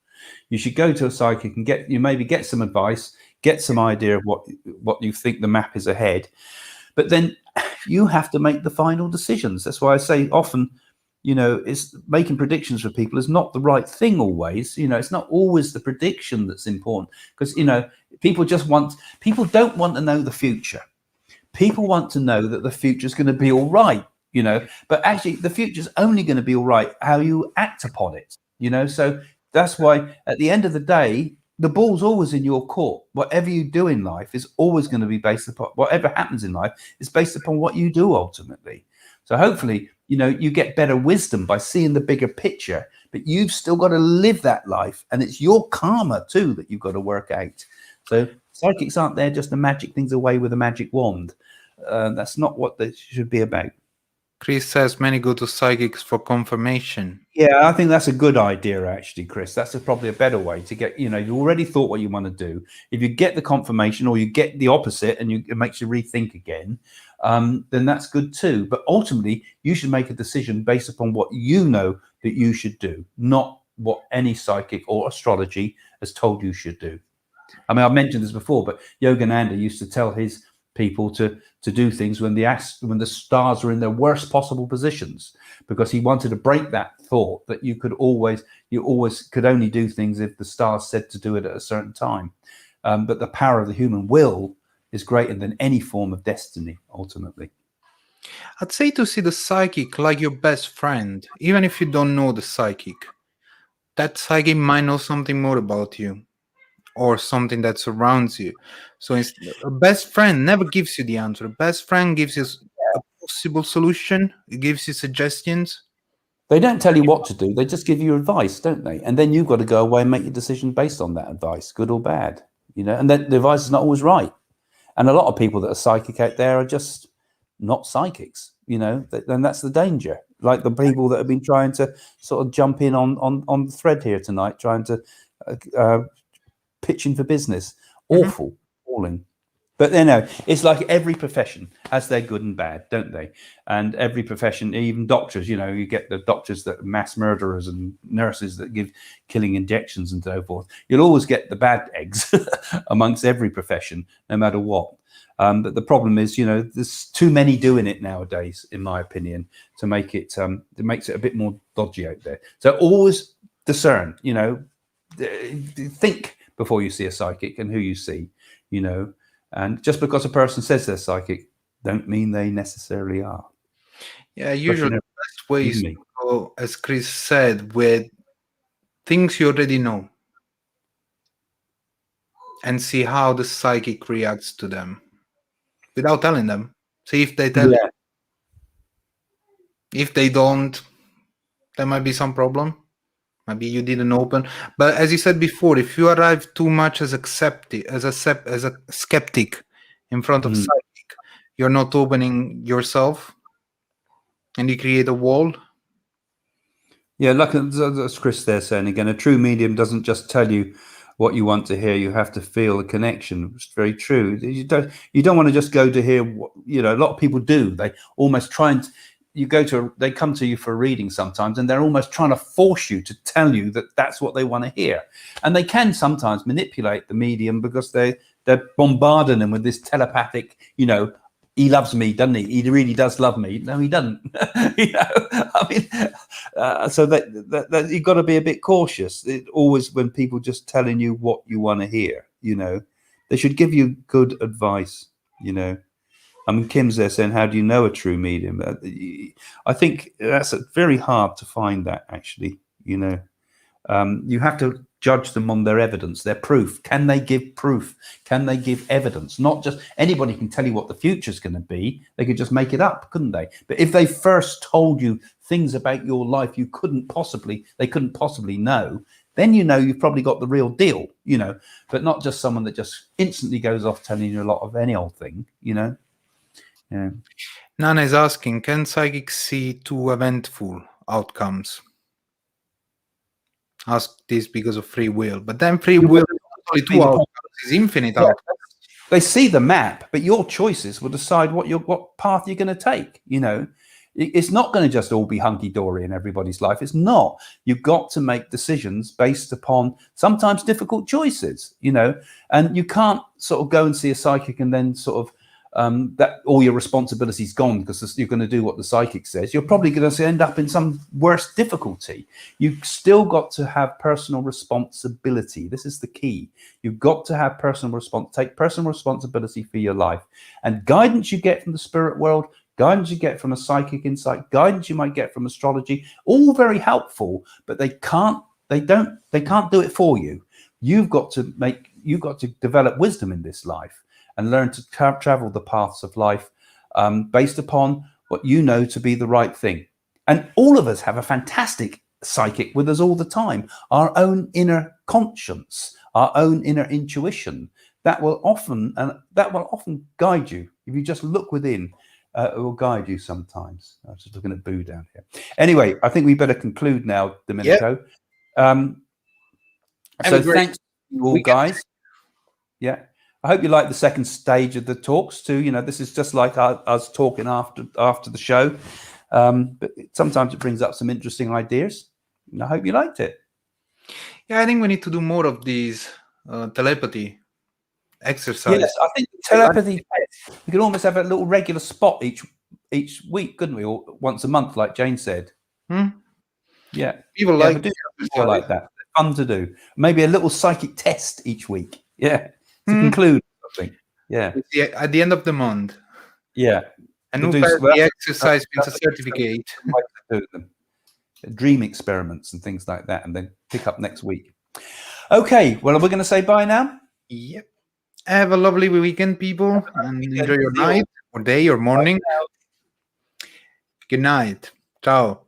You should go to a psychic and maybe get some advice, get some idea of what you think the map is ahead. But then you have to make the final decisions. That's why I say often, it's making predictions for people is not the right thing always. It's not always the prediction that's important, because, people don't want to know the future. People want to know that the future is going to be all right, but actually the future is only going to be all right how you act upon it, so that's why at the end of the day, the ball's always in your court. Whatever you do in life is always going to be based upon, whatever happens in life is based upon what you do ultimately. So hopefully, you get better wisdom by seeing the bigger picture, but you've still got to live that life, and it's your karma too that you've got to work out. So psychics aren't there just to magic things away with a magic wand. That's not what they should be about. Chris says many go to psychics for confirmation. Yeah, I think that's a good idea, actually, Chris. That's probably a better way to get, you already thought what you want to do. If you get the confirmation or you get the opposite and it makes you rethink again, then that's good too. But ultimately, you should make a decision based upon what you know that you should do, not what any psychic or astrology has told you should do. I mean, I've mentioned this before, but Yogananda used to tell his people to do things when the stars are in their worst possible positions, because he wanted to break that thought that you always could only do things if the stars said to do it at a certain time. But the power of the human will is greater than any form of destiny, ultimately. I'd say to see the psychic like your best friend, even if you don't know the psychic. That psychic might know something more about you, or something that surrounds you. So a best friend never gives you the answer. A best friend gives you a possible solution. It gives you suggestions. They don't tell you what to do. They just give you advice, don't they? And then you've got to go away and make your decision based on that advice, good or bad. And then the advice is not always right. And a lot of people that are psychic out there are just not psychics, and that's the danger. Like the people that have been trying to sort of jump in on the thread here tonight, trying to pitching for business. Awful, appalling. But it's like every profession has their good and bad, don't they? And every profession, even doctors, you get the doctors that are mass murderers and nurses that give killing injections and so forth. You'll always get the bad eggs amongst every profession, no matter what. But the problem is, there's too many doing it nowadays, in my opinion, to make it, it makes it a bit more dodgy out there. So always discern, think before you see a psychic and who you see, and just because a person says they're psychic don't mean they necessarily are. Yeah, usually the best way is to go, as Chris said, with things you already know and see how the psychic reacts to them without telling them. See if they tell you. If they don't, there might be some problem. Maybe you didn't open. But as you said before, if you arrive too much as a skeptic in front of psychic, you're not opening yourself, and you create a wall. Yeah, like as Chris there saying again, a true medium doesn't just tell you what you want to hear. You have to feel the connection. It's very true. You don't want to just go to hear what, a lot of people do. They almost try and they come to you for a reading sometimes, and they're almost trying to force you to tell you that that's what they want to hear. And they can sometimes manipulate the medium because they're bombarding them with this telepathic, he loves me, doesn't he? He really does love me. No, he doesn't. So that you've got to be a bit cautious. Always when people just telling you what you want to hear, they should give you good advice, I mean, Kim's there saying, how do you know a true medium? I think that's very hard to find that, actually. You have to judge them on their evidence, their proof. Can they give proof? Can they give evidence? Not just anybody can tell you what the future's going to be. They could just make it up, couldn't they? But if they first told you things about your life they couldn't possibly know, then you know you've probably got the real deal, you know, but not just someone that just instantly goes off telling you a lot of any old thing, you know. Yeah. Nana is asking, can psychics see two eventful outcomes? Ask this because of free will, but then free will is only two outcomes, is infinite outcomes. They see the map, but your choices will decide what path you're going to take. You know, it's not going to just all be hunky-dory in everybody's life. It's not. You've got to make decisions based upon sometimes difficult choices, you know, and you can't sort of go and see a psychic and then sort of that all your responsibility's gone because you're going to do what the psychic says. You're probably going to end up in some worse difficulty. You've still got to have personal responsibility. This is the key. You've got to have take personal responsibility for your life. And guidance you get from the spirit world, guidance you get from a psychic insight, guidance you might get from astrology, all very helpful, but they can't do it for you. You've got to develop wisdom in this life and learn to travel the paths of life based upon what you know to be the right thing. And all of us have a fantastic psychic with us all the time, our own inner conscience, our own inner intuition that will often guide you. If you just look within, it will guide you sometimes. I was just looking at Boo down here. Anyway, I think we better conclude now, Dominico. Yep. So thanks to you all, guys. Yeah. I hope you like the second stage of the talks too. You know, this is just like us talking after the show. But sometimes it brings up some interesting ideas. And I hope you liked it. Yeah, I think we need to do more of these telepathy exercises. Yes, I think telepathy. We could almost have a little regular spot each week, couldn't we? Or once a month, like Jane said. Yeah, people like like that. Fun to do. Maybe a little psychic test each week. Yeah, to conclude something. Yeah, at the end of the month. Yeah, and who passed the exercise with a certificate. Dream experiments and things like that, and then pick up next week. Okay, well, we're going to say bye now. Yep. Have a lovely weekend, people, and enjoy your night or day or morning. Good night. Ciao.